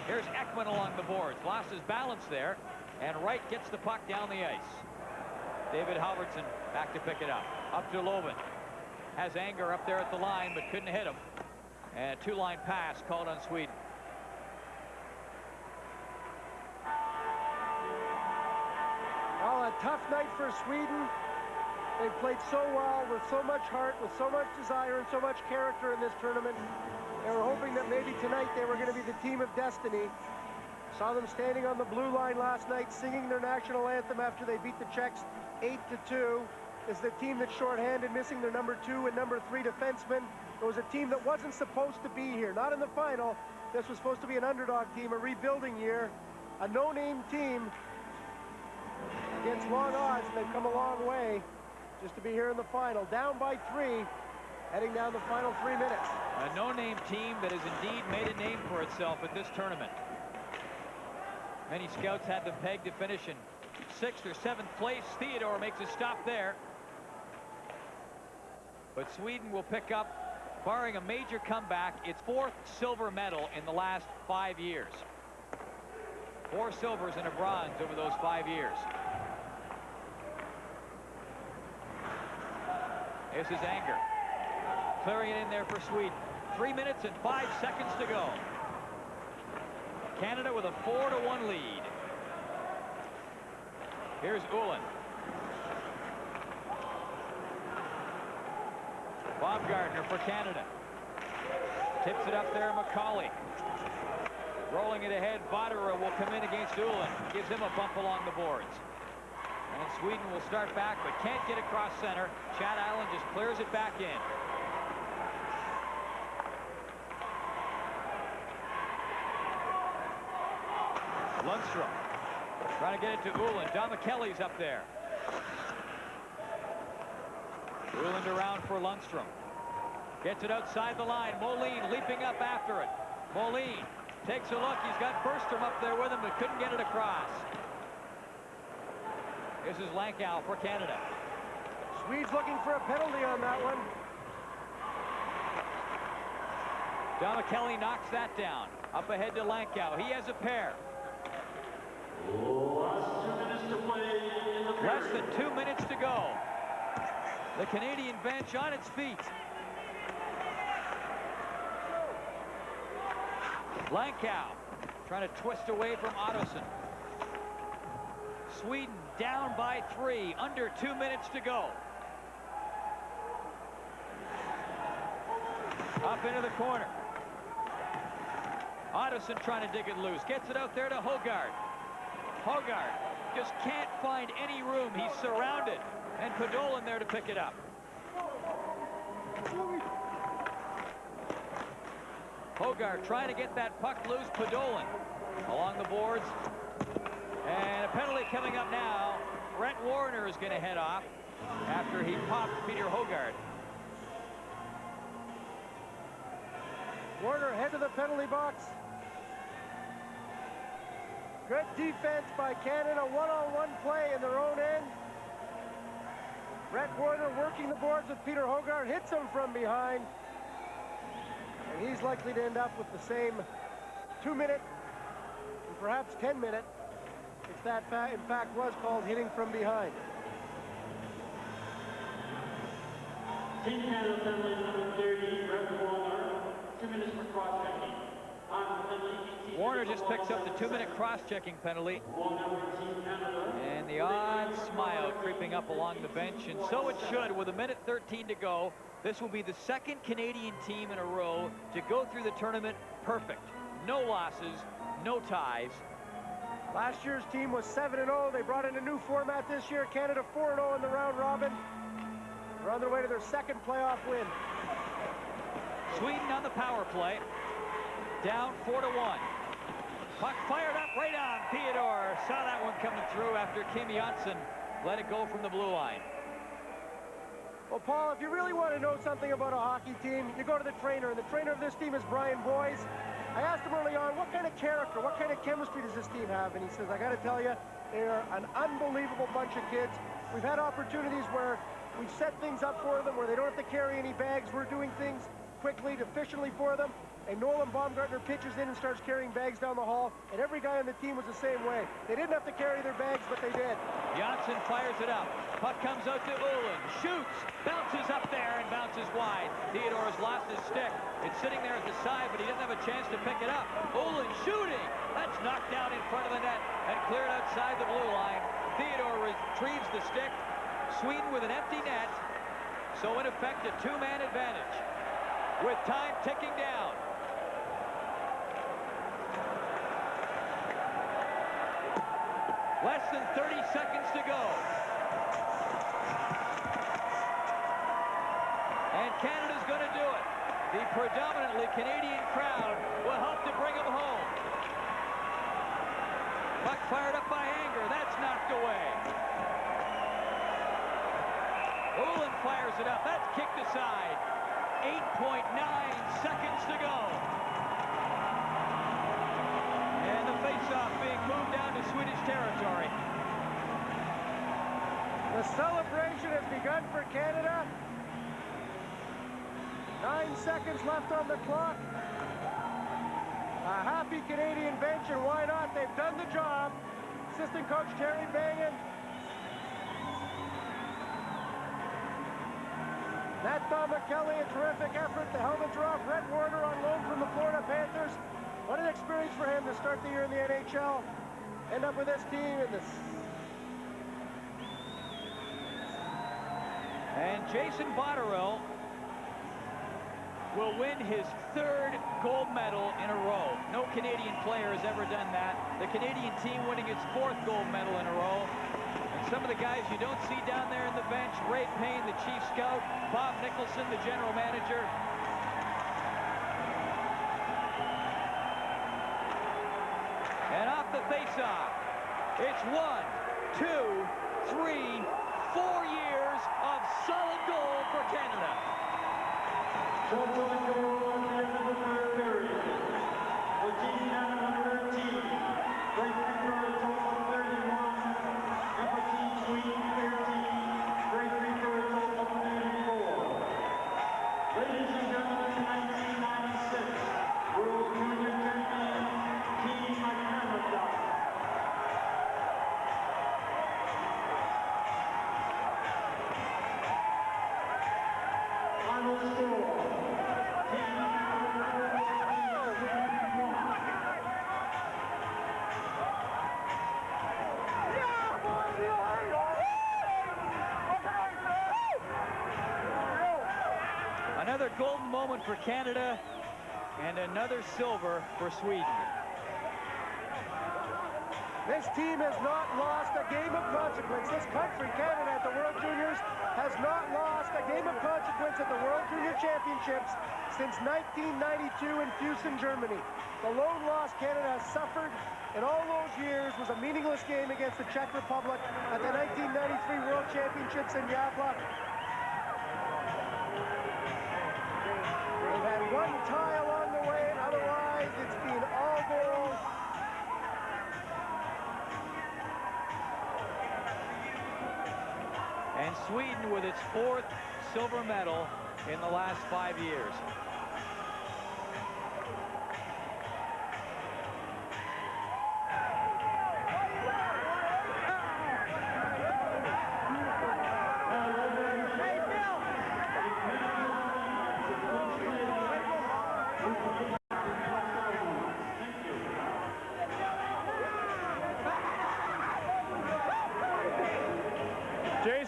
Here's Ekman along the boards. Lost his balance there. And Wright gets the puck down the ice. David Halverson back to pick it up. Up to Loven. Has Anger up there at the line, but couldn't hit him. And a two-line pass called on Sweden. Well, a tough night for Sweden. They've played so well, with so much heart, with so much desire, and so much character in this tournament. They were hoping that maybe tonight they were going to be the team of destiny. Saw them standing on the blue line last night, singing their national anthem after they beat the Czechs 8-2. It's the team that's shorthanded, missing their number 2 and number 3 defensemen. It was a team that wasn't supposed to be here, not in the final. This was supposed to be an underdog team, a rebuilding year, a no-name team against long odds, and they've come a long way just to be here in the final. Down by 3, heading down the final 3 minutes. A no-name team that has indeed made a name for itself at this tournament. Many scouts had them pegged to finish in 6th or 7th place. Theodore makes a stop there. But Sweden will pick up, barring a major comeback, its 4th silver medal in the last 5 years. 4 silvers and a bronze over those 5 years. This is Anger. Clearing it in there for Sweden. 3 minutes and 5 seconds to go. Canada with a 4-1 lead. Here's Ullin. Bob Gardner for Canada. Tips it up there, McCauley. Rolling it ahead, Vatara will come in against Ullin. Gives him a bump along the boards. And Sweden will start back, but can't get across center. Chad Allen just clears it back in. Lundstrom trying to get it to Ullin. Don McKelly's up there. Ullin around for Lundstrom. Gets it outside the line. Moline leaping up after it. Moline takes a look. He's got Bergstrom up there with him, but couldn't get it across. This is Lankow for Canada. Swedes looking for a penalty on that one. Don McKelly knocks that down. Up ahead to Lankow. He has a pair. Less than 2 minutes to go. The Canadian bench on its feet. Lankow trying to twist away from Ottoson. Sweden down by 3, under 2 minutes to go. Up into the corner. Ottoson trying to dig it loose. Gets it out there to Hogard. Hogard just can't find any room. He's surrounded. And Podolin there to pick it up. Hogard trying to get that puck loose. Podolin along the boards. And a penalty coming up now. Brent Warner is going to head off after he popped Peter Hogard. Warner head to the penalty box. Good defense by Canada. One-on-one play in their own end. Brett Warner working the boards with Peter Hogard. Hits him from behind. And he's likely to end up with the same 2-minute and perhaps 10-minute. If that in fact was called hitting from behind. Team Canada penalty number 30, Brett Warner, 2 minutes for cross-checking. Warner just picks up the 2-minute cross-checking penalty. And the odd smile creeping up along the bench, and so it should. With 1:13 to go, this will be the second Canadian team in a row to go through the tournament perfect. No losses, no ties. Last year's team was 7-0. They brought in a new format this year. Canada 4-0 in the round robin. They're on their way to their second playoff win. Sweden on the power play. Down 4-1. Puck fired up right on. Theodore saw that one coming through after Kim Janssen let it go from the blue line. Well, Paul, if you really want to know something about a hockey team, you go to the trainer, and the trainer of this team is Brian Boyes. I asked him early on, what kind of character, what kind of chemistry does this team have? And he says, I got to tell you, they are an unbelievable bunch of kids. We've had opportunities where we've set things up for them, where they don't have to carry any bags. We're doing things quickly, efficiently for them. And Nolan Baumgartner pitches in and starts carrying bags down the hall, and every guy on the team was the same way. They didn't have to carry their bags, but they did. Janssen fires it up. Puck comes out to Ullin. Shoots. Bounces up there and bounces wide. Theodore has lost his stick. It's sitting there at the side, but he doesn't have a chance to pick it up. Ullin shooting. That's knocked down in front of the net and cleared outside the blue line. Theodore retrieves the stick. Sweden with an empty net. So in effect, a two-man advantage with time ticking down. Less than 30 seconds to go. And Canada's going to do it. The predominantly Canadian crowd will help to bring them home. Puck fired up by Anger. That's knocked away. Ullin fires it up. That's kicked aside. 8.9 seconds to go. And the face-off being moved down to Swedish territory. The celebration has begun for Canada. 9 seconds left on the clock. A happy Canadian bench, and why not? They've done the job. Assistant coach Terry Bangan. Nat Kelly, a terrific effort. The helmets are off. Brett Warner on loan from the Florida Panthers. What an experience for him to start the year in the NHL. End up with this team in this. And Jason Botterill will win his 3rd gold medal in a row. No Canadian player has ever done that. The Canadian team winning its 4th gold medal in a row. And some of the guys you don't see down there in the bench, Ray Payne, the chief scout, Bob Nicholson, the general manager. And off the face-off, it's 1, 2, 3, 4 years of solid gold for Canada. Total goal at the end of the 3rd period. For Team Canada 13, Great Victor a total of 31, and for Team Sweden 13, Great Victor a total of 34. Ladies and gentlemen, 1996 World Junior Champion, Team Canada. Final score. Another golden moment for Canada and another silver for Sweden. This team has not lost a game of consequence. This country, Canada, at the World Juniors, has not lost a game of consequence at the World Junior Championships since 1992 in Fusen, Germany. The lone loss Canada has suffered in all those years was a meaningless game against the Czech Republic at the 1993 World Championships in Gavla. They've had one tie along the way, otherwise it's been all goals. And Sweden with its 4th silver medal in the last 5 years.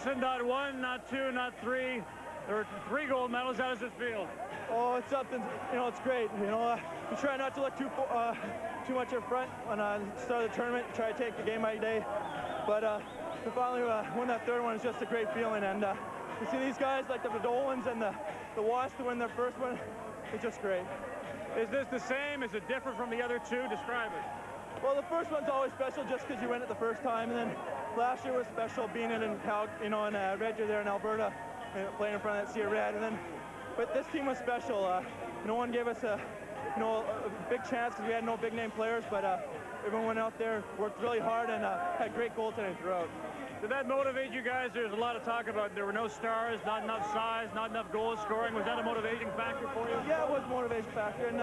Nelson, not one, not two, not three. There were 3 gold medals. How does this feel? Oh, it's something, you know, it's great. You know, we try not to look too much up front when start of the tournament, try to take the game by day. But to finally win that 3rd one is just a great feeling. And to see these guys like the Dolans and the Wasps to win their 1st one, it's just great. Is this the same? Is it different from the other 2? Describe it. Well, the 1st one's always special just because you win it the 1st time. And then last year was special being in Red Deer there in Alberta, playing in front of that Sea of Red. And then, but this team was special. No one gave us a big chance because we had no big name players, but everyone went out there, worked really hard, and had great goaltending throughout. Did that motivate you guys? There's a lot of talk about there were no stars, not enough size, not enough goal scoring. Was that a motivating factor for you? Yeah, it was a motivation factor, and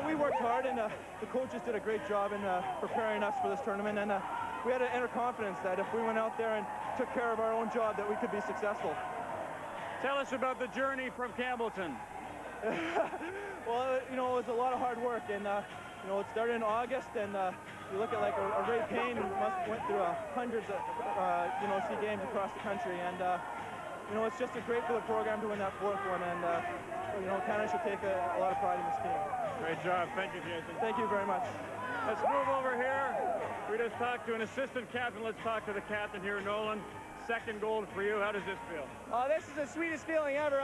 we worked hard, and the coaches did a great job in preparing us for this tournament, and we had an inner confidence that if we went out there and took care of our own job, that we could be successful. Tell us about the journey from Campbellton. Well, it was a lot of hard work, and it started in August, and you look at like a Ray Payne went through hundreds of C games across the country, and it's just a great for the program to win that 4th one, and Canada should take a lot of pride in this team. Great job, thank you, Jason. Thank you very much. Let's move over here. We just talked to an assistant captain. Let's talk to the captain here, Nolan. 2nd gold for you. How does this feel? This is the sweetest feeling ever.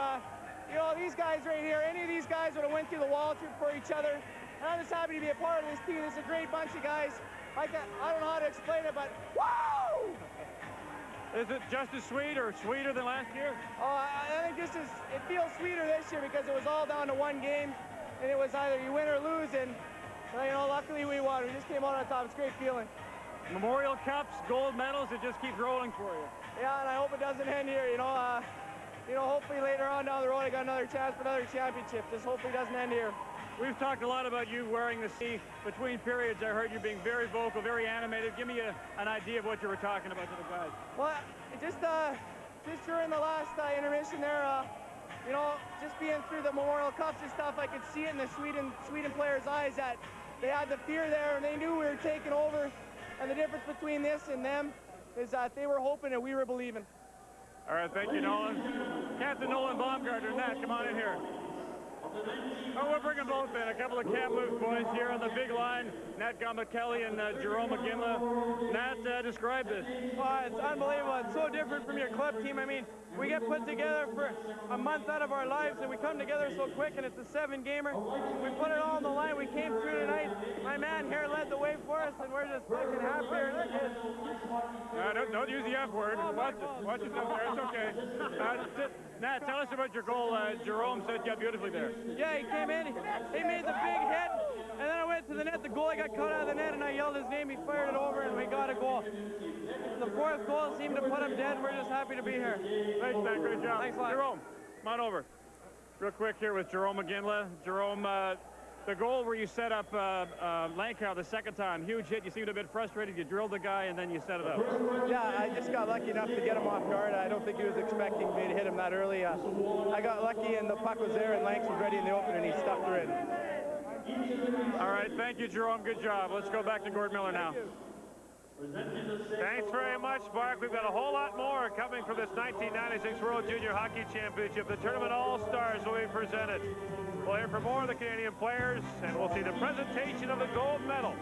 These guys right here, any of these guys would have went through the wall for each other. And I'm just happy to be a part of this team. This is a great bunch of guys. I don't know how to explain it, but whoa! Is it just as sweet or sweeter than last year? I think it feels sweeter this year because it was all down to 1 game, and it was either you win or lose, and luckily we won. We just came out on top. It's a great feeling. Memorial Cups, gold medals, it just keeps rolling for you. Yeah, and I hope it doesn't end here. Hopefully later on down the road I got another chance for another championship. Just hopefully it doesn't end here. We've talked a lot about you wearing the C between periods. I heard you being very vocal, very animated. Give me an idea of what you were talking about to the guys. Well, just during the last intermission there, just being through the Memorial Cups and stuff, I could see it in the Sweden players' eyes that they had the fear there and they knew we were taking over. And the difference between this and them is that they were hoping and we were believing. All right, thank you, Nolan. Captain Nolan Baumgartner, Nat, come on in here. Oh, we're bringing both in. A couple of Kamloops boys here on the big line. Nat Gombat-Kelly and Jerome McGinley. Nat, describe this. Well, it's unbelievable. It's so different from your club team. I mean, we get put together for a month out of our lives, and we come together so quick, and it's a 7-gamer. We put it all on the line. We came through tonight. My man here led the way for us, and we're just fucking happier. Don't use the F word. Watch it up there. It's okay. Nat, tell us about your goal. Jerome set you up beautifully there. Yeah, he came in. He made the big hit, and then I went to the net. The goalie got cut out of the net, and I yelled his name. He fired it over, and we got a goal. The 4th goal seemed to put him dead, and we're just happy to be here. Thanks, Nat. Great job. Thanks a lot. Jerome, come on over. Real quick here with Jerome McGinley. Jerome, the goal where you set up Lankow the 2nd time, huge hit. You seemed a bit frustrated. You drilled the guy, and then you set it up. Yeah, I just got lucky enough to get him off guard. I don't think he was expecting me to hit him that early. I got lucky, and the puck was there, and Lanks was ready in the open, and he stuffed her in. All right, thank you, Jerome. Good job. Let's go back to Gord Miller now. Thanks very much, Mark. We've got a whole lot more coming from this 1996 World Junior Hockey Championship. The Tournament All-Stars will be presented. We'll hear from more of the Canadian players, and we'll see the presentation of the gold medal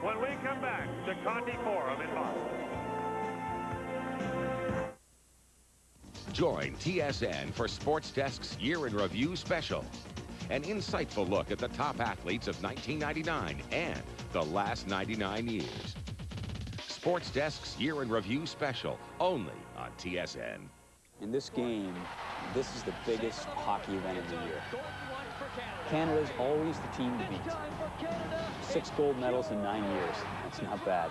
when we come back to Conti Forum in Boston. Join TSN for Sports Desk's Year in Review Special. An insightful look at the top athletes of 1999 and the last 99 years. Sports Desk's Year in Review Special, only on TSN. In this game, this is the biggest hockey event of the year. Canada's always the team to beat. 6 gold medals in 9 years. That's not bad.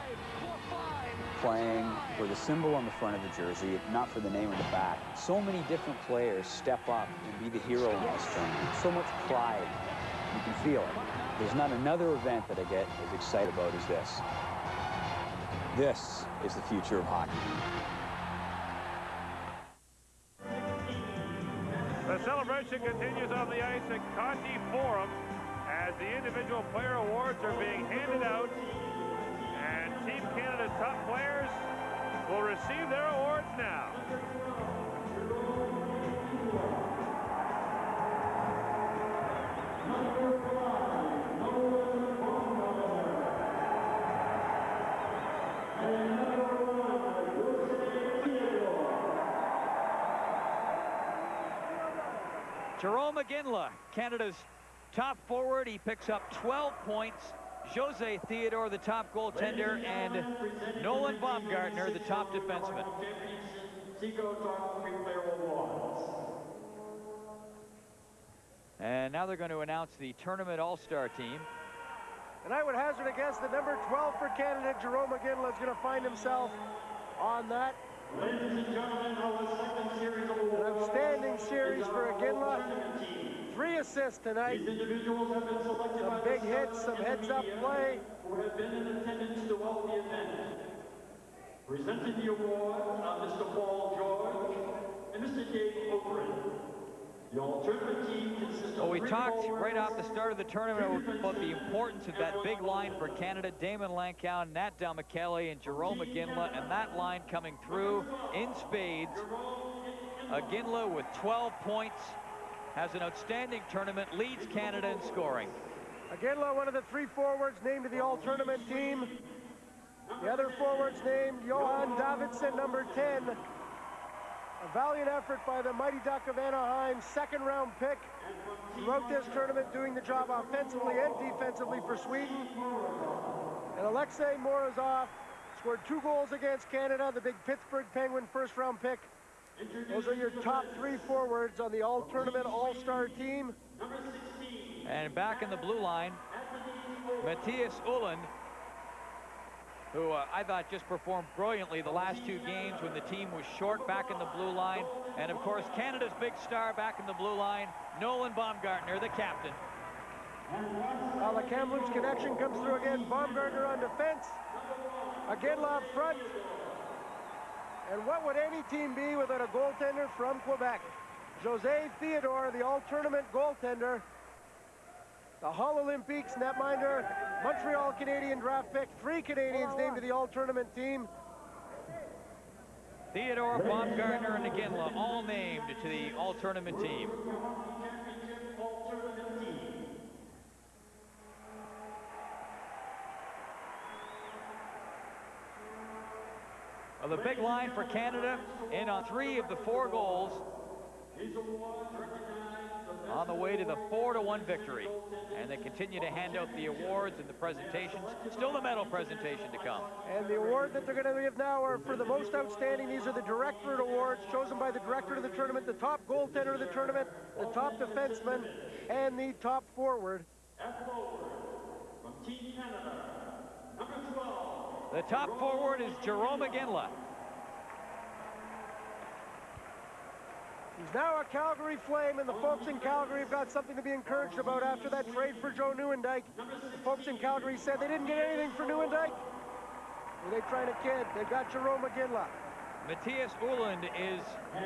Playing for the symbol on the front of the jersey, not for the name on the back. So many different players step up and be the hero in this tournament. So much pride. You can feel it. There's not another event that I get as excited about as this. This is the future of hockey. The celebration continues on the ice at Conti Forum as the individual player awards are being handed out. And Team Canada's top players will receive their awards now. Jarome Iginla, Canada's top forward. He picks up 12 points. Jose Theodore, the top goaltender, and Nolan Baumgartner, the top defenseman. And now they're going to announce the tournament all-star team. And I would hazard a guess that number 12 for Canada, Jarome Iginla, is going to find himself on that. An outstanding series for Iginla. 3 assists tonight. Some big hits, some heads-up play. Who have been in attendance throughout the event. Presenting the award are Mr. Paul George and Mr. Dave O'Brien. The alternate team consists of Well, we talked right off the start of the tournament about the importance of that big line for Canada. Damon Lankow, Nat Delmichele, and Jarome Iginla, and that line coming through in spades. Iginla with 12 points, has an outstanding tournament, leads Canada in scoring. Iginla, one of the 3 forwards named to the all-tournament team. The other forwards named Johan Davidson, number 10. A valiant effort by the Mighty Duck of Anaheim, 2nd-round pick throughout this tournament, doing the job offensively and defensively for Sweden. And Alexei Morozov scored 2 goals against Canada, the big Pittsburgh Penguin 1st-round pick. Those are your top 3 forwards on the all-tournament all-star team. And back in the blue line, Matthias Ullund, who I thought just performed brilliantly the last 2 games when the team was short, back in the blue line. And of course, Canada's big star back in the blue line, Nolan Baumgartner, the captain. Well, the Kamloops connection comes through again. Baumgartner on defense. Iginla up front. And what would any team be without a goaltender from Quebec? Jose Theodore, the all-tournament goaltender. The Hall Olympiques netminder, Montreal Canadian draft pick, 3 Canadians named to the all-tournament team. Theodore, Baumgartner, and Iginla all named to the all-tournament team. Well, the big line for Canada in on 3 of the 4 goals on the way to the 4-1 victory. And they continue to hand out the awards and the presentations. Still the medal presentation to come. And the award that they're going to give now are for the most outstanding. These are the Directorate Awards chosen by the director of the tournament, the top goaltender of the tournament, the top defenseman, and the top forward. From Team Canada, number 12. The top forward is Jarome Iginla. He's now a Calgary Flame, and the folks in Calgary have got something to be encouraged about after that trade for Joe Nieuwendyk. The folks in Calgary said they didn't get anything for Nieuwendyk. Were they trying to kid? They got Jarome Iginla. Matthias Ullund is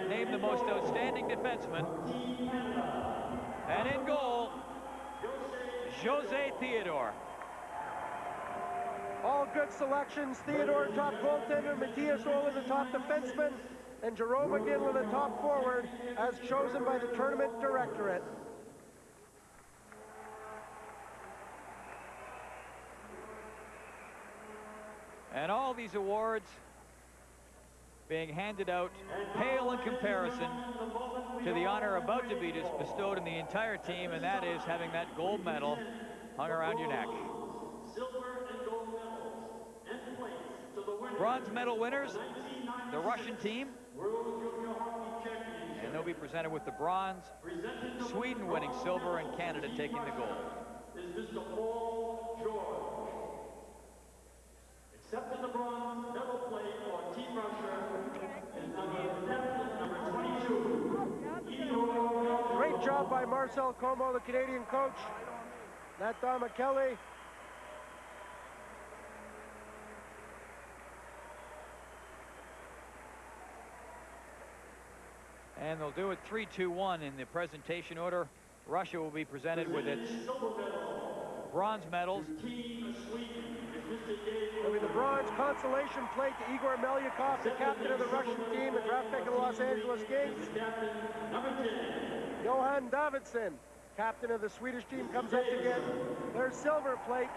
named the most outstanding defenseman. And in goal, Jose Theodore. All good selections. Theodore, top goaltender. Matthias Ullund, the top defenseman. And Jarome Iginla, the top forward, as chosen by the tournament directorate. And all these awards being handed out pale in comparison to the honor about to be bestowed on the entire team, and that is having that gold medal hung around your neck. Silver and gold medals and plates to the winners. Bronze medal winners, the Russian team. World Junior Hockey Championship. And they'll be presented with the bronze, Sweden winning silver, and Canada taking the gold. Is Mr. Paul George. Accepting the bronze medal plate for Team Russia is number 22. Great job by Marcel Como, the Canadian coach. Nat Delmichele. And they'll do it 3-2-1 in the presentation order. Russia will be presented with its bronze medals. It'll be the bronze consolation plate to Igor Melyukov, the captain of the Russian team, the draft pick of the Los Angeles Kings. Johan Davidsson, captain of the Swedish team, comes up to get their silver plate.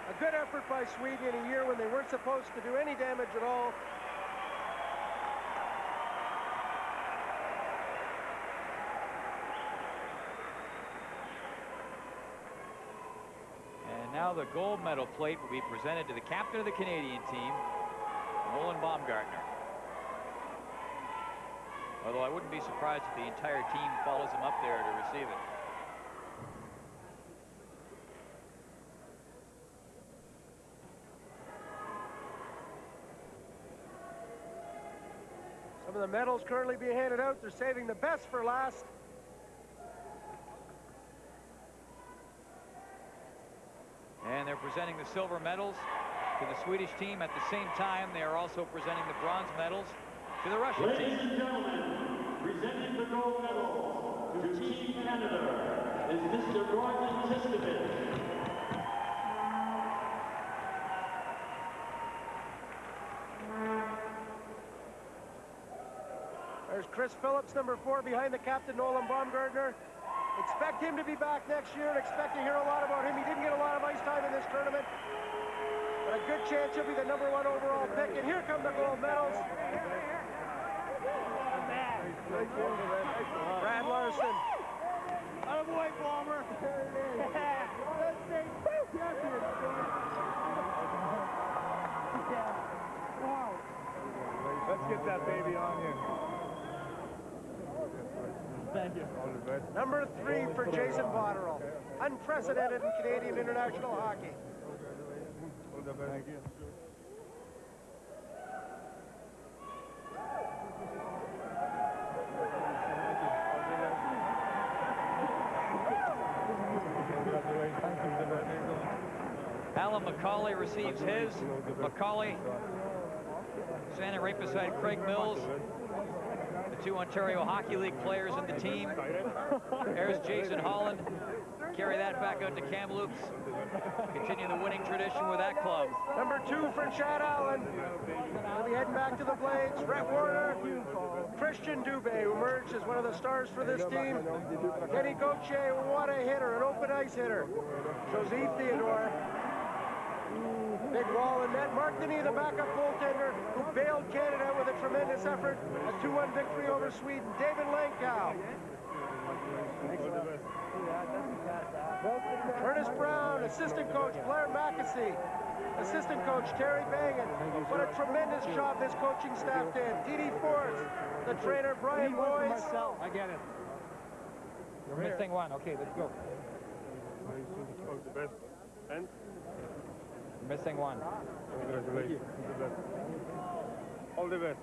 A good effort by Sweden in a year when they weren't supposed to do any damage at all. Now the gold medal plate will be presented to the captain of the Canadian team, Nolan Baumgartner. Although I wouldn't be surprised if the entire team follows him up there to receive it. Some of the medals currently being handed out, they're saving the best for last. And they're presenting the silver medals to the Swedish team. At the same time, they are also presenting the bronze medals to the Russian team. Ladies and gentlemen, presenting the gold medal to Team Canada is Mr. Gordon Tiskovich. There's Chris Phillips, number 4, behind the captain, Nolan Baumgartner. Expect him to be back next year and expect to hear a lot about him. He didn't get a lot of ice time in this tournament, but a good chance he'll be the #1 overall pick. And here come the gold medals. Brad Larson. Attaboy, Bomber. Let's get that baby on you. Thank you. Number 3 for Jason Botterill. Unprecedented in Canadian international hockey. Thank you. Alan McCauley receives his. McCauley standing right beside Craig Mills, the 2 Ontario Hockey League players in the team. There's Jason Holland. Carry that back out to Kamloops. Continue the winning tradition with that club. Number 2 for Chad Allen. We'll be heading back to the Blades. Brett Warner. Christian Dubé, who emerged as one of the stars for this team. Kenny Gauthier, what a hitter, an open ice hitter. Josie Theodore. Big wall in net. Mark Denis, the backup goaltender, who bailed Canada with a tremendous effort. A 2-1 victory over Sweden. David Lankow. Ernest Brown, assistant coach Blair Mackesy. Assistant coach Terry Bangan. What a tremendous job this coaching staff did. Didi Force, the trainer Brian Boyce. I get it. You're missing one. Okay, let's go. And? Missing one. Congratulations. All the best.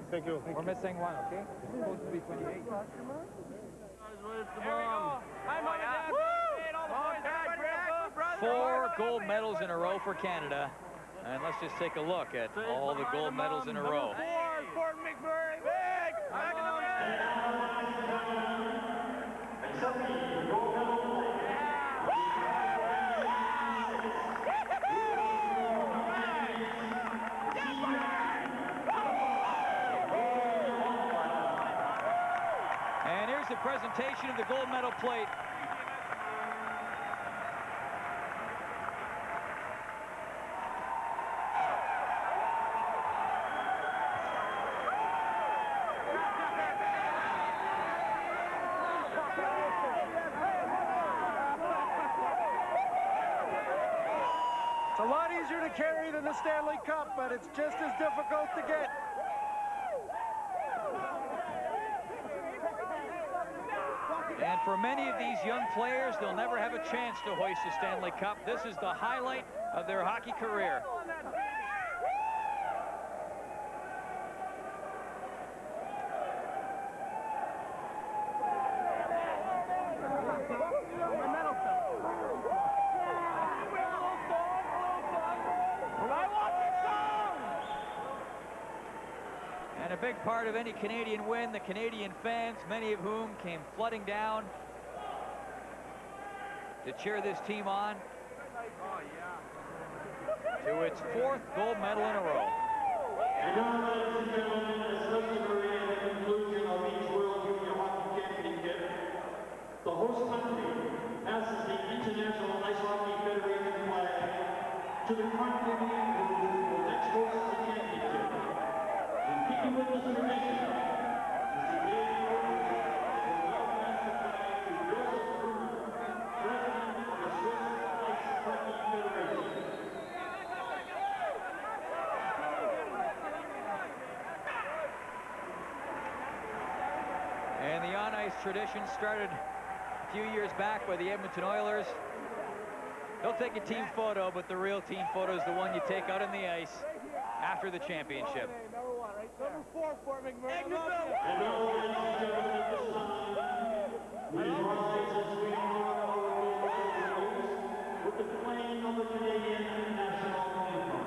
Thank you. We're missing one, okay? It's supposed to be 28. Hi, Mom and Dad. Woo! All the boys, 4 gold medals in a row for Canada. And let's just take a look at all the gold medals in a row. 4, Gordon McMurray. Big! Back in the red! Accepting the gold medal. And here's the presentation of the gold medal plate. It's a lot easier to carry than the Stanley Cup, but it's just as difficult to get. And for many of these young players, they'll never have a chance to hoist the Stanley Cup. This is the highlight of their hockey career. And a big part of any Canadian win, the Canadian fans, many of whom came flooding down to cheer this team on. to its 4th gold medal in a row. And now, ladies and gentlemen, especially at the conclusion of each World Junior Hockey Championship, the host country passes the International Ice Hockey Federation flag to the country who will next host the championship. In keeping with this tradition, Mr. David Rogers will now pass the flag to Joseph Bruner, President of the Swiss Ice Hockey Federation. And the on-ice tradition started a few years back by the Edmonton Oilers. They'll take a team photo, but the real team photo is the one you take out on the ice after the championship. Number 4 for McMurray. And now, ladies and gentlemen, at this time, we rise as we honor our World with the playing of the Canadian national anthem.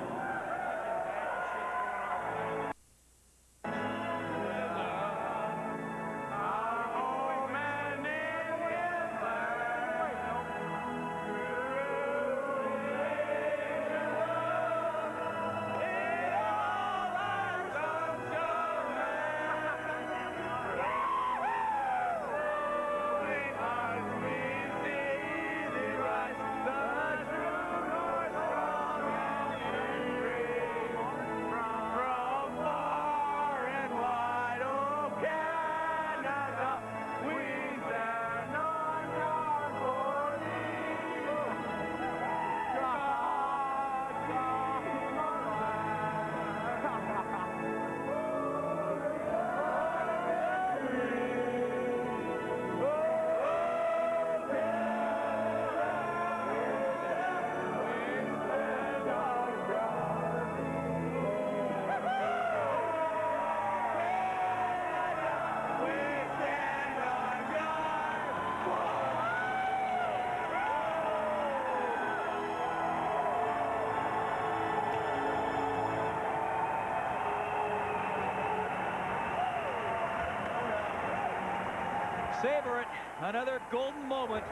Savor it. Another golden moment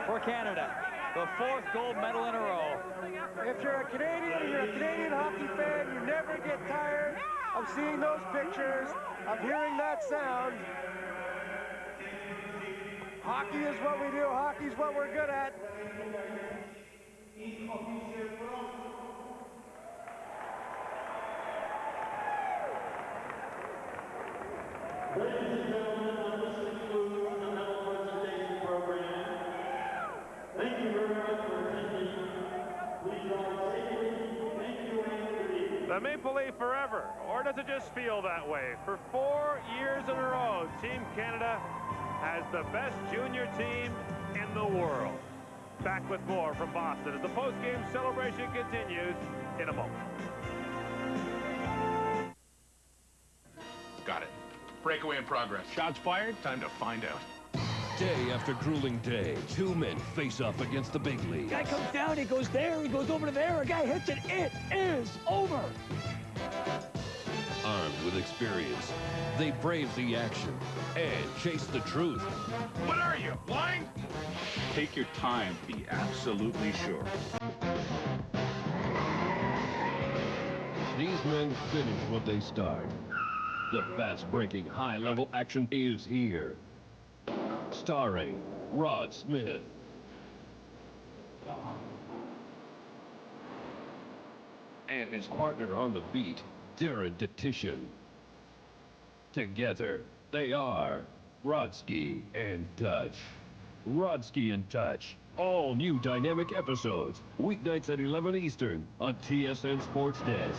for Canada. The 4th gold medal in a row. If you're a Canadian, you're a Canadian hockey fan, you never get tired of seeing those pictures, of hearing that sound. Hockey is what we do. Hockey's what we're good at. Ladies and gentlemen, this concludes the medal presentation program. Thank you very much for attending. Please ride safely. Thank you and good evening. The Maple Leaf forever, or does it just feel that way? For 4 years in a row, Team Canada has the best junior team in the world. Back with more from Boston as the post-game celebration continues in a moment. Got it. Breakaway in progress. Shots fired. Time to find out. Day after grueling day, 2 men face off against the big league. Guy comes down, he goes there, he goes over to there, a guy hits it, it is over. Armed with experience, they brave the action and chase the truth. What are you, blind? Take your time. Be absolutely sure. These men finish what they start. The fast-breaking, high-level action is here. Starring Rod Smith. And his partner on the beat, Darren Detition. Together, they are Rodsky and Touch. Rodsky and Touch. All new dynamic episodes. Weeknights at 11 Eastern on TSN Sports Desk.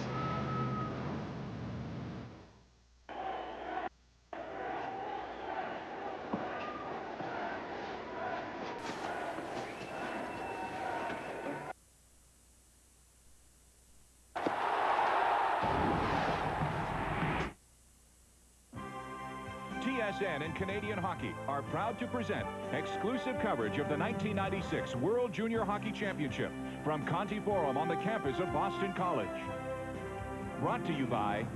TSN and Canadian Hockey are proud to present exclusive coverage of the 1996 World Junior Hockey Championship from Conti Forum on the campus of Boston College. Brought to you by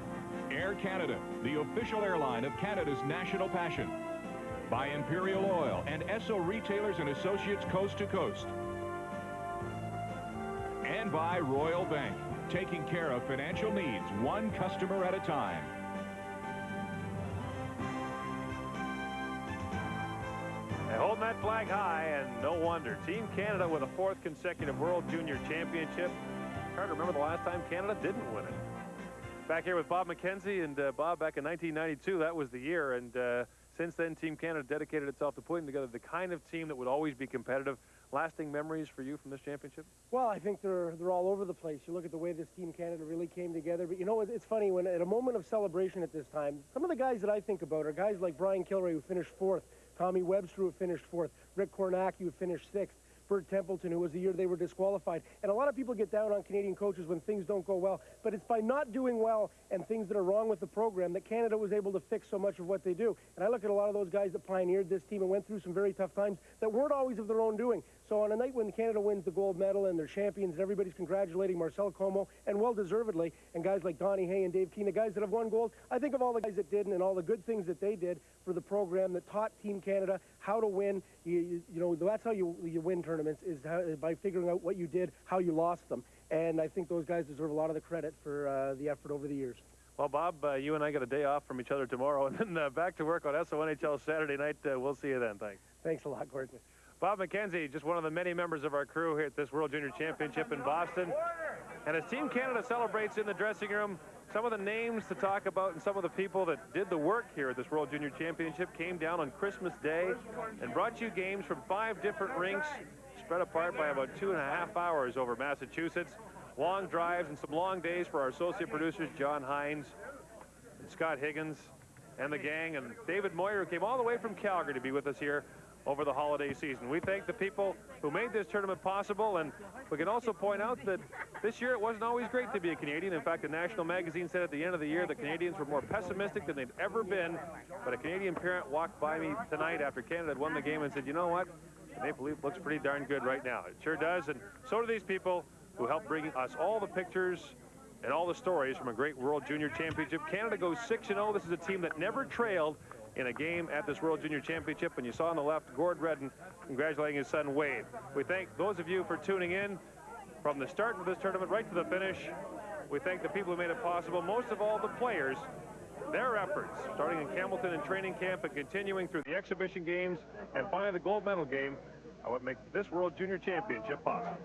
Air Canada, the official airline of Canada's national passion. By Imperial Oil and Esso Retailers and Associates Coast to Coast. And by Royal Bank, taking care of financial needs one customer at a time. They're holding that flag high, and no wonder. Team Canada with a 4th consecutive World Junior Championship. Hard to remember the last time Canada didn't win it. Back here with Bob McKenzie, and Bob, back in 1992, that was the year, and since then Team Canada dedicated itself to putting together the kind of team that would always be competitive. Lasting memories for you from this championship? Well, I think they're all over the place. You look at the way this Team Canada really came together. But you know, it's funny, when at a moment of celebration at this time, some of the guys that I think about are guys like Brian Kilray, who finished 4th, Tommy Webster, who finished 4th, Rick Kornacki, who finished 6th, Bert Templeton, who was the year they were disqualified. And a lot of people get down on Canadian coaches when things don't go well, but it's by not doing well and things that are wrong with the program that Canada was able to fix so much of what they do. And I look at a lot of those guys that pioneered this team and went through some very tough times that weren't always of their own doing. So on a night when Canada wins the gold medal and they're champions and everybody's congratulating Marcel Como, and well-deservedly, and guys like Donnie Hay and Dave Keane, the guys that have won gold, I think of all the guys that did and all the good things that they did for the program that taught Team Canada how to win. You know, that's how you win tournaments, is by figuring out what you did, how you lost them. And I think those guys deserve a lot of the credit for the effort over the years. Well, Bob, you and I got a day off from each other tomorrow, and then back to work on SONHL Saturday night. We'll see you then. Thanks. Thanks a lot, Gordon. Bob McKenzie, just one of the many members of our crew here at this World Junior Championship in Boston. And as Team Canada celebrates in the dressing room, some of the names to talk about and some of the people that did the work here at this World Junior Championship came down on Christmas Day and brought you games from 5 different rinks, spread apart by about 2.5 hours over Massachusetts. Long drives and some long days for our associate producers, John Hines and Scott Higgins and the gang, and David Moyer, who came all the way from Calgary to be with us here over the holiday season. We thank the people who made this tournament possible, and we can also point out that this year it wasn't always great to be a Canadian. In fact, a national magazine said at the end of the year that Canadians were more pessimistic than they'd ever been. But a Canadian parent walked by me tonight after Canada had won the game and said, you know what? The Maple Leaf looks pretty darn good right now. It sure does, and so do these people who helped bring us all the pictures and all the stories from a great World Junior Championship. Canada goes 6-0. This is a team that never trailed in a game at this World Junior Championship. And you saw on the left, Gord Redden congratulating his son, Wade. We thank those of you for tuning in from the start of this tournament right to the finish. We thank the people who made it possible, most of all the players, their efforts, starting in Campbellton and training camp and continuing through the exhibition games and finally the gold medal game, are what make this World Junior Championship possible.